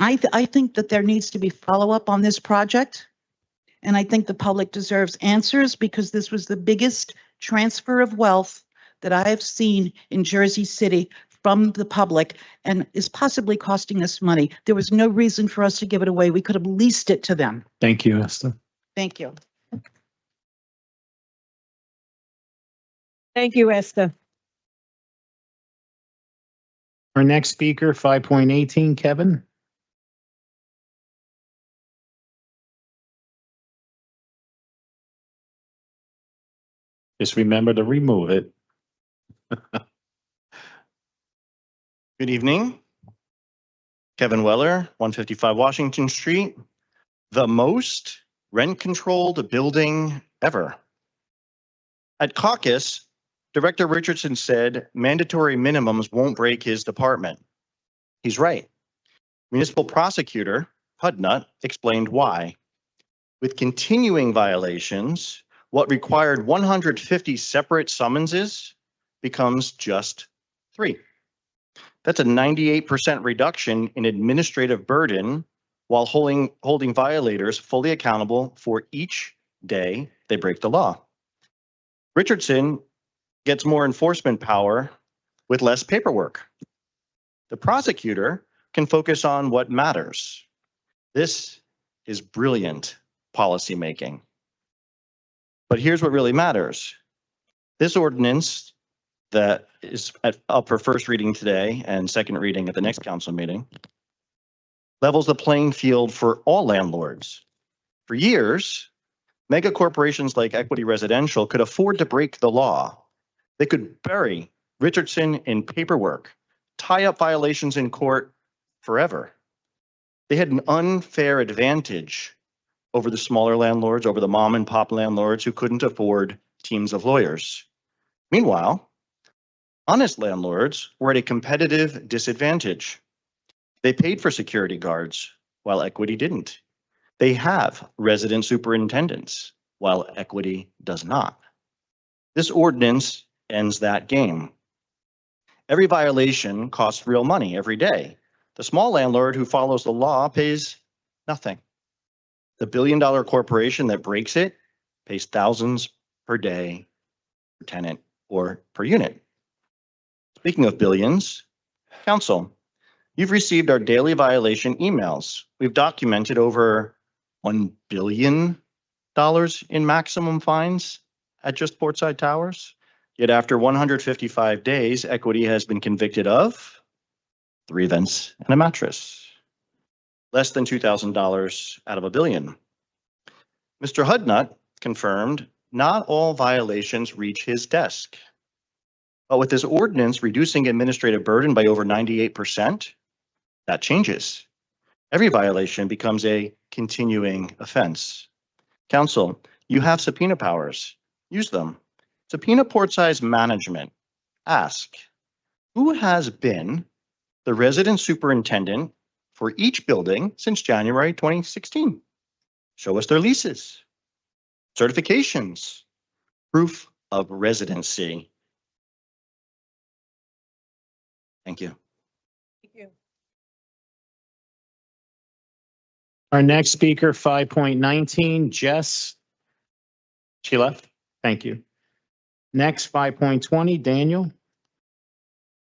I think that there needs to be follow-up on this project. And I think the public deserves answers because this was the biggest transfer of wealth that I have seen in Jersey City from the public and is possibly costing us money. There was no reason for us to give it away. We could have leased it to them. Thank you, Esther. Thank you. Thank you, Esther. Our next speaker, 5.18, Kevin. Just remember to remove it. Good evening. Kevin Weller, 155 Washington Street. The most rent-controlled building ever. At caucus, Director Richardson said mandatory minimums won't break his department. He's right. Municipal Prosecutor Hudnut explained why. With continuing violations, what required 150 separate summonses becomes just 3. That's a 98% reduction in administrative burden while holding violators fully accountable for each day they break the law. Richardson gets more enforcement power with less paperwork. The prosecutor can focus on what matters. This is brilliant policymaking. But here's what really matters. This ordinance that is up for first reading today and second reading at the next council meeting levels the playing field for all landlords. For years, mega corporations like Equity Residential could afford to break the law. They could bury Richardson in paperwork, tie up violations in court forever. They had an unfair advantage over the smaller landlords, over the mom and pop landlords who couldn't afford teams of lawyers. Meanwhile, honest landlords were at a competitive disadvantage. They paid for security guards while Equity didn't. They have resident superintendents while Equity does not. This ordinance ends that game. Every violation costs real money every day. The small landlord who follows the law pays nothing. The billion-dollar corporation that breaks it pays thousands per day per tenant or per unit. Speaking of billions, council, you've received our daily violation emails. We've documented over $1 billion in maximum fines at just Portside Towers. Yet after 155 days, Equity has been convicted of 3 vents and a mattress. Less than $2,000 out of $1 billion. Mr. Hudnut confirmed not all violations reach his desk. But with this ordinance reducing administrative burden by over 98%, that changes. Every violation becomes a continuing offense. Council, you have subpoena powers. Use them. Subpoena Portside's management. Ask, who has been the resident superintendent for each building since January 2016? Show us their leases, certifications, proof of residency. Thank you. Thank you. Our next speaker, 5.19, Jess. She left. Thank you. Next, 5.20, Daniel.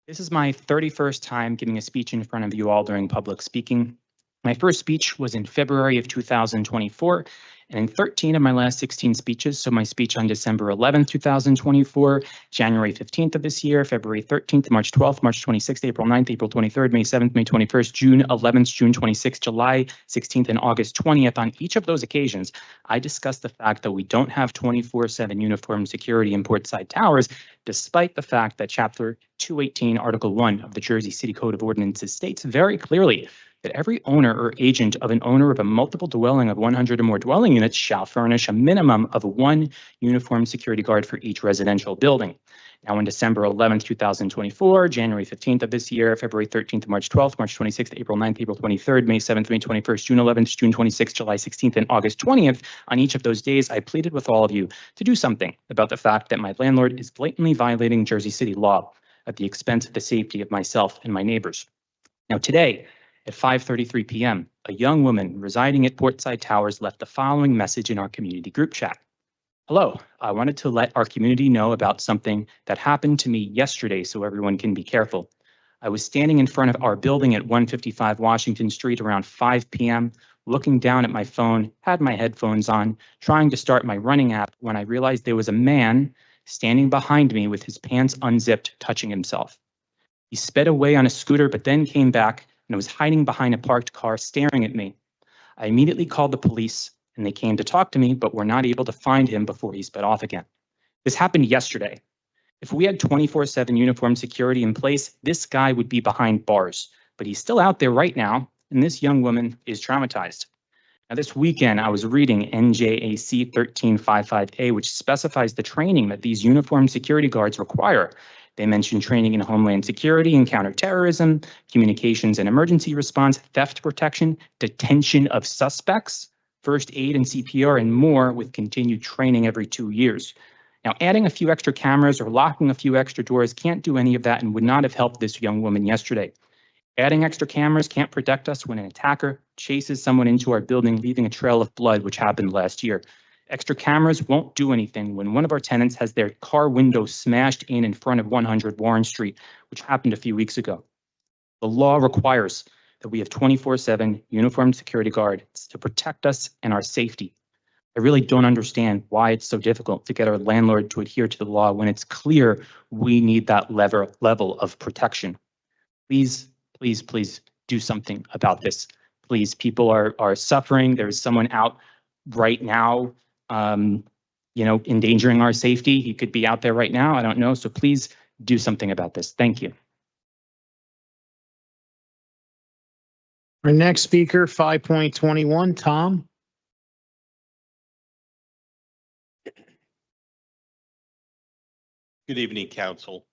This is my 31st time giving a speech in front of you all during public speaking. My first speech was in February of 2024, and in 13 of my last 16 speeches, so my speech on December 11th, 2024, January 15th of this year, February 13th, March 12th, March 26th, April 9th, April 23rd, May 7th, May 21st, June 11th, June 26th, July 16th, and August 20th. On each of those occasions, I discussed the fact that we don't have 24/7 uniform security in Portside Towers, despite the fact that Chapter 218, Article 1 of the Jersey City Code of Ordinances states very clearly that every owner or agent of an owner of a multiple dwelling of 100 or more dwelling units shall furnish a minimum of 1 uniform security guard for each residential building. Now, on December 11th, 2024, January 15th of this year, February 13th, March 12th, March 26th, April 9th, April 23rd, May 7th, May 21st, June 11th, June 26th, July 16th, and August 20th, on each of those days, I pleaded with all of you to do something about the fact that my landlord is blatantly violating Jersey City law at the expense of the safety of myself and my neighbors. Now, today, at 5:33 p.m., a young woman residing at Portside Towers left the following message in our community group chat. Hello, I wanted to let our community know about something that happened to me yesterday so everyone can be careful. I was standing in front of our building at 155 Washington Street around 5 p.m., looking down at my phone, had my headphones on, trying to start my running app when I realized there was a man standing behind me with his pants unzipped, touching himself. He sped away on a scooter, but then came back and was hiding behind a parked car staring at me. I immediately called the police and they came to talk to me, but were not able to find him before he sped off again. This happened yesterday. If we had 24/7 uniform security in place, this guy would be behind bars, but he's still out there right now, and this young woman is traumatized. Now, this weekend, I was reading NJAC 1355A, which specifies the training that these uniform security guards require. They mention training in homeland security and counterterrorism, communications and emergency response, theft protection, detention of suspects, first aid and CPR, and more, with continued training every 2 years. Now, adding a few extra cameras or locking a few extra doors can't do any of that and would not have helped this young woman yesterday. Adding extra cameras can't protect us when an attacker chases someone into our building, leaving a trail of blood, which happened last year. Extra cameras won't do anything when one of our tenants has their car window smashed in front of 100 Warren Street, which happened a few weeks ago. The law requires that we have 24/7 uniformed security guards to protect us and our safety. I really don't understand why it's so difficult to get our landlord to adhere to the law when it's clear we need that level of protection. Please, please, please do something about this. Please, people are suffering. There's someone out right now, endangering our safety. He could be out there right now. I don't know. So please do something about this. Thank you. Our next speaker, 5.21, Tom. Good evening, Council.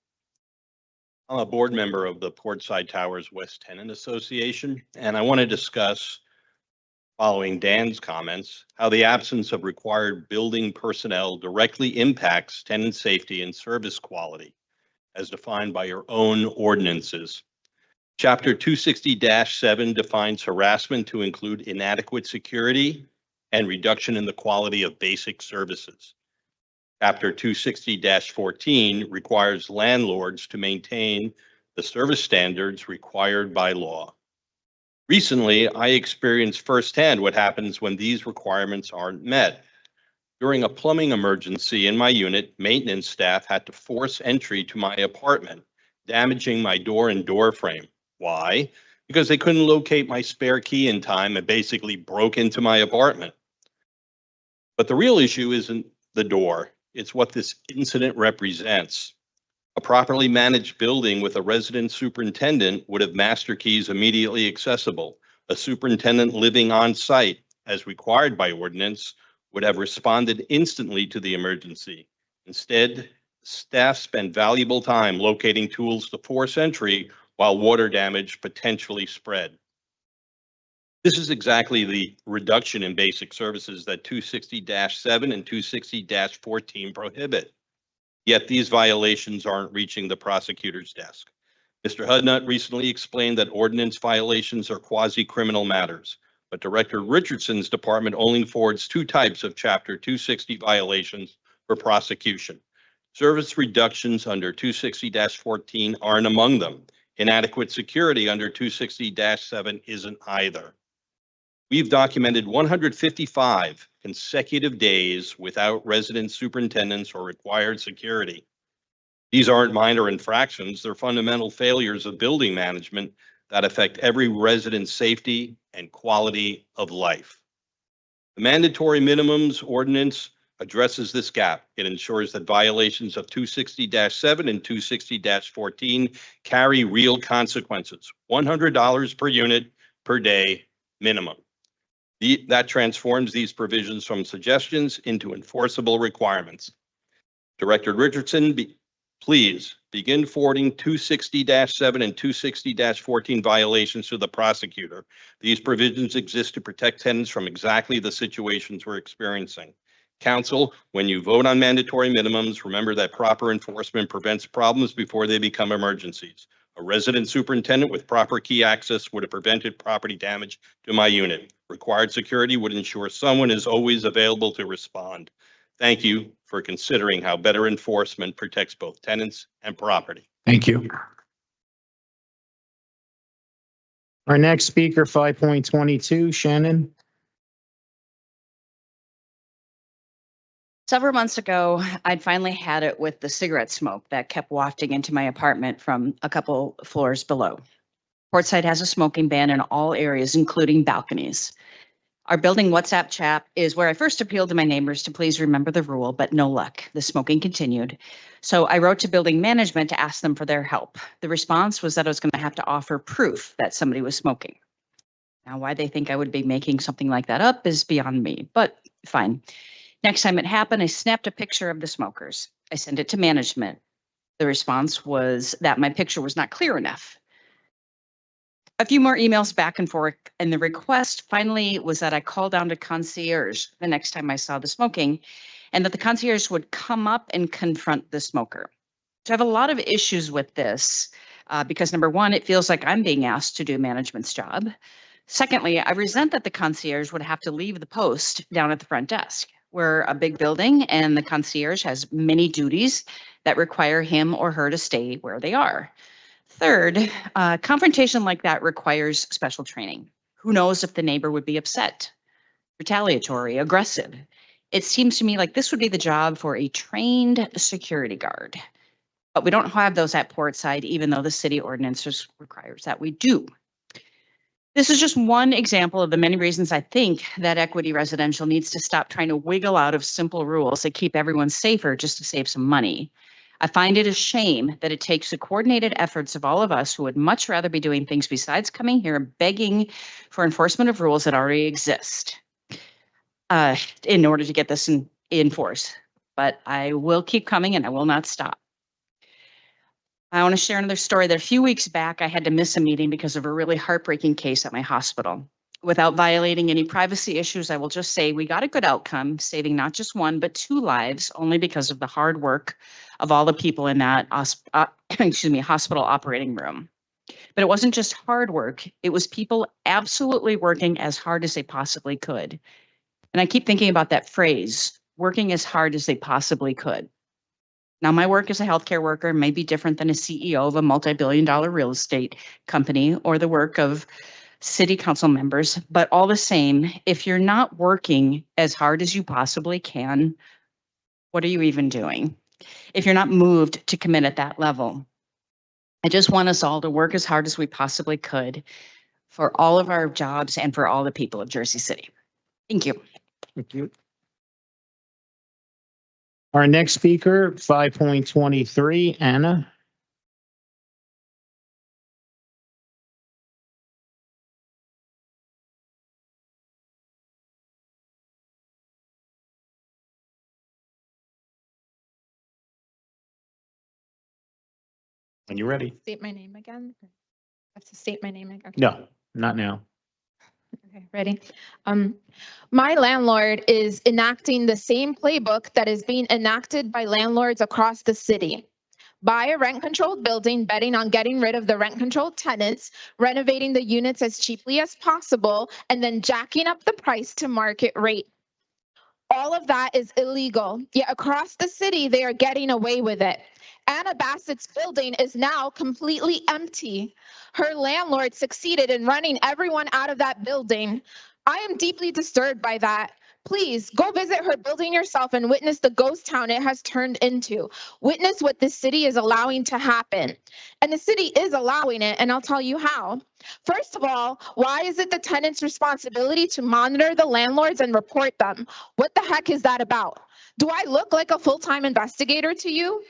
I'm a board member of the Portside Towers West Tenant Association, and I want to discuss, following Dan's comments, how the absence of required building personnel directly impacts tenant safety and service quality, as defined by your own ordinances. Chapter 260-7 defines harassment to include inadequate security and reduction in the quality of basic services. Chapter 260-14 requires landlords to maintain the service standards required by law. Recently, I experienced firsthand what happens when these requirements aren't met. During a plumbing emergency in my unit, maintenance staff had to force entry to my apartment, damaging my door and door frame. Why? Because they couldn't locate my spare key in time and basically broke into my apartment. But the real issue isn't the door. It's what this incident represents. A properly managed building with a resident superintendent would have master keys immediately accessible. A superintendent living on site, as required by ordinance, would have responded instantly to the emergency. Instead, staff spent valuable time locating tools to force entry while water damage potentially spread. This is exactly the reduction in basic services that 260-7 and 260-14 prohibit. Yet these violations aren't reaching the prosecutor's desk. Mr. Hudnut recently explained that ordinance violations are quasi-criminal matters, but Director Richardson's department only forwards two types of Chapter 260 violations for prosecution. Service reductions under 260-14 aren't among them. Inadequate security under 260-7 isn't either. We've documented 155 consecutive days without resident superintendents or required security. These aren't minor infractions, they're fundamental failures of building management that affect every resident's safety and quality of life. The mandatory minimums ordinance addresses this gap. It ensures that violations of 260-7 and 260-14 carry real consequences, $100 per unit per day minimum. That transforms these provisions from suggestions into enforceable requirements. Director Richardson, please begin forwarding 260-7 and 260-14 violations to the prosecutor. These provisions exist to protect tenants from exactly the situations we're experiencing. Council, when you vote on mandatory minimums, remember that proper enforcement prevents problems before they become emergencies. A resident superintendent with proper key access would have prevented property damage to my unit. Required security would ensure someone is always available to respond. Thank you for considering how better enforcement protects both tenants and property. Thank you. Our next speaker, 5.22, Shannon. Several months ago, I'd finally had it with the cigarette smoke that kept wafting into my apartment from a couple floors below. Portside has a smoking ban in all areas, including balconies. Our building WhatsApp chat is where I first appealed to my neighbors to please remember the rule, but no luck. The smoking continued. So I wrote to building management to ask them for their help. The response was that I was going to have to offer proof that somebody was smoking. Now, why they think I would be making something like that up is beyond me, but fine. Next time it happened, I snapped a picture of the smokers. I sent it to management. The response was that my picture was not clear enough. A few more emails back and forth, and the request finally was that I call down to concierge the next time I saw the smoking, and that the concierge would come up and confront the smoker. So I have a lot of issues with this because number one, it feels like I'm being asked to do management's job. Secondly, I resent that the concierge would have to leave the post down at the front desk. We're a big building and the concierge has many duties that require him or her to stay where they are. Third, confrontation like that requires special training. Who knows if the neighbor would be upset, retaliatory, aggressive. It seems to me like this would be the job for a trained security guard. But we don't have those at Portside, even though the city ordinance requires that we do. This is just one example of the many reasons I think that Equity Residential needs to stop trying to wiggle out of simple rules that keep everyone safer just to save some money. I find it a shame that it takes the coordinated efforts of all of us who would much rather be doing things besides coming here begging for enforcement of rules that already exist in order to get this in force. But I will keep coming and I will not stop. I want to share another story that a few weeks back I had to miss a meeting because of a really heartbreaking case at my hospital. Without violating any privacy issues, I will just say we got a good outcome, saving not just one, but 2 lives, only because of the hard work of all the people in that hospital operating room. But it wasn't just hard work. It was people absolutely working as hard as they possibly could. And I keep thinking about that phrase, working as hard as they possibly could. Now, my work as a healthcare worker may be different than a CEO of a multi-billion-dollar real estate company or the work of city council members, but all the same, if you're not working as hard as you possibly can, what are you even doing? If you're not moved to commit at that level, I just want us all to work as hard as we possibly could for all of our jobs and for all the people of Jersey City. Thank you. Thank you. Our next speaker, 5.23, Anna. When you're ready. State my name again? I have to state my name again. No, not now. Okay, ready? My landlord is enacting the same playbook that is being enacted by landlords across the city. Buy a rent-controlled building, betting on getting rid of the rent-controlled tenants, renovating the units as cheaply as possible, and then jacking up the price to market rate. All of that is illegal, yet across the city, they are getting away with it. Anna Bassett's building is now completely empty. Her landlord succeeded in running everyone out of that building. I am deeply disturbed by that. Please go visit her building yourself and witness the ghost town it has turned into. Witness what this city is allowing to happen. And the city is allowing it, and I'll tell you how. First of all, why is it the tenant's responsibility to monitor the landlords and report them? What the heck is that about? Do I look like a full-time investigator to you?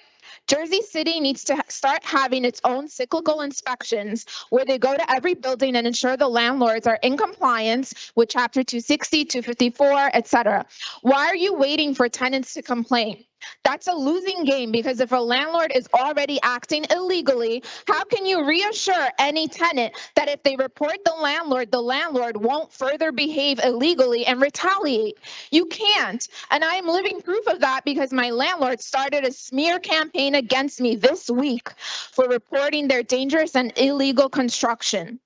Jersey City needs to start having its own cyclical inspections where they go to every building and ensure the landlords are in compliance with Chapter 260, 254, etc. Why are you waiting for tenants to complain? That's a losing game because if a landlord is already acting illegally, how can you reassure any tenant that if they report the landlord won't further behave illegally and retaliate? You can't. And I am living proof of that because my landlord started a smear campaign against me this week for reporting their dangerous and illegal construction.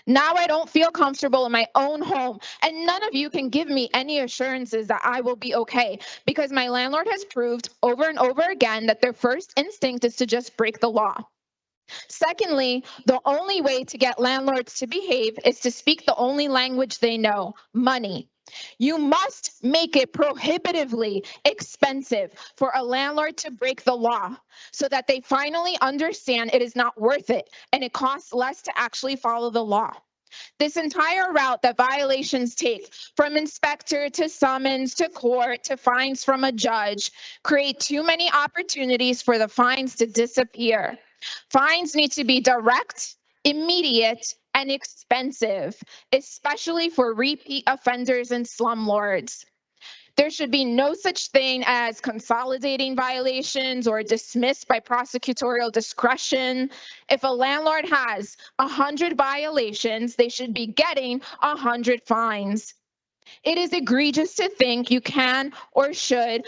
Now I don't feel comfortable in my own home, and none of you can give me any assurances that I will be okay because my landlord has proved over and over again that their first instinct is to just break the law. Secondly, the only way to get landlords to behave is to speak the only language they know, money. You must make it prohibitively expensive for a landlord to break the law so that they finally understand it is not worth it and it costs less to actually follow the law. This entire route that violations take, from inspector to summons to court to fines from a judge, create too many opportunities for the fines to disappear. Fines need to be direct, immediate, and expensive, especially for repeat offenders and slumlords. There should be no such thing as consolidating violations or dismissed by prosecutorial discretion. If a landlord has 100 violations, they should be getting 100 fines. It is egregious to think you can or should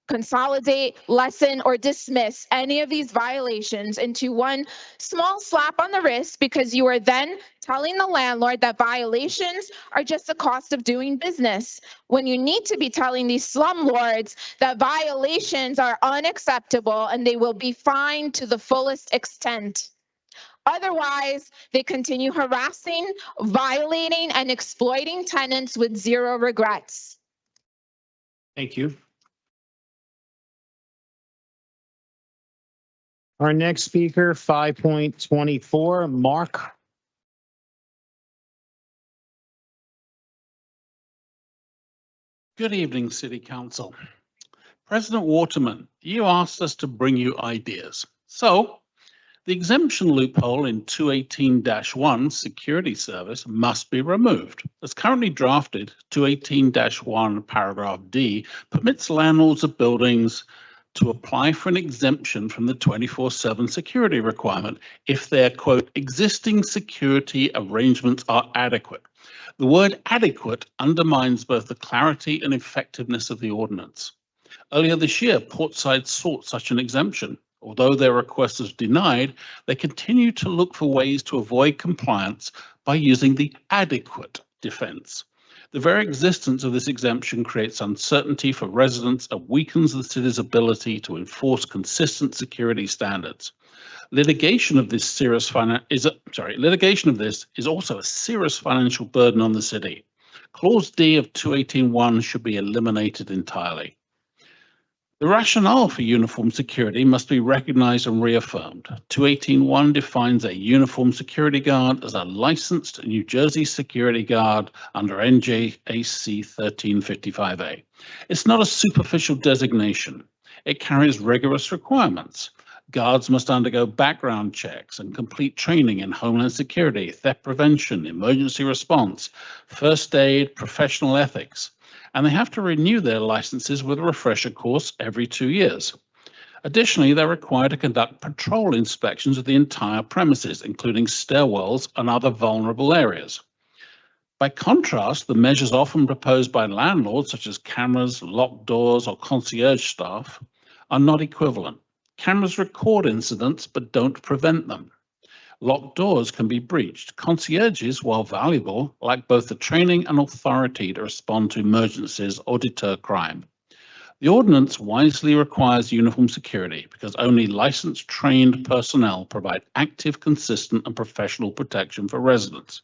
consolidate, lessen, or dismiss any of these violations into one small slap on the wrist because you are then telling the landlord that violations are just the cost of doing business, when you need to be telling these slumlords that violations are unacceptable and they will be fined to the fullest extent. Otherwise, they continue harassing, violating, and exploiting tenants with zero regrets. Thank you. Our next speaker, 5.24, Mark. Good evening, City Council. President Waterman, you asked us to bring you ideas. So the exemption loophole in 218-1 security service must be removed. As currently drafted, 218-1 paragraph D permits landlords of buildings to apply for an exemption from the 24/7 security requirement if their, quote, existing security arrangements are adequate. The word adequate undermines both the clarity and effectiveness of the ordinance. Earlier this year, Portside sought such an exemption. Although their request was denied, they continue to look for ways to avoid compliance by using the adequate defense. The very existence of this exemption creates uncertainty for residents and weakens the city's ability to enforce consistent security standards. Litigation of this is also a serious financial burden on the city. Clause D of 218(1) should be eliminated entirely. The rationale for uniform security must be recognized and reaffirmed. 218(1) defines a uniform security guard as a licensed New Jersey security guard under NJAC 1355A. It's not a superficial designation. It carries rigorous requirements. Guards must undergo background checks and complete training in homeland security, theft prevention, emergency response, first aid, professional ethics, and they have to renew their licenses with a refresher course every 2 years. Additionally, they're required to conduct patrol inspections of the entire premises, including stairwells and other vulnerable areas. By contrast, the measures often proposed by landlords, such as cameras, locked doors, or concierge staff, are not equivalent. Cameras record incidents but don't prevent them. Locked doors can be breached. Concierges, while valuable, lack both the training and authority to respond to emergencies or deter crime. The ordinance wisely requires uniform security because only licensed, trained personnel provide active, consistent, and professional protection for residents.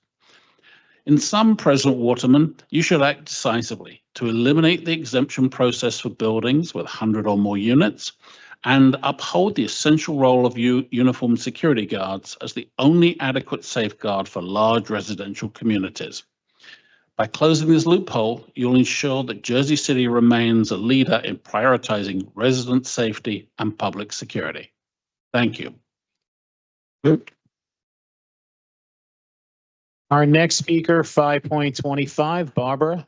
In sum, President Waterman, you should act decisively to eliminate the exemption process for buildings with 100 or more units and uphold the essential role of uniformed security guards as the only adequate safeguard for large residential communities. By closing this loophole, you'll ensure that Jersey City remains a leader in prioritizing resident safety and public security. Thank you. Our next speaker, 5.25, Barbara.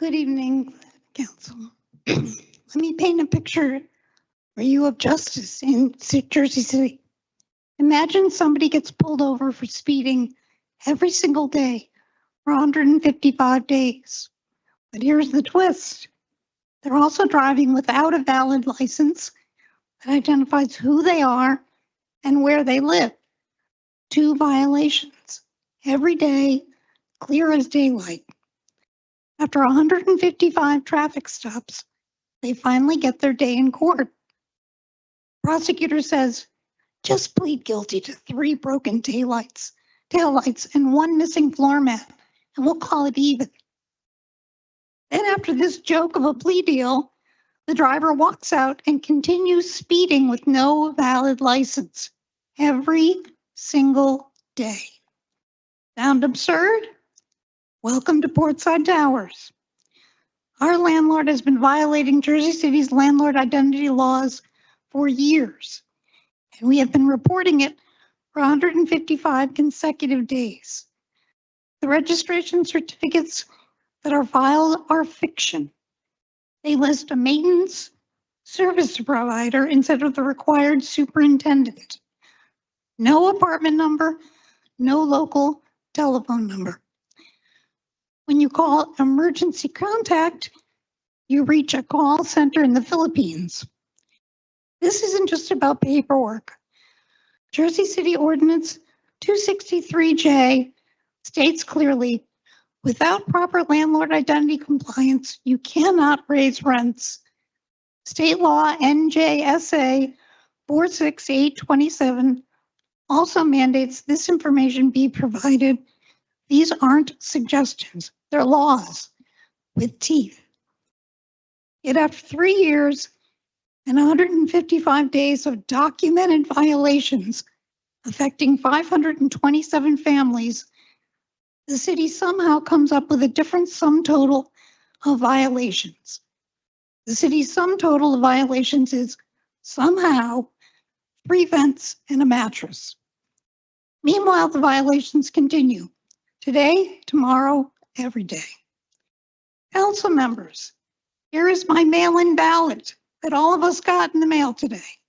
Good evening, Council. Let me paint a picture for you of justice in Jersey City. Imagine somebody gets pulled over for speeding every single day for 155 days. But here's the twist. They're also driving without a valid license that identifies who they are and where they live. 2 violations every day, clear as daylight. After 155 traffic stops, they finally get their day in court. Prosecutor says, just plead guilty to 3 broken taillights, and 1 missing floor mat, and we'll call it even. Then after this joke of a plea deal, the driver walks out and continues speeding with no valid license every single day. Sound absurd? Welcome to Portside Towers. Our landlord has been violating Jersey City's landlord identity laws for years, and we have been reporting it for 155 consecutive days. The registration certificates that are filed are fiction. They list a maintenance service provider instead of the required superintendent. No apartment number, no local telephone number. When you call emergency contact, you reach a call center in the Philippines. This isn't just about paperwork. Jersey City Ordinance 263J states clearly, without proper landlord identity compliance, you cannot raise rents. State law NJSA 46827 also mandates this information be provided. These aren't suggestions, they're laws with teeth. Yet after 3 years and 155 days of documented violations affecting 527 families, the city somehow comes up with a different sum total of violations. The city's sum total of violations is somehow 3 vents and a mattress. Meanwhile, the violations continue. Today, tomorrow, every day. Council members, here is my mail-in ballot that all of us got in the mail today.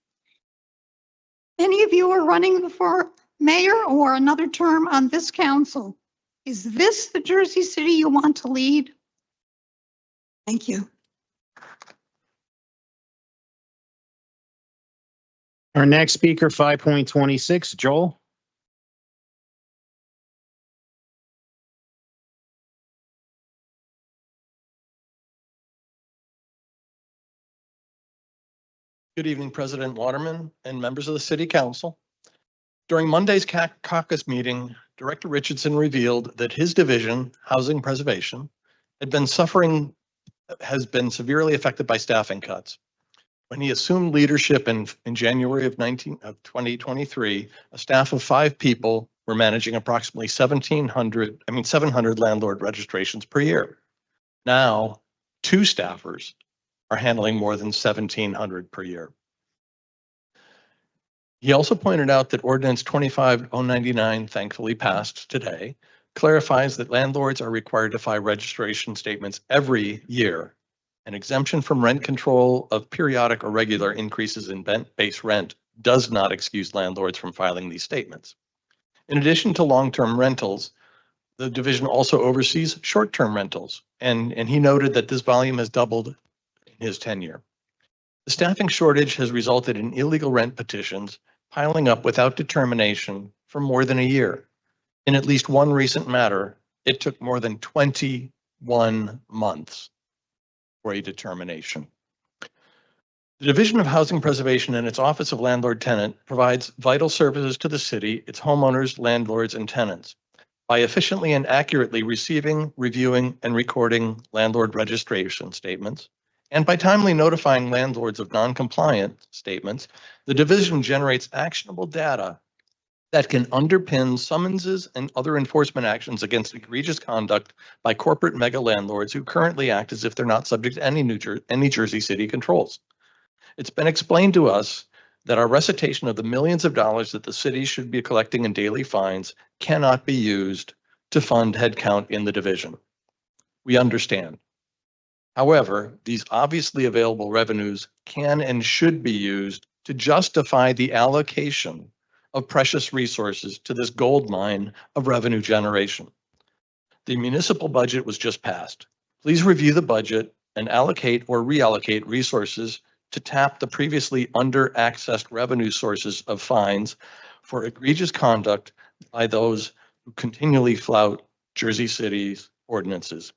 Many of you are running for mayor or another term on this council. Is this the Jersey City you want to lead? Thank you. Our next speaker, 5.26, Joel. Good evening, President Waterman and members of the City Council. During Monday's caucus meeting, Director Richardson revealed that his division, Housing Preservation, has been severely affected by staffing cuts. When he assumed leadership in January of 2023, a staff of 5 people were managing approximately 700 landlord registrations per year. Now, 2 staffers are handling more than 1,700 per year. He also pointed out that Ordinance 25099, thankfully passed today, clarifies that landlords are required to file registration statements every year. An exemption from rent control of periodic or regular increases in base rent does not excuse landlords from filing these statements. In addition to long-term rentals, the division also oversees short-term rentals, and he noted that this volume has doubled in his tenure. The staffing shortage has resulted in illegal rent petitions piling up without determination for more than a year. In at least one recent matter, it took more than 21 months for a determination. The Division of Housing Preservation and its Office of Landlord Tenant provides vital services to the city, its homeowners, landlords, and tenants by efficiently and accurately receiving, reviewing, and recording landlord registration statements. And by timely notifying landlords of non-compliant statements, the division generates actionable data that can underpin summonses and other enforcement actions against egregious conduct by corporate mega landlords who currently act as if they're not subject to any Jersey City controls. It's been explained to us that our recitation of the millions of dollars that the city should be collecting in daily fines cannot be used to fund headcount in the division. We understand. However, these obviously available revenues can and should be used to justify the allocation of precious resources to this gold mine of revenue generation. The municipal budget was just passed. Please review the budget and allocate or reallocate resources to tap the previously under-accessed revenue sources of fines for egregious conduct by those who continually flout Jersey City's ordinances.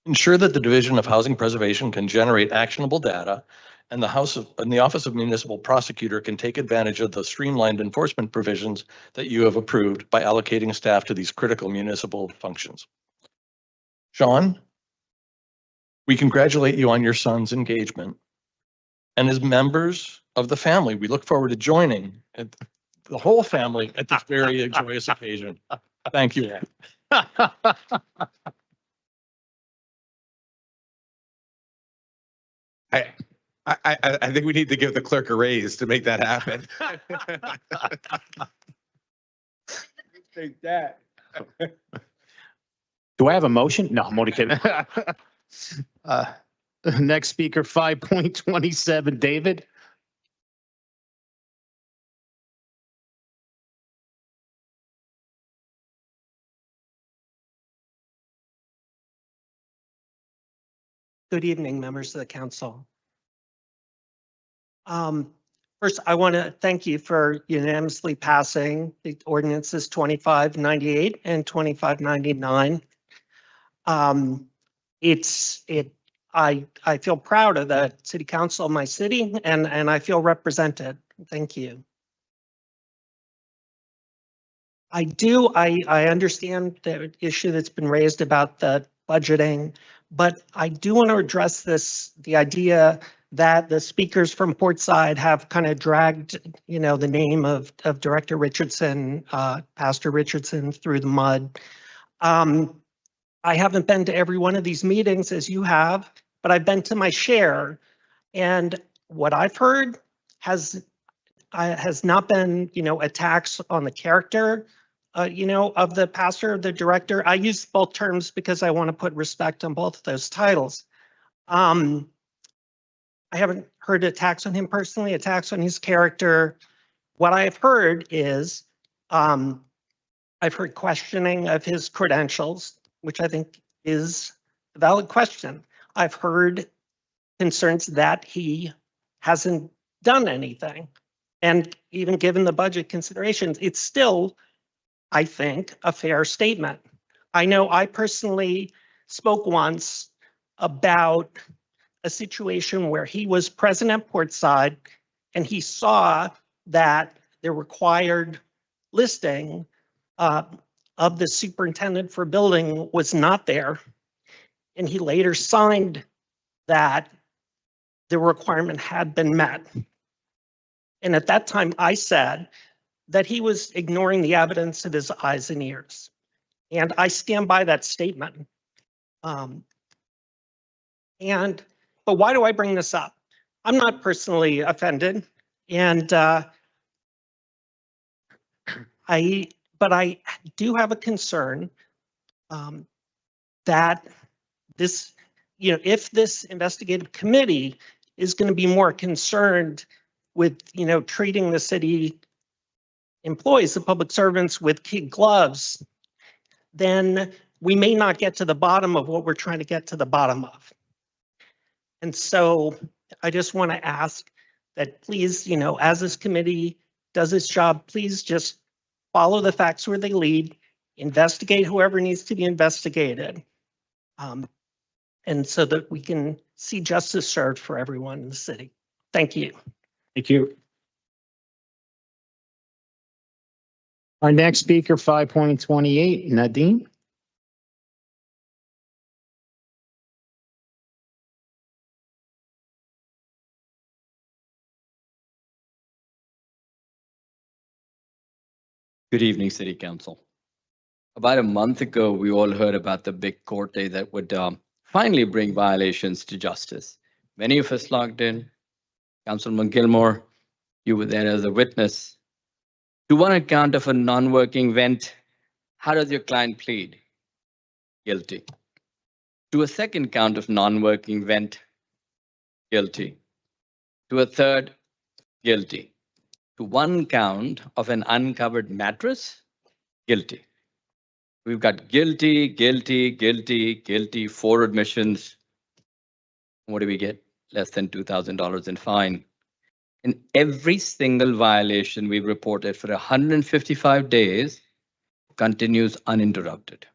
Ensure that the Division of Housing Preservation can generate actionable data and the Office of Municipal Prosecutor can take advantage of the streamlined enforcement provisions that you have approved by allocating staff to these critical municipal functions. Sean, we congratulate you on your son's engagement. And as members of the family, we look forward to joining the whole family at this very joyous occasion. Thank you. I think we need to give the clerk a raise to make that happen. Take that. Do I have a motion? No, I'm only kidding. Next speaker, 5.27, David. Good evening, members of the council. First, I want to thank you for unanimously passing the ordinances 2598 and 2599. I feel proud of the city council of my city and I feel represented. Thank you. I understand the issue that's been raised about the budgeting, but I do want to address the idea that the speakers from Portside have kind of dragged, the name of Director Richardson, Pastor Richardson through the mud. I haven't been to every one of these meetings as you have, but I've been to my share. And what I've heard has not been, attacks on the character, of the pastor, of the director. I use both terms because I want to put respect on both of those titles. I haven't heard attacks on him personally, attacks on his character. What I've heard is, I've heard questioning of his credentials, which I think is a valid question. I've heard concerns that he hasn't done anything. And even given the budget considerations, it's still, I think, a fair statement. I know I personally spoke once about a situation where he was present at Portside and he saw that the required listing of the superintendent for building was not there. And he later signed that the requirement had been met. And at that time, I said that he was ignoring the evidence of his eyes and ears. And I stand by that statement. But why do I bring this up? I'm not personally offended. And I do have a concern that this, if this investigative committee is going to be more concerned with, treating the city employees, the public servants with kid gloves, then we may not get to the bottom of what we're trying to get to the bottom of. And so I just want to ask that please, as this committee does its job, please just follow the facts where they lead, investigate whoever needs to be investigated. And so that we can see justice served for everyone in the city. Thank you. Thank you. Our next speaker, 5.28, Nadine. Good evening, City Council. About a month ago, we all heard about the big court day that would finally bring violations to justice. Many of us logged in. Councilman Gilmore, you were there as a witness. To one account of a non-working vent, how does your client plead? Guilty. To a second count of non-working vent, guilty. To a third, guilty. To one count of an uncovered mattress, guilty. We've got guilty, guilty, guilty, guilty, 4 admissions. What do we get? Less than $2,000 in fine. And every single violation we've reported for 155 days continues uninterrupted.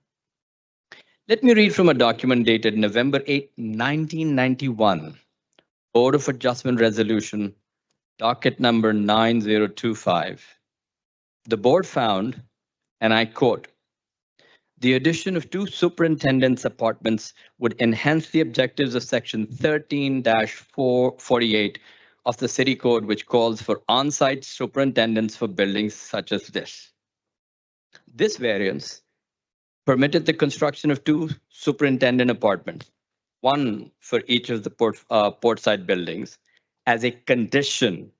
Let me read from a document dated November 8, 1991, Board of Adjustment Resolution, docket number 9025. The board found, and I quote, the addition of 2 superintendent's apartments would enhance the objectives of section 13-448 of the city code, which calls for on-site superintendents for buildings such as this. This variance permitted the construction of 2 superintendent apartments, 1 for each of the portside buildings, as a condition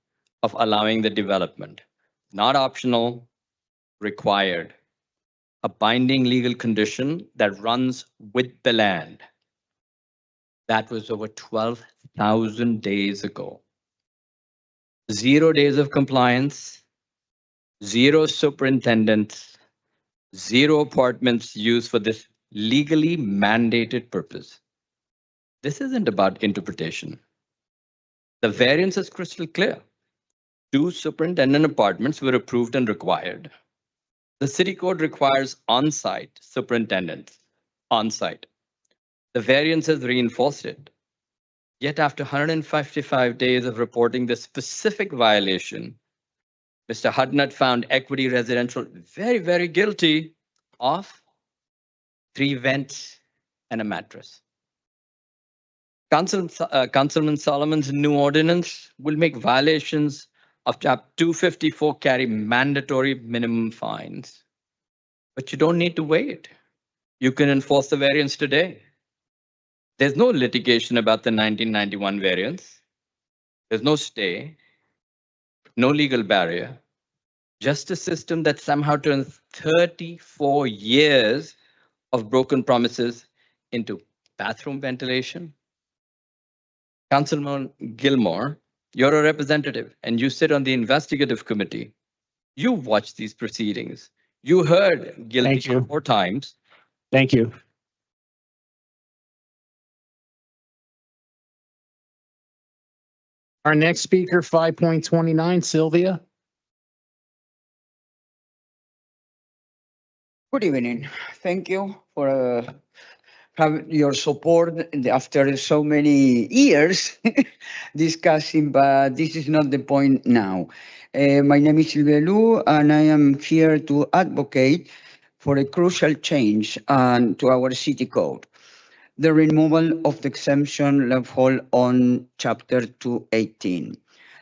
of allowing the development, not optional, required. A binding legal condition that runs with the land. That was over 12,000 days ago. 0 days of compliance, 0 superintendents, 0 apartments used for this legally mandated purpose. This isn't about interpretation. The variance is crystal clear. 2 superintendent apartments were approved and required. The city code requires on-site superintendents, on-site. The variance has reinforced it. Yet after 155 days of reporting this specific violation, Mr. Hudnut found Equity Residential very, very guilty of 3 vents and a mattress. Councilman Solomon's new ordinance will make violations of Chapter 254 carry mandatory minimum fines. But you don't need to wait. You can enforce the variance today. There's no litigation about the 1991 variance. There's no stay, no legal barrier, just a system that somehow turns 34 years of broken promises into bathroom ventilation. Councilman Gilmore, you're a representative and you sit on the investigative committee. You watched these proceedings. You heard guilty 4 times. Thank you. Our next speaker, 5.29, Sylvia. Good evening. Thank you for have your support after so many years discussing, but this is not the point now. My name is Sylvia Lu, and I am here to advocate for a crucial change to our city code, the removal of the exemption loophole on Chapter 218.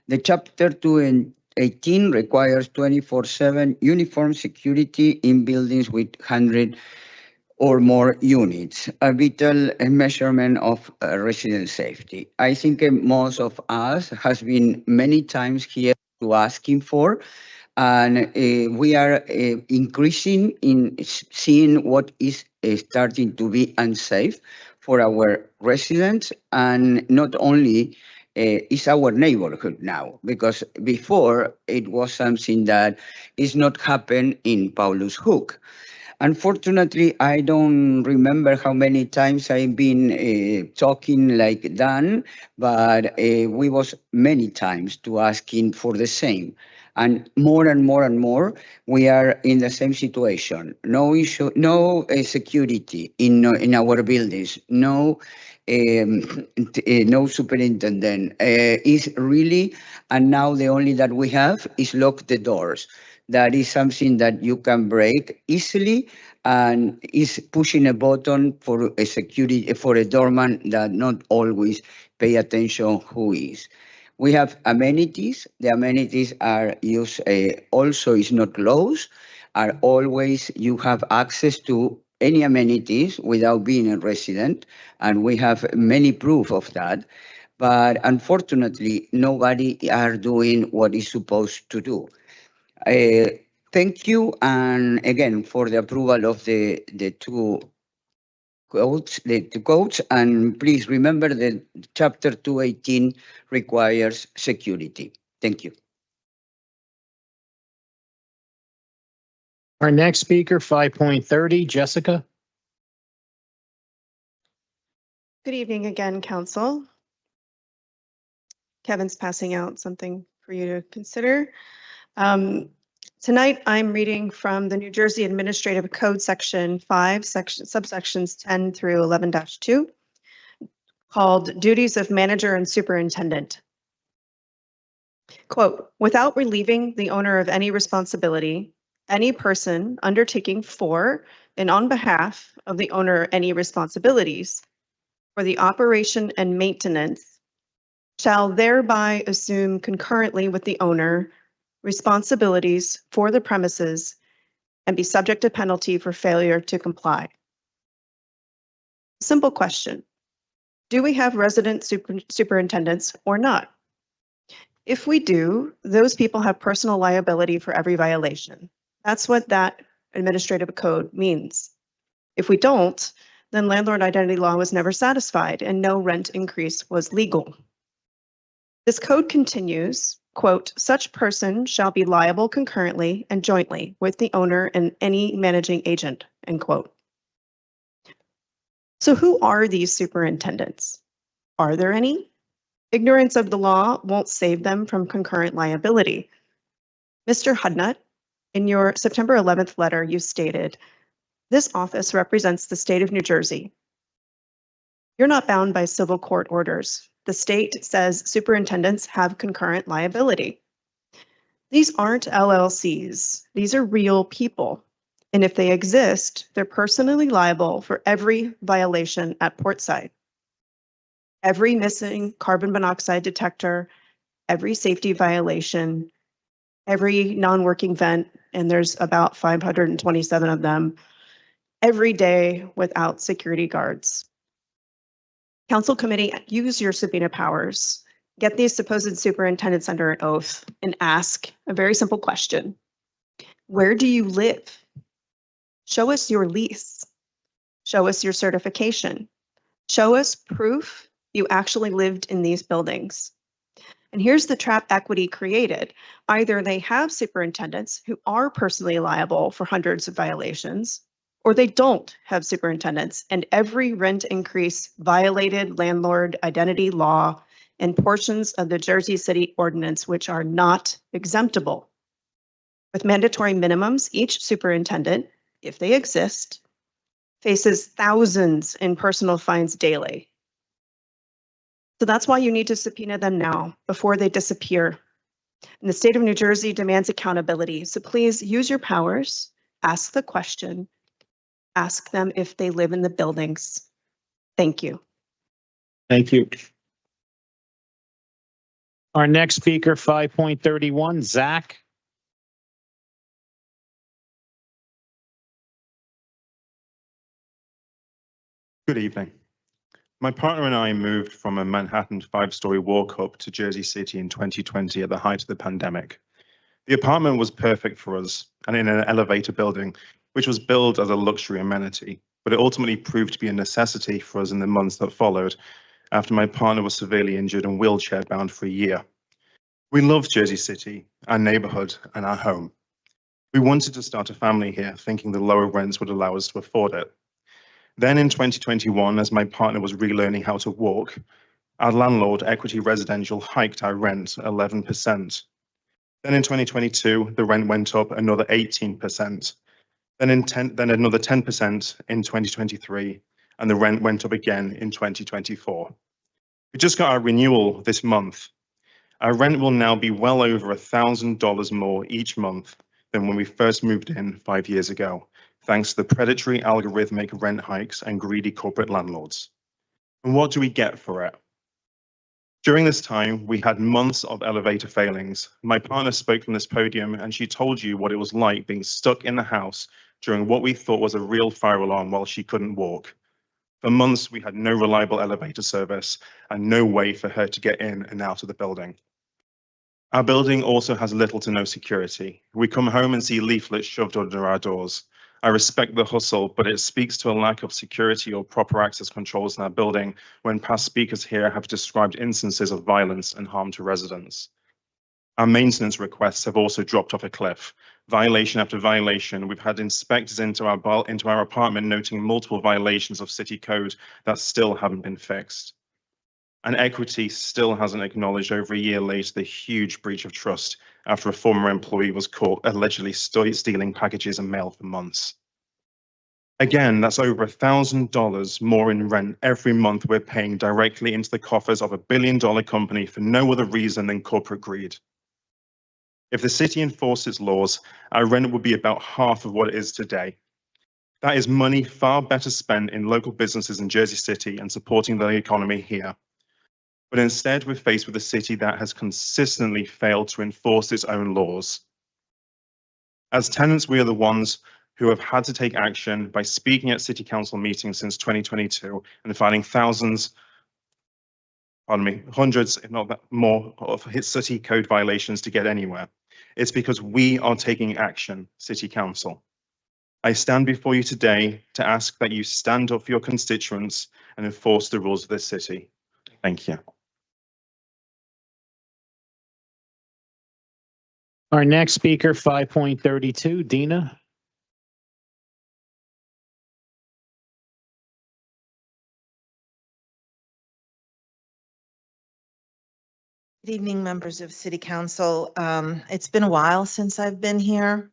The Chapter 218 requires 24/7 uniform security in buildings with 100 or more units, a vital measurement of resident safety. I think most of us has been many times here to asking for, and we are increasing in seeing what is starting to be unsafe for our residents, and not only is our neighborhood now, because before it was something that is not happened in Paulus Hook. Unfortunately, I don't remember how many times I've been talking like Dan, but we was many times to asking for the same. And more and more and more, we are in the same situation. No issue, no security in our buildings, no no superintendent. Is really, and now the only that we have is lock the doors. That is something that you can break easily, and is pushing a button for a security, for a doorman that not always pay attention who is. We have amenities. The amenities are used, also is not closed, are always, you have access to any amenities without being a resident, and we have many proof of that. But unfortunately, nobody are doing what is supposed to do. Thank you, and again, for the approval of the two codes, and please remember that Chapter 218 requires security. Thank you. Our next speaker, 5.30, Jessica. Good evening again, Council. Kevin's passing out something for you to consider. Tonight, I'm reading from the New Jersey Administrative Code, Section 5, subsections 10 through 11-2, called Duties of Manager and Superintendent. Quote, without relieving the owner of any responsibility, any person undertaking for and on behalf of the owner any responsibilities for the operation and maintenance shall thereby assume concurrently with the owner responsibilities for the premises and be subject to penalty for failure to comply. Simple question. Do we have resident superintendents or not? If we do, those people have personal liability for every violation. That's what that administrative code means. If we don't, then landlord identity law was never satisfied and no rent increase was legal. This code continues, quote, such person shall be liable concurrently and jointly with the owner and any managing agent, end quote. So who are these superintendents? Are there any? Ignorance of the law won't save them from concurrent liability. Mr. Hudnut, in your September 11th letter, you stated, this office represents the state of New Jersey. You're not bound by civil court orders. The state says superintendents have concurrent liability. These aren't LLCs. These are real people. And if they exist, they're personally liable for every violation at Portside. Every missing carbon monoxide detector, every safety violation, every non-working vent, and there's about 527 of them, every day without security guards. Council committee, use your subpoena powers. Get these supposed superintendents under an oath and ask a very simple question. Where do you live? Show us your lease. Show us your certification. Show us proof you actually lived in these buildings. And here's the trap equity created. Either they have superintendents who are personally liable for hundreds of violations, or they don't have superintendents and every rent increase violated landlord identity law and portions of the Jersey City Ordinance which are not exemptable. With mandatory minimums, each superintendent, if they exist, faces thousands in personal fines daily. So that's why you need to subpoena them now before they disappear. And the state of New Jersey demands accountability. So please use your powers, ask the question, ask them if they live in the buildings. Thank you. Thank you. Our next speaker, 5.31, Zach. Good evening. My partner and I moved from a Manhattan 5-story walk-up to Jersey City in 2020 at the height of the pandemic. The apartment was perfect for us and in an elevator building, which was billed as a luxury amenity, but it ultimately proved to be a necessity for us in the months that followed after my partner was severely injured and wheelchair-bound for a year. We loved Jersey City, our neighborhood, and our home. We wanted to start a family here, thinking the lower rents would allow us to afford it. Then in 2021, as my partner was relearning how to walk, our landlord, Equity Residential, hiked our rent 11%. Then in 2022, the rent went up another 18%. Then another 10% in 2023, and the rent went up again in 2024. We just got our renewal this month. Our rent will now be well over $1,000 more each month than when we first moved in 5 years ago, thanks to the predatory algorithmic rent hikes and greedy corporate landlords. And what do we get for it? During this time, we had months of elevator failings. My partner spoke from this podium and she told you what it was like being stuck in the house during what we thought was a real fire alarm while she couldn't walk. For months, we had no reliable elevator service and no way for her to get in and out of the building. Our building also has little to no security. We come home and see leaflets shoved under our doors. I respect the hustle, but it speaks to a lack of security or proper access controls in our building when past speakers here have described instances of violence and harm to residents. Our maintenance requests have also dropped off a cliff. Violation after violation, we've had inspectors into our apartment noting multiple violations of city code that still haven't been fixed. And Equity still hasn't acknowledged over a year later the huge breach of trust after a former employee was caught allegedly stealing packages and mail for months. Again, that's over $1,000 more in rent every month we're paying directly into the coffers of a billion-dollar company for no other reason than corporate greed. If the city enforced its laws, our rent would be about half of what it is today. That is money far better spent in local businesses in Jersey City and supporting the economy here. But instead, we're faced with a city that has consistently failed to enforce its own laws. As tenants, we are the ones who have had to take action by speaking at city council meetings since 2022 and filing hundreds, if not that more, of city code violations to get anywhere. It's because we are taking action, City Council. I stand before you today to ask that you stand up for your constituents and enforce the rules of this city. Thank you. Our next speaker, 5.32, Dina. Good evening, members of City Council. It's been a while since I've been here.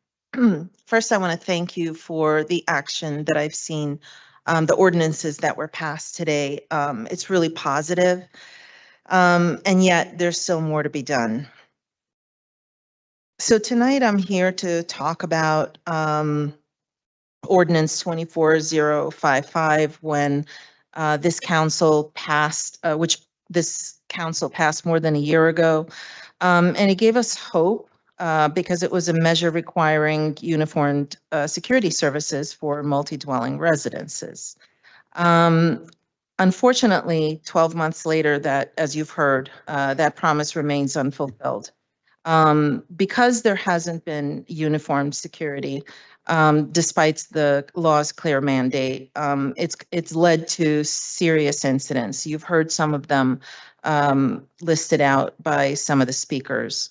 First, I want to thank you for the action that I've seen, the ordinances that were passed today. It's really positive, and yet there's still more to be done. So tonight I'm here to talk about Ordinance 24055 when this council passed, which this council passed more than a year ago. And it gave us hope because it was a measure requiring uniformed security services for multi-dwelling residences. Unfortunately, 12 months later, that, as you've heard, that promise remains unfulfilled. Because there hasn't been uniform security, despite the law's clear mandate, it's led to serious incidents. You've heard some of them listed out by some of the speakers.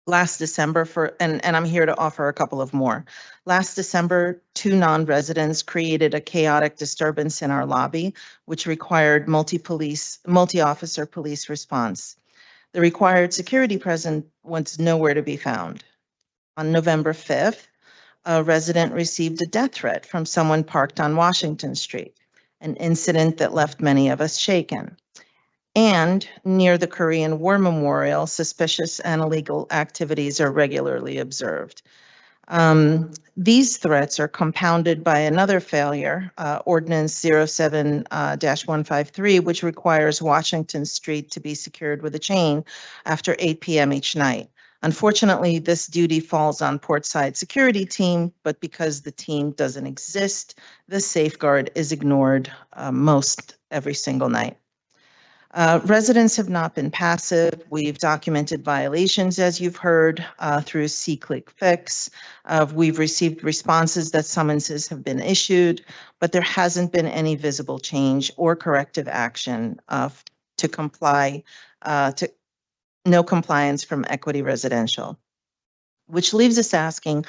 last December and I'm here to offer a couple of more. Last December, 2 non-residents created a chaotic disturbance in our lobby, which required multi-officer police response. The required security presence was nowhere to be found. On November 5th, a resident received a death threat from someone parked on Washington Street, an incident that left many of us shaken. And near the Korean War Memorial, suspicious and illegal activities are regularly observed. These threats are compounded by another failure, Ordinance 07-153, which requires Washington Street to be secured with a chain after 8 p.m. each night. Unfortunately, this duty falls on Portside security team, but because the team doesn't exist, the safeguard is ignored most every single night. Residents have not been passive. We've documented violations, as you've heard, through See-Click Fix. We've received responses that summonses have been issued, but there hasn't been any visible change or corrective action to comply, no compliance from Equity Residential, which leaves us asking,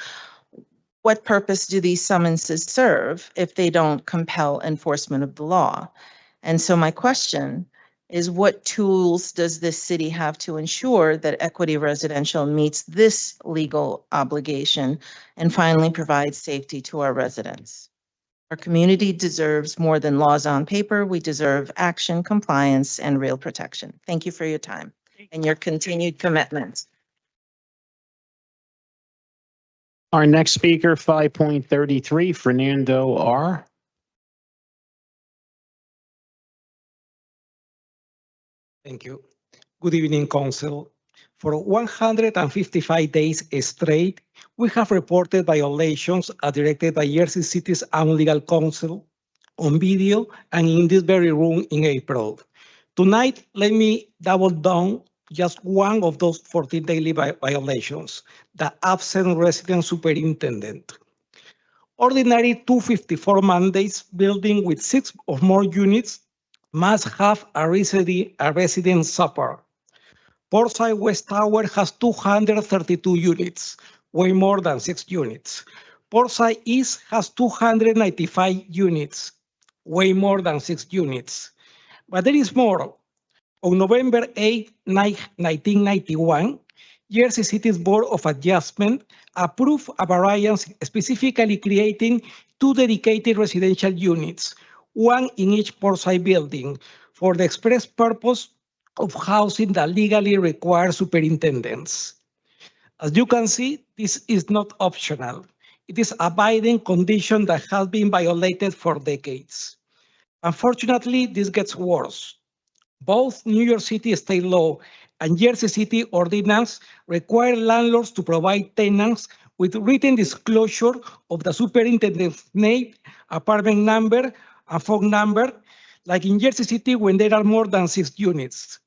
what purpose do these summonses serve if they don't compel enforcement of the law? And so my question is, what tools does this city have to ensure that Equity Residential meets this legal obligation and finally provides safety to our residents? Our community deserves more than laws on paper. We deserve action, compliance, and real protection. Thank you for your time and your continued commitment. Our next speaker, 5.33, Fernando R. Thank you. Good evening, Council. For 155 days straight, we have reported violations directed by Jersey City's own legal counsel on video and in this very room in April. Tonight, let me double down just one of those 14 daily violations, the absent resident superintendent. Ordinary 254 Mondays building with 6 or more units must have a resident supper. Portside West Tower has 232 units, way more than 6 units. Portside East has 295 units, way more than 6 units. But there is more. On November 8, 1991, Jersey City's Board of Adjustment approved a variance specifically creating 2 dedicated residential units, 1 in each Portside building, for the express purpose of housing the legally required superintendents. As you can see, this is not optional. It is a binding condition that has been violated for decades. Unfortunately, this gets worse. Both New York City state law and Jersey City ordinance require landlords to provide tenants with written disclosure of the superintendent's name, apartment number, and phone number, like in Jersey City when there are more than 6 units.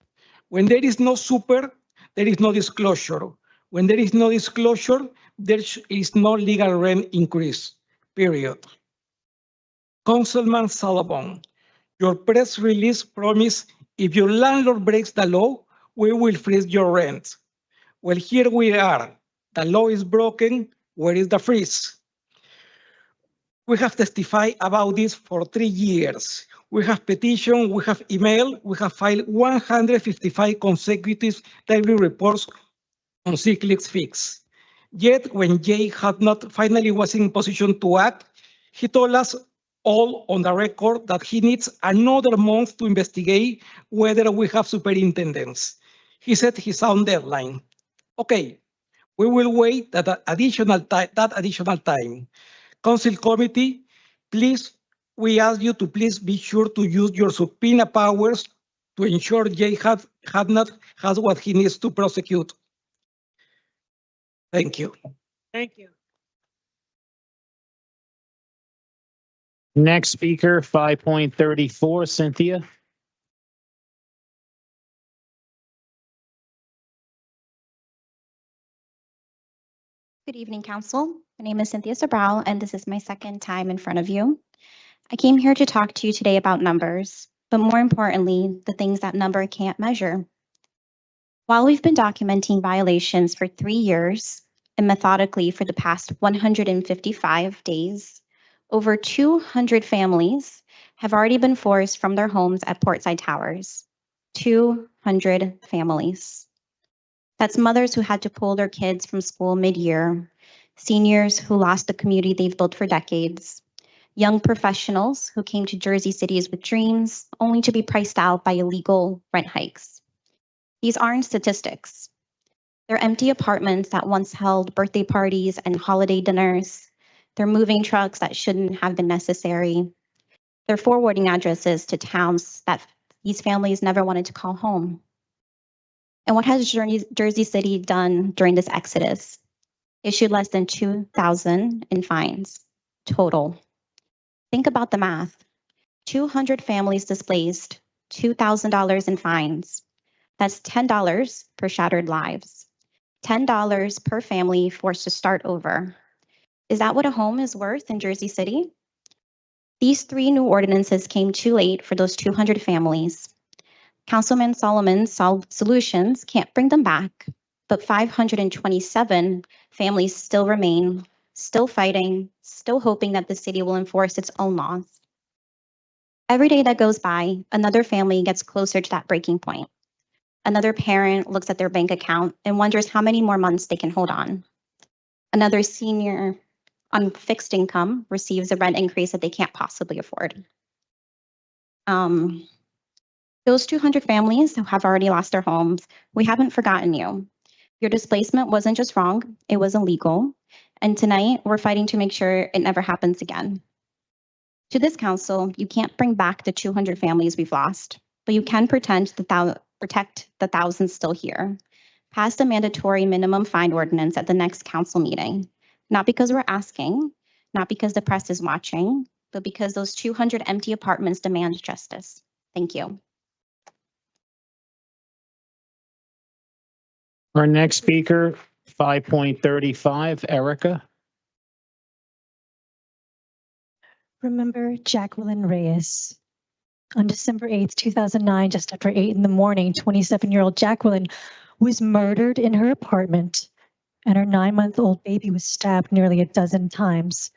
When there is no super, there is no disclosure. When there is no disclosure, there is no legal rent increase, period. Councilman Sullivan, your press release promised if your landlord breaks the law, we will freeze your rent. Well, here we are. The law is broken. Where is the freeze? We have testified about this for 3 years. We have petitioned, we have emailed, we have filed 155 consecutive daily reports on See-Click Fix. Yet, when Jay had not finally was in position to act, he told us all on the record that he needs another month to investigate whether we have superintendents. He set his own deadline. Okay, we will wait that additional time. Council committee, please, we ask you to please be sure to use your subpoena powers to ensure Jay Hadnot has what he needs to prosecute. Thank you. Thank you. Next speaker, 5.34, Cynthia. Good evening, Council. My name is Cynthia Sobral, and this is my second time in front of you. I came here to talk to you today about numbers, but more importantly, the things that number can't measure. While we've been documenting violations for 3 years and methodically for the past 155 days, over 200 families have already been forced from their homes at Portside Towers. 200 families. That's mothers who had to pull their kids from school mid-year, seniors who lost the community they've built for decades, young professionals who came to Jersey cities with dreams only to be priced out by illegal rent hikes. These aren't statistics. They're empty apartments that once held birthday parties and holiday dinners. They're moving trucks that shouldn't have been necessary. They're forwarding addresses to towns that these families never wanted to call home. And what has Jersey City done during this exodus? Issued less than 2,000 in fines total. Think about the math. 200 families displaced, $2,000 in fines. That's $10 per shattered lives. $10 per family forced to start over. Is that what a home is worth in Jersey City? These 3 new ordinances came too late for those 200 families. Councilman Solomon's solutions can't bring them back, but 527 families still remain, still fighting, still hoping that the city will enforce its own laws. Every day that goes by, another family gets closer to that breaking point. Another parent looks at their bank account and wonders how many more months they can hold on. Another senior on fixed income receives a rent increase that they can't possibly afford. Those 200 families who have already lost their homes, we haven't forgotten you. Your displacement wasn't just wrong, it was illegal. And tonight, we're fighting to make sure it never happens again. To this council, you can't bring back the 200 families we've lost, but you can protect the thousands still here. Pass the mandatory minimum fine ordinance at the next council meeting. Not because we're asking, not because the press is watching, but because those 200 empty apartments demand justice. Thank you. Our next speaker, 5.35, Erica. Remember Jacqueline Reyes. On December 8th, 2009, just after 8 in the morning, 27-year-old Jacqueline was murdered in her apartment, and her 9-month-old baby was stabbed nearly a dozen times.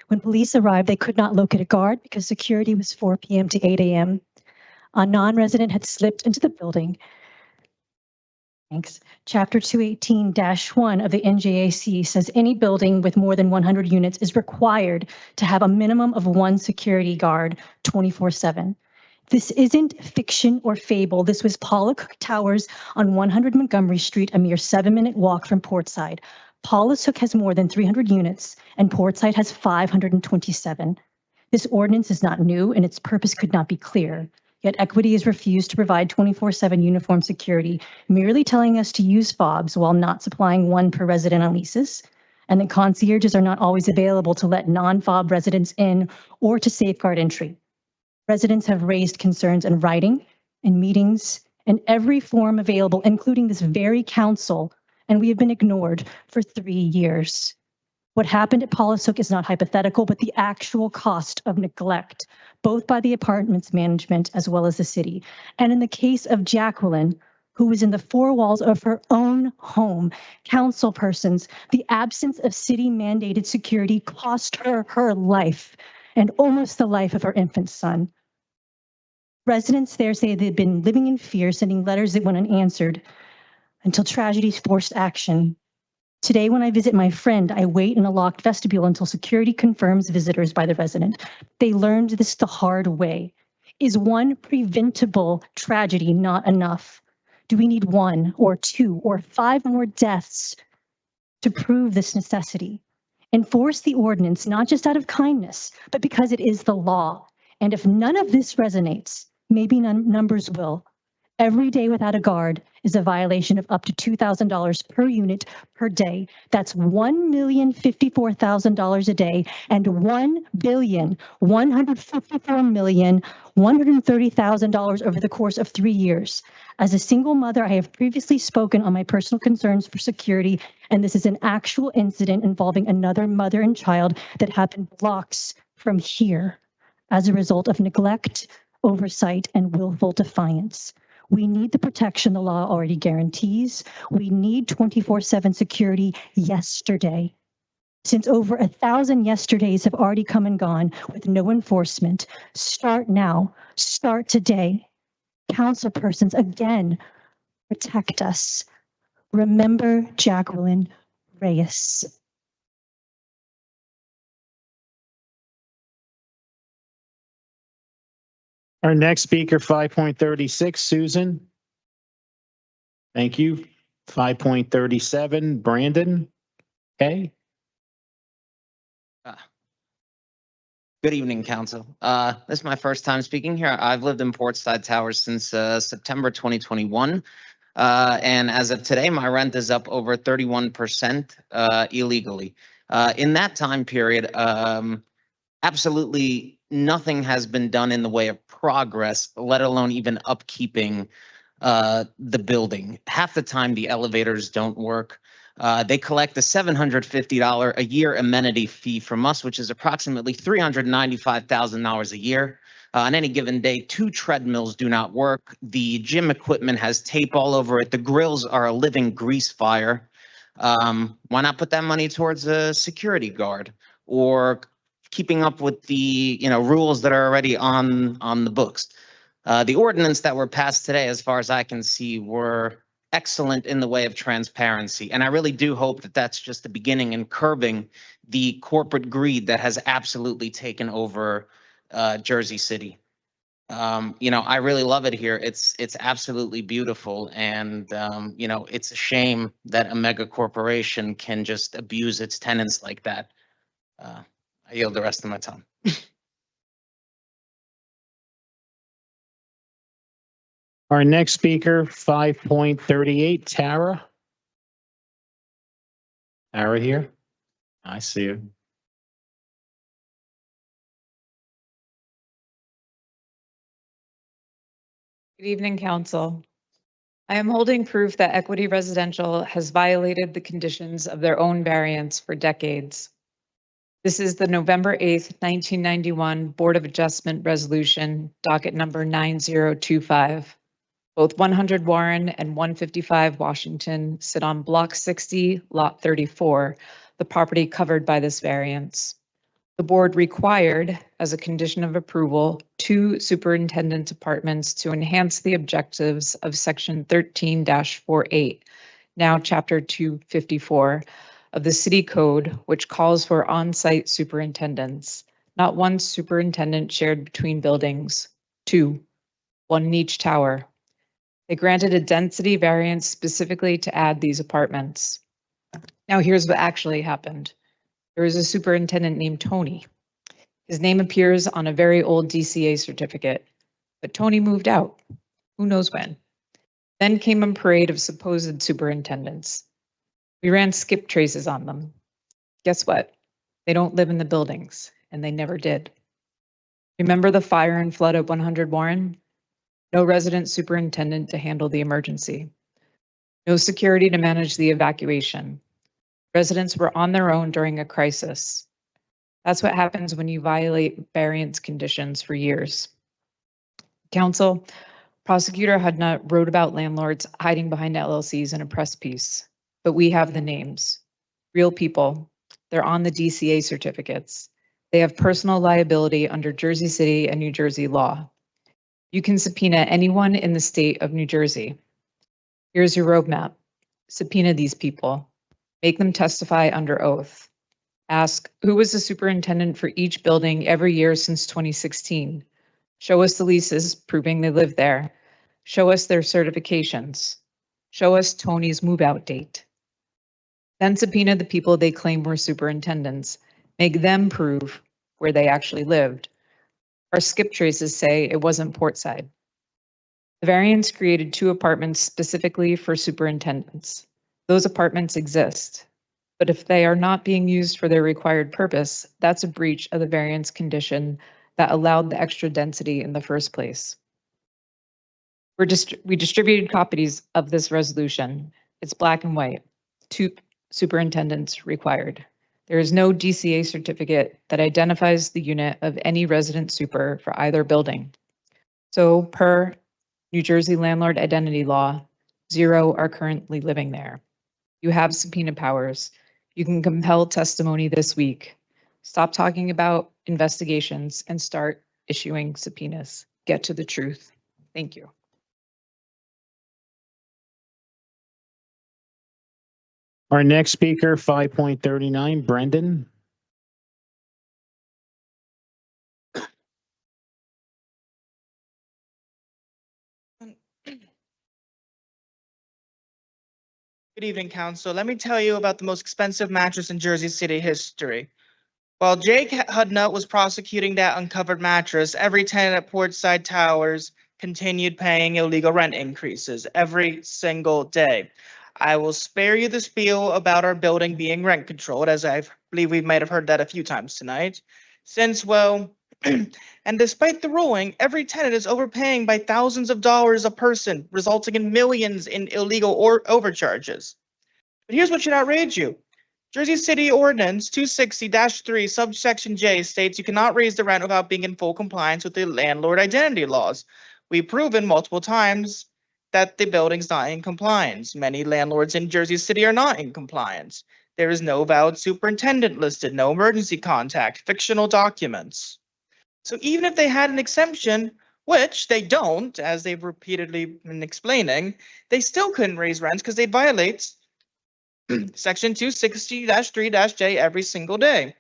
When police arrived, they could not locate a guard because security was 4 p.m. to 8 a.m. A non-resident had slipped into the building. Thanks. Chapter 218-1 of the NJAC says any building with more than 100 units is required to have a minimum of 1 security guard 24/7. This isn't fiction or fable. This was Paula Cook Towers on 100 Montgomery Street, a mere 7-minute walk from Portside. Paula Cook has more than 300 units and Portside has 527. This ordinance is not new and its purpose could not be clear. Yet Equity has refused to provide 24/7 uniform security, merely telling us to use fobs while not supplying 1 per resident on leases, and that concierges are not always available to let non-fob residents in or to safeguard entry. Residents have raised concerns in writing, in meetings, in every form available, including this very council, and we have been ignored for 3 years. What happened at Paula Cook is not hypothetical, but the actual cost of neglect, both by the apartment's management as well as the city. And in the case of Jacqueline, who was in the 4 walls of her own home, council persons, the absence of city mandated security cost her her life and almost the life of her infant son. Residents there say they've been living in fear, sending letters that went unanswered until tragedy forced action. Today, when I visit my friend, I wait in a locked vestibule until security confirms visitors by the resident. They learned this the hard way. Is 1 preventable tragedy not enough? Do we need 1 or 2 or 5 more deaths to prove this necessity? Enforce the ordinance, not just out of kindness, but because it is the law. And if none of this resonates, maybe numbers will. Every day without a guard is a violation of up to $2,000 per unit per day. That's $1,054,000 a day and $1,154,130,000 over the course of 3 years. As a single mother, I have previously spoken on my personal concerns for security, and this is an actual incident involving another mother and child that happened blocks from here as a result of neglect, oversight, and willful defiance. We need the protection the law already guarantees. We need 24/7 security yesterday. Since over 1,000 yesterdays have already come and gone with no enforcement, start now, start today. Councilpersons, again, protect us. Remember Jacqueline Reyes. Our next speaker, 5.36, Susan. Thank you. 5.37, Brandon. Okay. Good evening, Council. This is my first time speaking here. I've lived in Portside Towers since September 2021. And as of today, my rent is up over 31% illegally. In that time period, absolutely nothing has been done in the way of progress, let alone even upkeeping the building. Half the time, the elevators don't work. They collect a $750 a year amenity fee from us, which is approximately $395,000 a year. On any given day, 2 treadmills do not work. The gym equipment has tape all over it. The grills are a living grease fire. Why not put that money towards a security guard or keeping up with the rules that are already on the books? The ordinance that were passed today, as far as I can see, were excellent in the way of transparency. And I really do hope that that's just the beginning in curbing the corporate greed that has absolutely taken over Jersey City. I really love it here. It's absolutely beautiful. And, it's a shame that a mega corporation can just abuse its tenants like that. I yield the rest of my time. Our next speaker, 5.38, Tara. Tara here. I see you. Good evening, Council. I am holding proof that Equity Residential has violated the conditions of their own variance for decades. This is the November 8th, 1991 Board of Adjustment Resolution, docket number 9025. Both 100 Warren and 155 Washington sit on Block 60, Lot 34, the property covered by this variance. The board required, as a condition of approval, 2 superintendent's apartments to enhance the objectives of Section 13-48, now Chapter 254, of the City Code, which calls for on-site superintendents, not 1 superintendent shared between buildings, 2, 1 in each tower. They granted a density variance specifically to add these apartments. Now here's what actually happened. There was a superintendent named Tony. His name appears on a very old DCA certificate, but Tony moved out. Who knows when? Then came a parade of supposed superintendents. We ran skip traces on them. Guess what? They don't live in the buildings, and they never did. Remember the fire and flood at 100 Warren? No resident superintendent to handle the emergency. No security to manage the evacuation. Residents were on their own during a crisis. That's what happens when you violate variance conditions for years. Council, Prosecutor Hudnut wrote about landlords hiding behind LLCs in a press piece, but we have the names. Real people. They're on the DCA certificates. They have personal liability under Jersey City and New Jersey law. You can subpoena anyone in the state of New Jersey. Here's your roadmap. Subpoena these people. Make them testify under oath. Ask, who was the superintendent for each building every year since 2016? Show us the leases proving they live there. Show us their certifications. Show us Tony's move-out date. Then subpoena the people they claim were superintendents. Make them prove where they actually lived. Our skip traces say it wasn't Portside. The variance created 2 apartments specifically for superintendents. Those apartments exist, but if they are not being used for their required purpose, that's a breach of the variance condition that allowed the extra density in the first place. We distributed copies of this resolution. It's black and white. 2 superintendents required. There is no DCA certificate that identifies the unit of any resident super for either building. So per New Jersey landlord identity law. 0 are currently living there. You have subpoena powers. You can compel testimony this week. Stop talking about investigations and start issuing subpoenas. Get to the truth. Thank you. Our next speaker, 5.39, Brendan. Good evening, Council. Let me tell you about the most expensive mattress in Jersey City history. While Jake Hudnut was prosecuting that uncovered mattress, every tenant at Portside Towers continued paying illegal rent increases every single day. I will spare you the spiel about our building being rent controlled, as I believe we might have heard that a few times tonight. Since, well, and despite the ruling, every tenant is overpaying by thousands of dollars a person, resulting in millions in illegal overcharges. But here's what should outrage you. Jersey City Ordinance 260-3 subsection J states you cannot raise the rent without being in full compliance with the landlord identity laws. We've proven multiple times that the building's not in compliance. Many landlords in Jersey City are not in compliance. There is no valid superintendent listed, no emergency contact, fictional documents. So even if they had an exemption, which they don't, as they've repeatedly been explaining, they still couldn't raise rents because they'd violate Section 260-3-J every single day.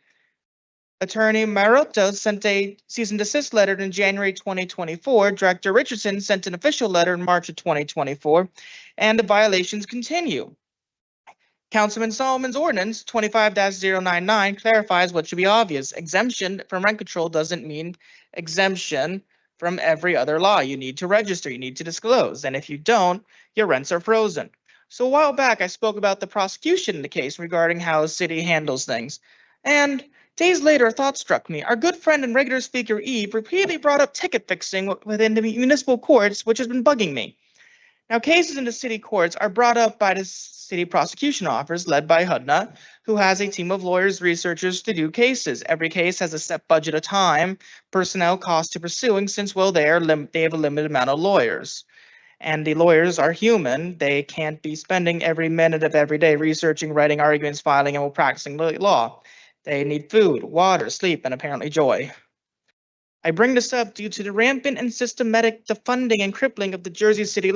Attorney Marotta sent a cease and desist letter in January 2024. Director Richardson sent an official letter in March of 2024, and the violations continue. Councilman Solomon's ordinance 25-099 clarifies what should be obvious. Exemption from rent control doesn't mean exemption from every other law. You need to register, you need to disclose, and if you don't, your rents are frozen. So a while back, I spoke about the prosecution in the case regarding how the city handles things. And days later, a thought struck me. Our good friend and regular speaker, Eve, repeatedly brought up ticket fixing within the municipal courts, which has been bugging me. Now, cases in the city courts are brought up by the city prosecution office led by Hudnut, who has a team of lawyers, researchers to do cases. Every case has a set budget of time, personnel cost to pursuing, since, well, they have a limited amount of lawyers. And the lawyers are human. They can't be spending every minute of every day researching, writing arguments, filing, and practicing law. They need food, water, sleep, and apparently joy. I bring this up due to the rampant and systematic defunding and crippling of the Jersey City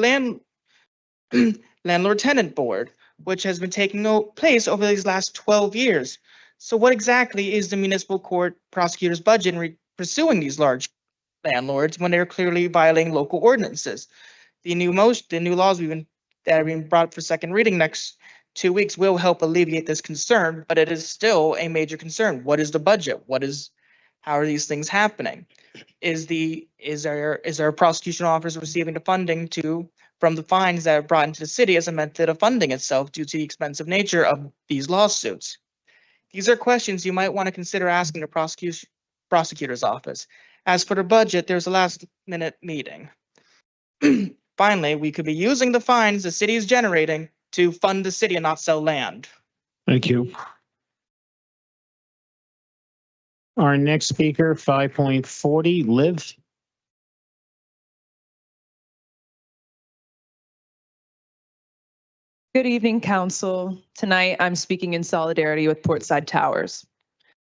Landlord-Tenant Board, which has been taking place over these last 12 years. So what exactly is the municipal court prosecutor's budget in pursuing these large landlords when they're clearly violating local ordinances? The new laws that are being brought up for second reading next 2 weeks will help alleviate this concern, but it is still a major concern. What is the budget? How are these things happening? Is our prosecution office receiving the funding from the fines that are brought into the city as a method of funding itself due to the expensive nature of these lawsuits? These are questions you might want to consider asking the prosecutor's office. As for the budget, there's a last-minute meeting. Finally, we could be using the fines the city is generating to fund the city and not sell land. Thank you. Our next speaker, 5.40, Liv. Good evening, Council. Tonight, I'm speaking in solidarity with Portside Towers.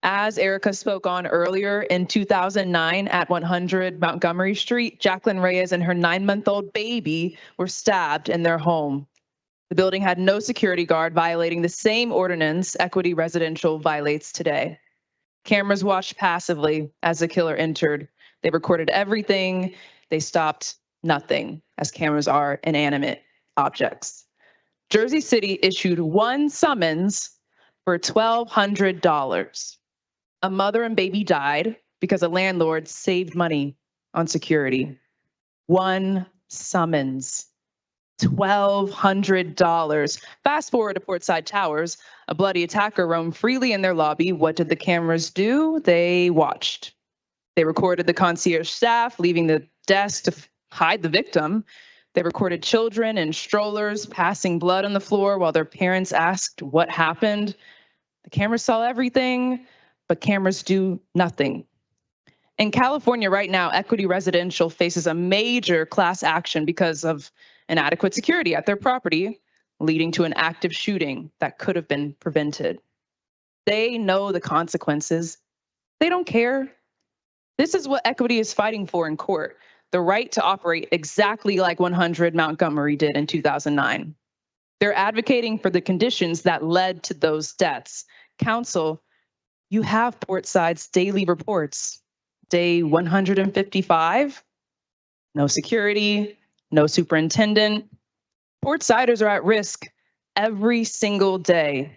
As Erica spoke on earlier, in 2009 at 100 Montgomery Street, Jacqueline Reyes and her 9-month-old baby were stabbed in their home. The building had no security guard, violating the same ordinance Equity Residential violates today. Cameras watched passively as the killer entered. They recorded everything. They stopped nothing, as cameras are inanimate objects. Jersey City issued one summons for $1,200. A mother and baby died because a landlord saved money on security. One summons, $1,200. Fast forward to Portside Towers, a bloody attacker roamed freely in their lobby. What did the cameras do? They watched. They recorded the concierge staff leaving the desk to hide the victim. They recorded children in strollers passing blood on the floor while their parents asked what happened. The cameras saw everything, but cameras do nothing. In California right now, Equity Residential faces a major class action because of inadequate security at their property, leading to an active shooting that could have been prevented. They know the consequences. They don't care. This is what Equity is fighting for in court, the right to operate exactly like 100 Montgomery did in 2009. They're advocating for the conditions that led to those deaths. Council, you have Portside's daily reports. Day 155, no security, no superintendent. Portsiders are at risk every single day.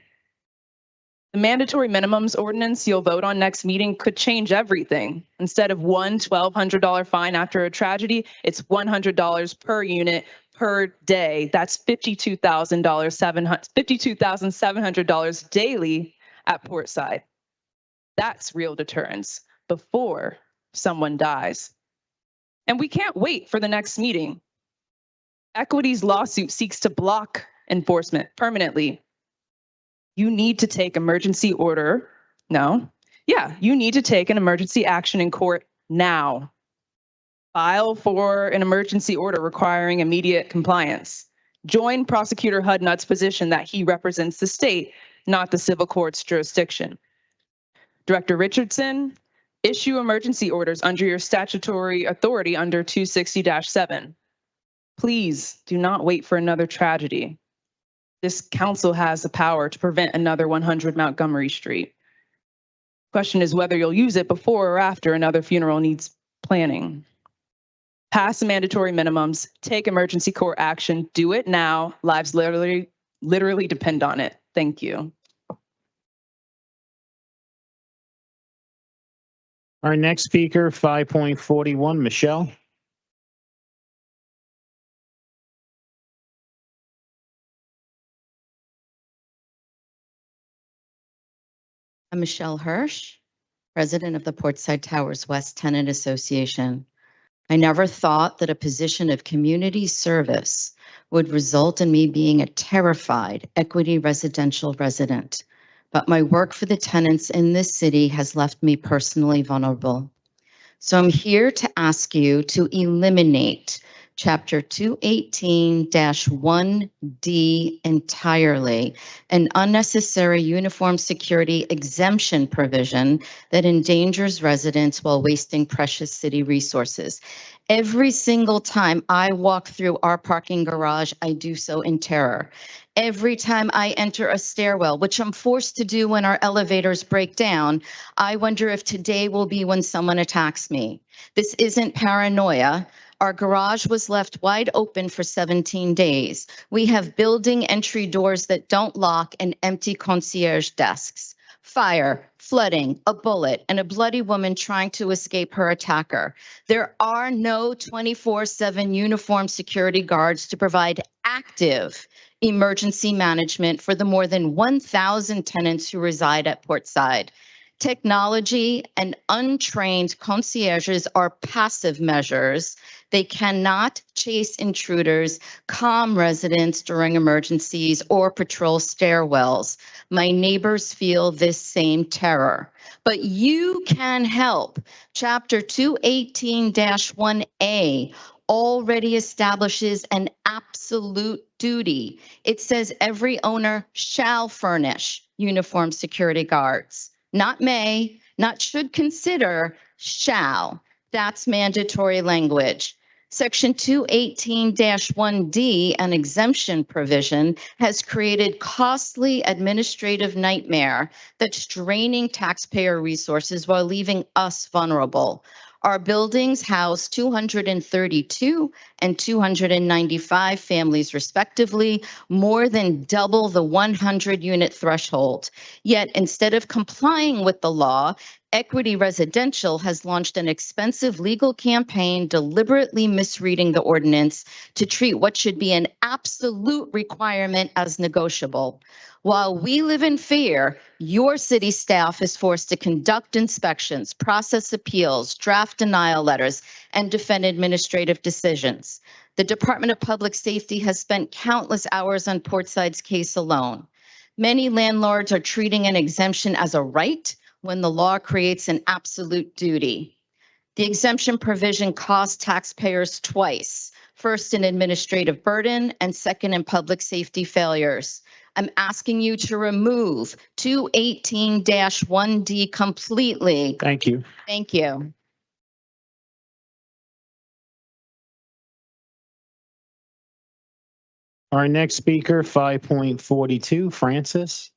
The mandatory minimums ordinance you'll vote on next meeting could change everything. Instead of one $1,200 fine after a tragedy, it's $100 per unit per day. That's $52,700 daily at Portside. That's real deterrence before someone dies. And we can't wait for the next meeting. Equity's lawsuit seeks to block enforcement permanently. You need to take emergency order. You need to take an emergency action in court now. File for an emergency order requiring immediate compliance. Join Prosecutor Hudnut's position that he represents the state, not the civil court's jurisdiction. Director Richardson, issue emergency orders under your statutory authority under 260-7. Please do not wait for another tragedy. This council has the power to prevent another 100 Montgomery Street. Question is whether you'll use it before or after another funeral needs planning. Pass the mandatory minimums, take emergency court action, do it now. Lives literally depend on it. Thank you. Our next speaker, 5.41, Michelle. I'm Michelle Hirsch, president of the Portside Towers West Tenant Association. I never thought that a position of community service would result in me being a terrified Equity Residential resident, but my work for the tenants in this city has left me personally vulnerable. So I'm here to ask you to eliminate Chapter 218-1D entirely, an unnecessary uniform security exemption provision that endangers residents while wasting precious city resources. Every single time I walk through our parking garage, I do so in terror. Every time I enter a stairwell, which I'm forced to do when our elevators break down, I wonder if today will be when someone attacks me. This isn't paranoia. Our garage was left wide open for 17 days. We have building entry doors that don't lock and empty concierge desks. Fire, flooding, a bullet, and a bloody woman trying to escape her attacker. There are no 24/7 uniformed security guards to provide active emergency management for the more than 1,000 tenants who reside at Portside. Technology and untrained concierges are passive measures. They cannot chase intruders, calm residents during emergencies, or patrol stairwells. My neighbors feel this same terror. But you can help. Chapter 218-1A already establishes an absolute duty. It says every owner shall furnish uniformed security guards. Not may, not should consider, shall. That's mandatory language. Section 218-1D, an exemption provision, has created costly administrative nightmare that's draining taxpayer resources while leaving us vulnerable. Our buildings house 232 and 295 families respectively, more than double the 100-unit threshold. Yet instead of complying with the law, Equity Residential has launched an expensive legal campaign deliberately misreading the ordinance to treat what should be an absolute requirement as negotiable. While we live in fear, your city staff is forced to conduct inspections, process appeals, draft denial letters, and defend administrative decisions. The Department of Public Safety has spent countless hours on Portside's case alone. Many landlords are treating an exemption as a right when the law creates an absolute duty. The exemption provision costs taxpayers twice, first in administrative burden and second in public safety failures. I'm asking you to remove 218-1D completely. Thank you. Thank you. Our next speaker, 5.42, Francis.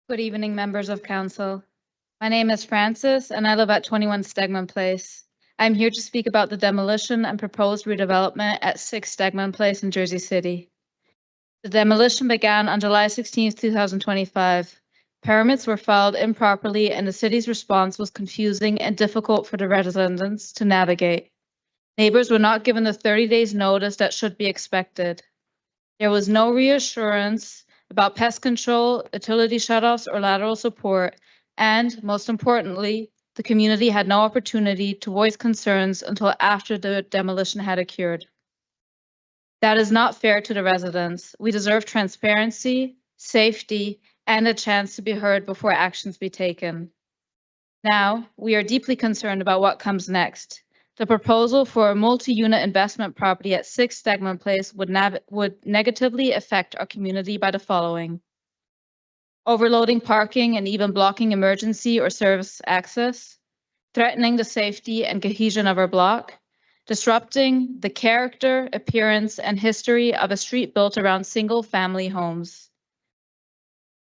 Good evening, members of council. My name is Francis and I live at 21 Stegman Place. I'm here to speak about the demolition and proposed redevelopment at 6 Stegman Place in Jersey City. The demolition began on July 16, 2025. Permits were filed improperly and the city's response was confusing and difficult for the residents to navigate. Neighbors were not given the 30 days notice that should be expected. There was no reassurance about pest control, utility shutoffs, or lateral support, and most importantly, the community had no opportunity to voice concerns until after the demolition had occurred. That is not fair to the residents. We deserve transparency, safety, and a chance to be heard before actions be taken. Now, we are deeply concerned about what comes next. The proposal for a multi-unit investment property at 6 Stegman Place would negatively affect our community by the following: overloading parking and even blocking emergency or service access, threatening the safety and cohesion of our block, disrupting the character, appearance, and history of a street built around single-family homes.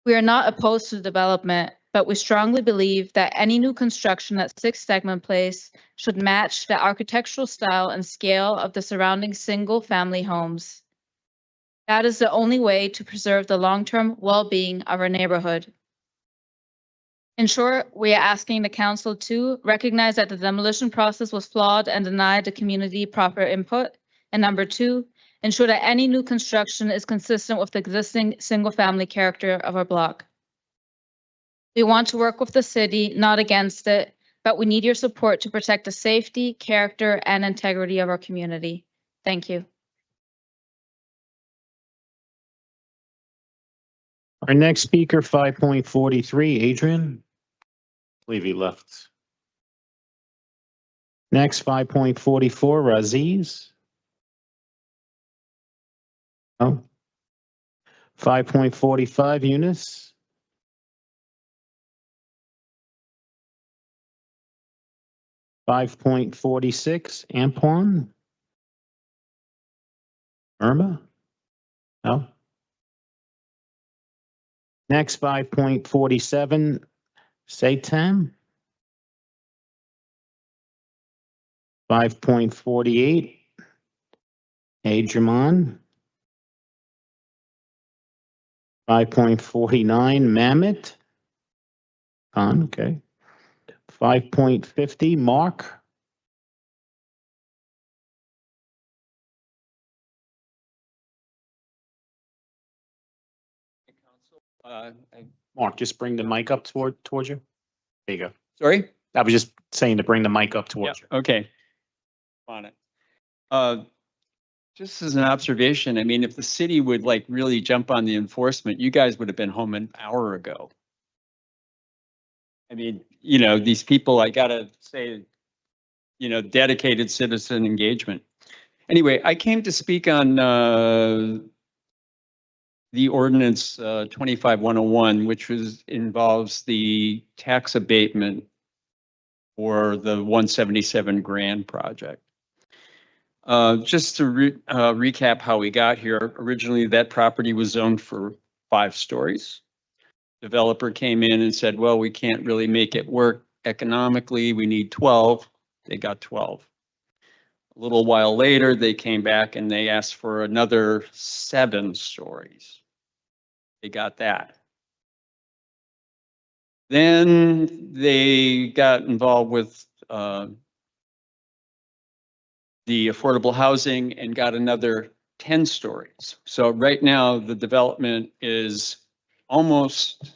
We are not opposed to development, but we strongly believe that any new construction at 6 Stegman Place should match the architectural style and scale of the surrounding single-family homes. That is the only way to preserve the long-term well-being of our neighborhood. In short, we are asking the council to recognize that the demolition process was flawed and deny the community proper input. And number 2, ensure that any new construction is consistent with the existing single-family character of our block. We want to work with the city, not against it, but we need your support to protect the safety, character, and integrity of our community. Thank you. Our next speaker, 5.43, Adrian. I believe he left. Next, 5.44, Raziz. Oh. 5.45, Eunice. 5.46, Antoine. Irma? No. Next, 5.47, Satan. 5.48, Adrian. 5.49, Mamet. Okay. 5.50, Mark. Mark, just bring the mic up towards you. There you go. Sorry? I was just saying to bring the mic up towards you. Okay. On it. Just as an observation, I mean, if the city would like really jump on the enforcement, you guys would have been home an hour ago. I mean, you know, these people, I gotta say, you know, dedicated citizen engagement. Anyway, I came to speak on the ordinance 25101, which involves the tax abatement for the 177 Grand project. Just to recap how we got here, originally that property was zoned for 5 stories. Developer came in and said, well, we can't really make it work economically. We need 12. They got 12. A little while later, they came back and they asked for another 7 stories. They got that. Then they got involved with the affordable housing and got another 10 stories. So right now the development is almost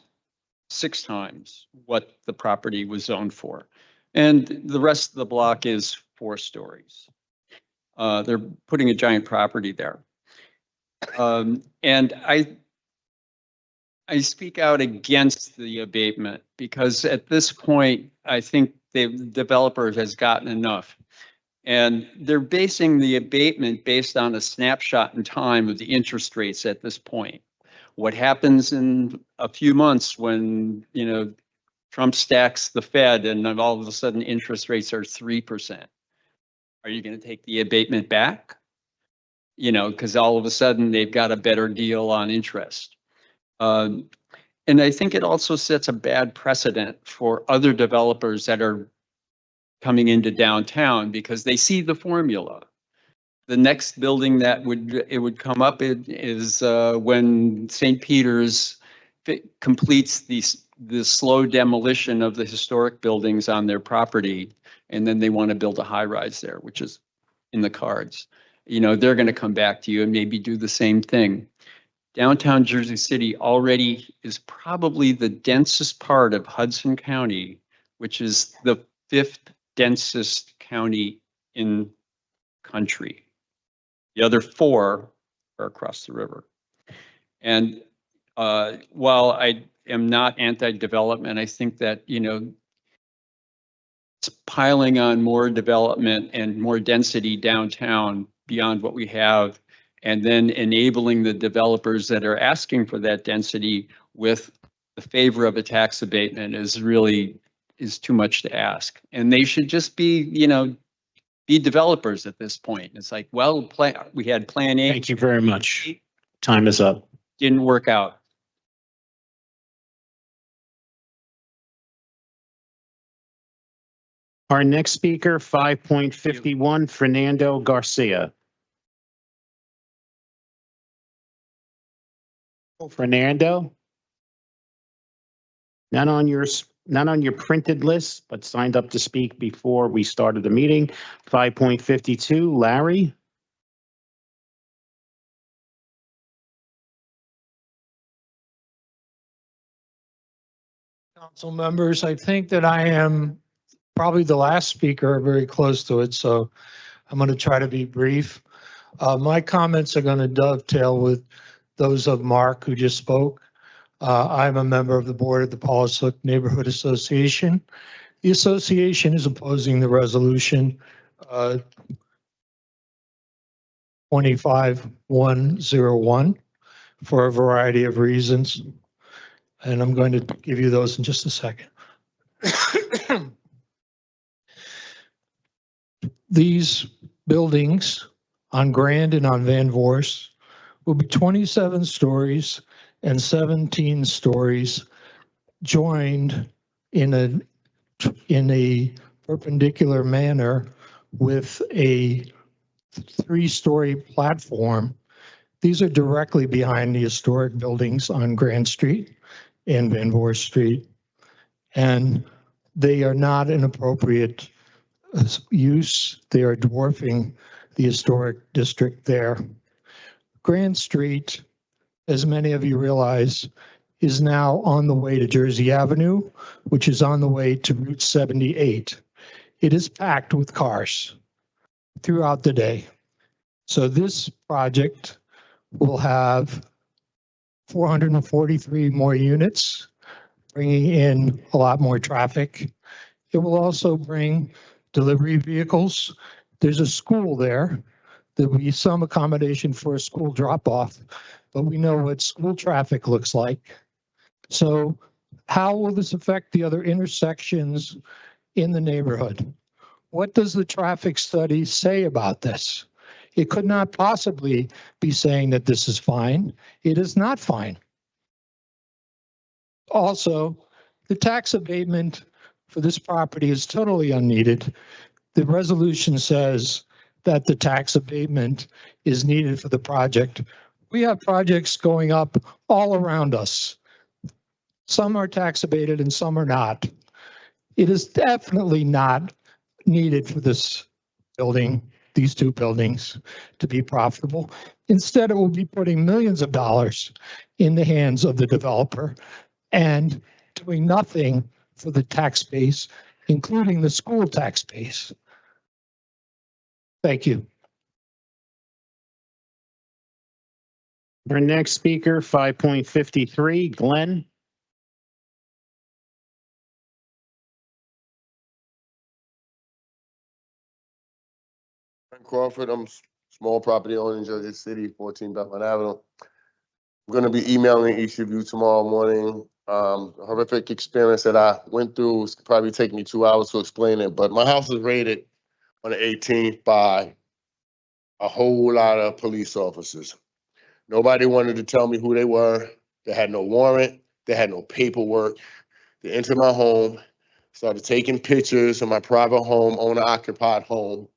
6 times what the property was zoned for. And the rest of the block is 4 stories. They're putting a giant property there. And I speak out against the abatement because at this point, I think the developer has gotten enough. And they're basing the abatement based on a snapshot in time of the interest rates at this point. What happens in a few months when, Trump stacks the Fed and then all of a sudden interest rates are 3%? Are you going to take the abatement back? Because all of a sudden they've got a better deal on interest. And I think it also sets a bad precedent for other developers that are coming into downtown because they see the formula. The next building that would come up is when St. Peter's completes the slow demolition of the historic buildings on their property, and then they want to build a high rise there, which is in the cards. They're going to come back to you and maybe do the same thing. Downtown Jersey City already is probably the densest part of Hudson County, which is the 5th densest county in country. The other 4 are across the river. And while I am not anti-development, I think that, it's piling on more development and more density downtown beyond what we have, and then enabling the developers that are asking for that density with the favor of a tax abatement is too much to ask. And they should just be, be developers at this point. It's like, well, we had plan A. Thank you very much. Time is up. Didn't work out. Our next speaker, 5.51, Fernando Garcia. Fernando? Not on your printed list, but signed up to speak before we started the meeting. 5.52, Larry? Council members, I think that I am probably the last speaker, very close to it, so I'm going to try to be brief. My comments are going to dovetail with those of Mark, who just spoke. I'm a member of the board of the Pollishook Neighborhood Association. The association is opposing the resolution 25101 for a variety of reasons. And I'm going to give you those in just a second. These buildings on Grand and on Van Voorst will be 27 stories and 17 stories joined in a perpendicular manner with a 3-story platform. These are directly behind the historic buildings on Grand Street and Van Voorst Street, and they are not an appropriate use. They are dwarfing the historic district there. Grand Street, as many of you realize, is now on the way to Jersey Avenue, which is on the way to Route 78. It is packed with cars throughout the day. So this project will have 443 more units, bringing in a lot more traffic. It will also bring delivery vehicles. There's a school there. There will be some accommodation for a school drop-off, but we know what school traffic looks like. So how will this affect the other intersections in the neighborhood? What does the traffic study say about this? It could not possibly be saying that this is fine. It is not fine. Also, the tax abatement for this property is totally unneeded. The resolution says that the tax abatement is needed for the project. We have projects going up all around us. Some are tax abated and some are not. It is definitely not needed for this building, these 2 buildings, to be profitable. Instead, it will be putting millions of dollars in the hands of the developer and doing nothing for the tax base, including the school tax base. Thank you. Our next speaker, 5.53, Glenn. Crawford, I'm small property owner in Jersey City, 14 Bethlehem Avenue. I'm going to be emailing each of you tomorrow morning. A horrific experience that I went through. It's probably take me 2 hours to explain it, but my house was raided on the 18th by a whole lot of police officers. Nobody wanted to tell me who they were. They had no warrant. They had no paperwork. They entered my home, started taking pictures of my private home, owner-occupied home.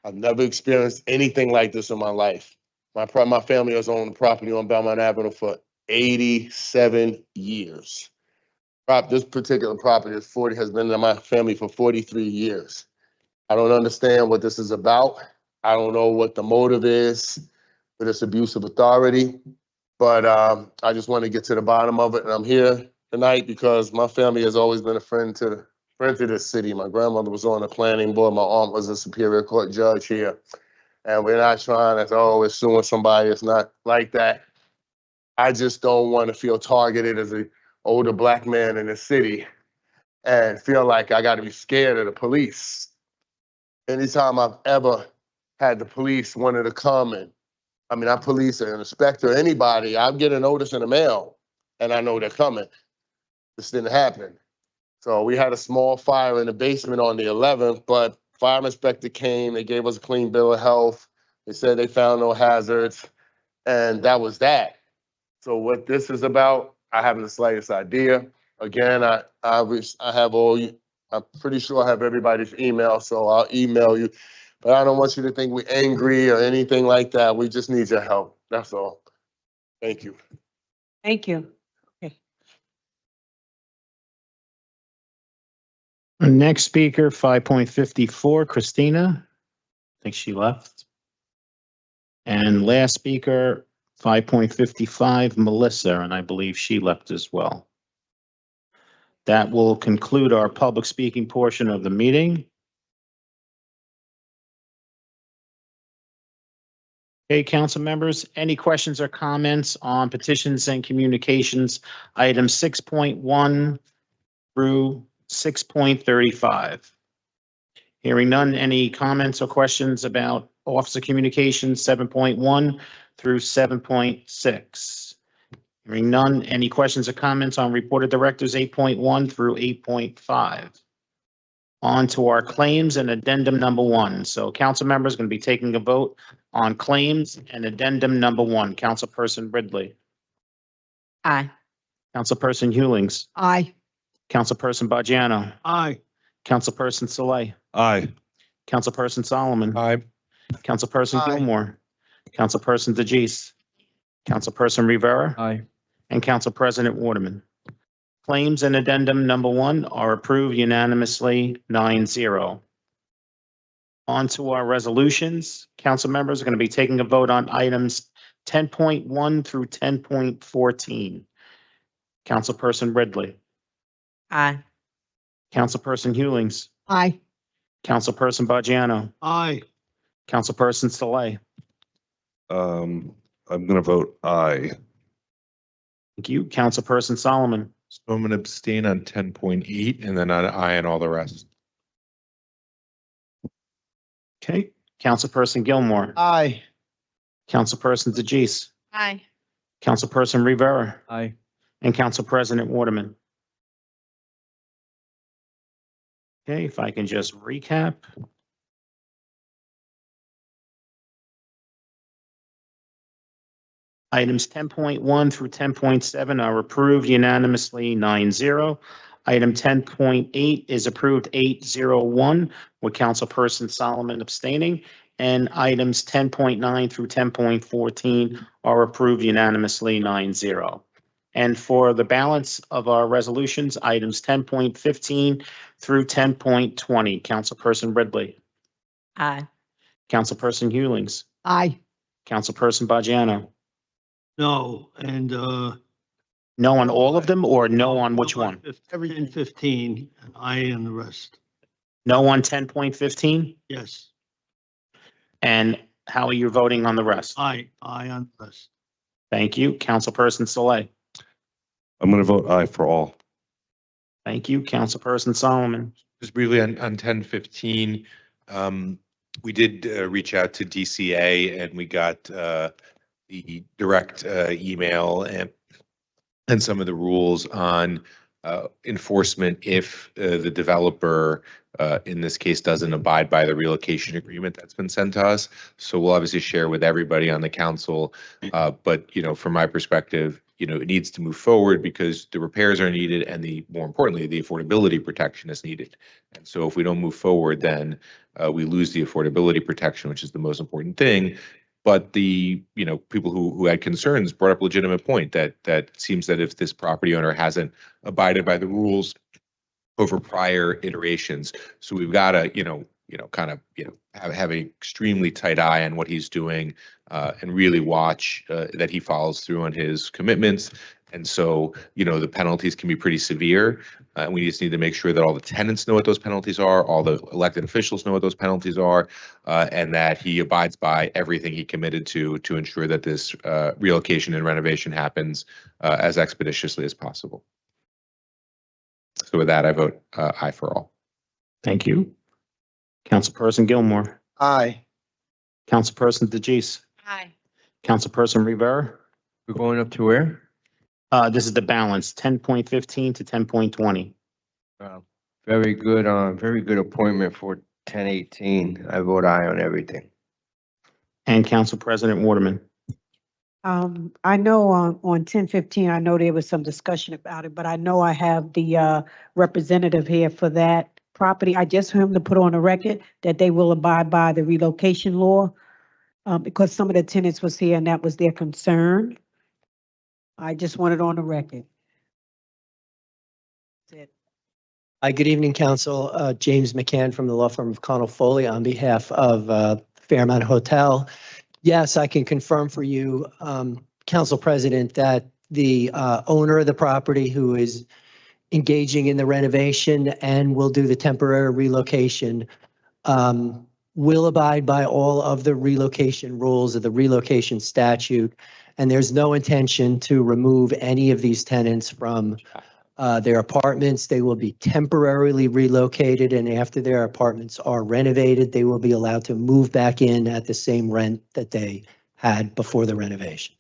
I've never experienced anything like this in my life. My family has owned property on Belmont Avenue for 87 years. This particular property has been in my family for 43 years. I don't understand what this is about. I don't know what the motive is for this abuse of authority, but I just want to get to the bottom of it. And I'm here tonight because my family has always been a friend to this city. My grandmother was on the planning board. My aunt was a Superior Court judge here. And we're not trying to, we're suing somebody. It's not like that. I just don't want to feel targeted as an older Black man in the city and feel like I got to be scared of the police. Anytime I've ever had the police wanted to come I police or an inspector, anybody, I get a notice in the mail and I know they're coming. This didn't happen. So we had a small fire in the basement on the 11th, but fire inspector came, they gave us a clean bill of health. They said they found no hazards, and that was that. So what this is about, I haven't the slightest idea. Again, I have I'm pretty sure I have everybody's email, so I'll email you. But I don't want you to think we're angry or anything like that. We just need your help. That's all. Thank you. Thank you. Our next speaker, 5.54, Christina. I think she left. And last speaker, 5.55, Melissa, and I believe she left as well. That will conclude our public speaking portion of the meeting. Okay, council members, any questions or comments on petitions and communications, items 6.1 through 6.35? Hearing none, any comments or questions about Officer Communications 7.1 through 7.6? Hearing none, any questions or comments on Reported Directors 8.1 through 8.5? On to our claims and addendum number 1. So council members going to be taking a vote on claims and addendum number 1. Councilperson Ridley. Aye. Councilperson Hewlings. Aye. Councilperson Bajano. Aye. Councilperson Saleh. Aye. Councilperson Solomon. Aye. Councilperson Gilmore. Councilperson DeGise. Councilperson Rivera. Aye. And Council President Waterman. Claims and addendum number 1 are approved unanimously 9-0. On to our resolutions. Council members are going to be taking a vote on items 10.1 through 10.14. Councilperson Ridley. Aye. Councilperson Hewlings. Aye. Councilperson Bajano. Aye. Councilperson Saleh. I'm gonna vote aye. Thank you. Councilperson Solomon. So I'm gonna abstain on 10.8 and then on aye on all the rest. Okay. Councilperson Gilmore. Aye. Councilperson DeGise. Aye. Councilperson Rivera. Aye. And Council President Waterman. Okay, if I can just recap. Items 10.1 through 10.7 are approved unanimously 9-0. Item 10.8 is approved 8-0-1 with Councilperson Solomon abstaining. And items 10.9 through 10.14 are approved unanimously 9-0. And for the balance of our resolutions, items 10.15 through 10.20, Councilperson Ridley. Aye. Councilperson Hewlings. Aye. Councilperson Bajano. No, and No on all of them or no on which one? everything 15, and aye on the rest. No on 10.15? Yes, And how are you voting on the rest? aye on the rest. Thank you. Councilperson Saleh. I'm going to vote aye for all. Thank you. Councilperson Solomon. Just briefly on 1015, we did reach out to DCA and we got the direct email and some of the rules on enforcement if the developer, in this case, doesn't abide by the relocation agreement that's been sent to us. So we'll obviously share with everybody on the council. But, from my perspective, it needs to move forward because the repairs are needed and more importantly, the affordability protection is needed. And so if we don't move forward, then we lose the affordability protection, which is the most important thing. But the, people who had concerns brought up a legitimate point that it seems that if this property owner hasn't abided by the rules over prior iterations, so we've got to, have an extremely tight eye on what he's doing and really watch that he follows through on his commitments. And so, the penalties can be pretty severe. And we just need to make sure that all the tenants know what those penalties are, all the elected officials know what those penalties are, and that he abides by everything he committed to ensure that this relocation and renovation happens as expeditiously as possible. So with that, I vote aye for all. Thank you. Councilperson Gilmore. Aye. Councilperson DeGise. Aye. Councilperson Rivera. We're going up to where? This is the balance, 10.15 to 10.20. Very good appointment for 1018. I vote aye on everything. And Council President Waterman. I know on 1015, I know there was some discussion about it, but I know I have the representative here for that property. I just heard him to put on the record that they will abide by the relocation law because some of the tenants was here and that was their concern. I just want it on the record. That's it. Hi, good evening, Council. James McCann from the law firm of Connell Foley on behalf of Fairmont Hotel. Yes, I can confirm for you, Council President, that the owner of the property who is engaging in the renovation and will do the temporary relocation will abide by all of the relocation rules of the relocation statute. And there's no intention to remove any of these tenants from their apartments. They will be temporarily relocated, and after their apartments are renovated, they will be allowed to move back in at the same rent that they had before the renovation.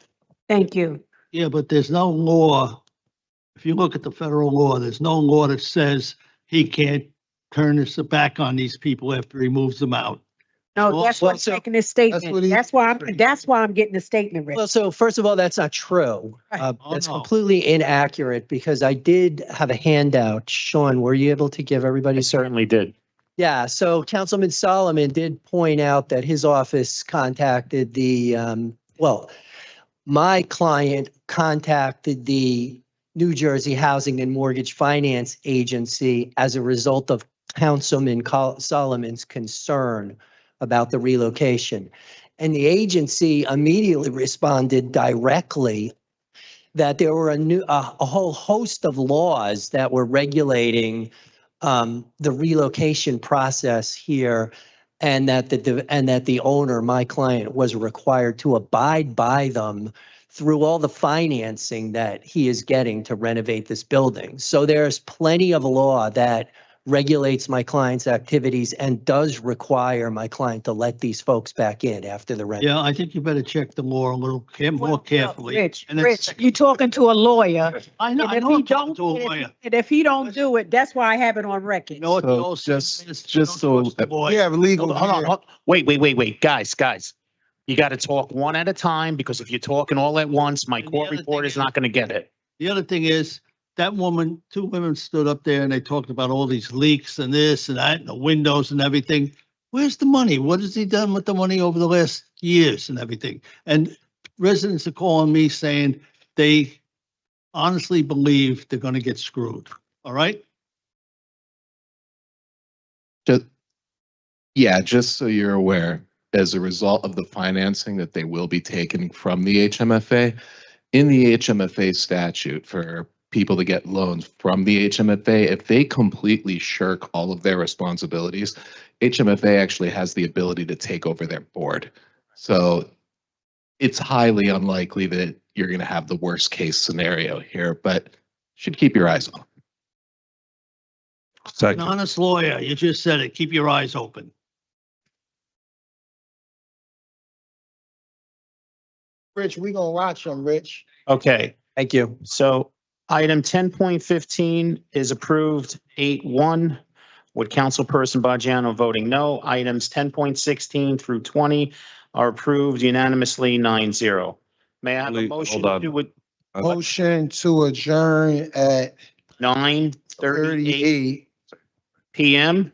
Thank you. Yeah, but there's no law. If you look at the federal law, there's no law that says he can't turn this back on these people after he moves them out. No, that's why I'm making this statement. That's why I'm getting the statement ready. Well, so first of all, that's not true. That's completely inaccurate because I did have a handout. Sean, were you able to give everybody? I certainly did. Yeah, so Councilman Solomon did point out that his office contacted my client contacted the New Jersey Housing and Mortgage Finance Agency as a result of Councilman Solomon's concern about the relocation. And the agency immediately responded directly that there were a whole host of laws that were regulating the relocation process here, and that the owner, my client, was required to abide by them through all the financing that he is getting to renovate this building. So there's plenty of law that regulates my client's activities and does require my client to let these folks back in after the renovation. Yeah, I think you better check the law a little more carefully. Rich, you're talking to a lawyer. I know, And I'm talking to a lawyer. And if he don't do it, that's why I have it on record. So just so We have legal. Hold on. Wait. Guys. You got to talk one at a time because if you're talking all at once, my court reporter is not going to get it. The other thing is, that woman, two women stood up there and they talked about all these leaks and this and that, and the windows and everything. Where's the money? What has he done with the money over the last years and everything? And residents are calling me saying they honestly believe they're going to get screwed. All right? Just so you're aware, as a result of the financing that they will be taking from the HMFA, in the HMFA statute for people to get loans from the HMFA, if they completely shirk all of their responsibilities, HMFA actually has the ability to take over their board. So it's highly unlikely that you're going to have the worst case scenario here, but should keep your eyes on. An honest lawyer, you just said it. Keep your eyes open. Rich, we gonna watch them, Rich. Okay, Thank you. so item 10.15 is approved 8-1 with Councilperson Bajano voting no. Items 10.16 through 20 are approved unanimously 9-0. May I have a motion to Motion to adjourn at 9:38 PM?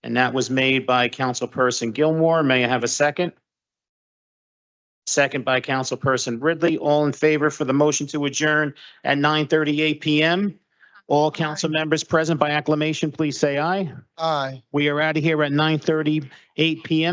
And that was made by Councilperson Gilmore. May I have a second? Second by Councilperson Ridley. All in favor for the motion to adjourn at 9:38 PM? All council members present by acclamation, please say aye. Aye. We are out of here at 9:38 PM.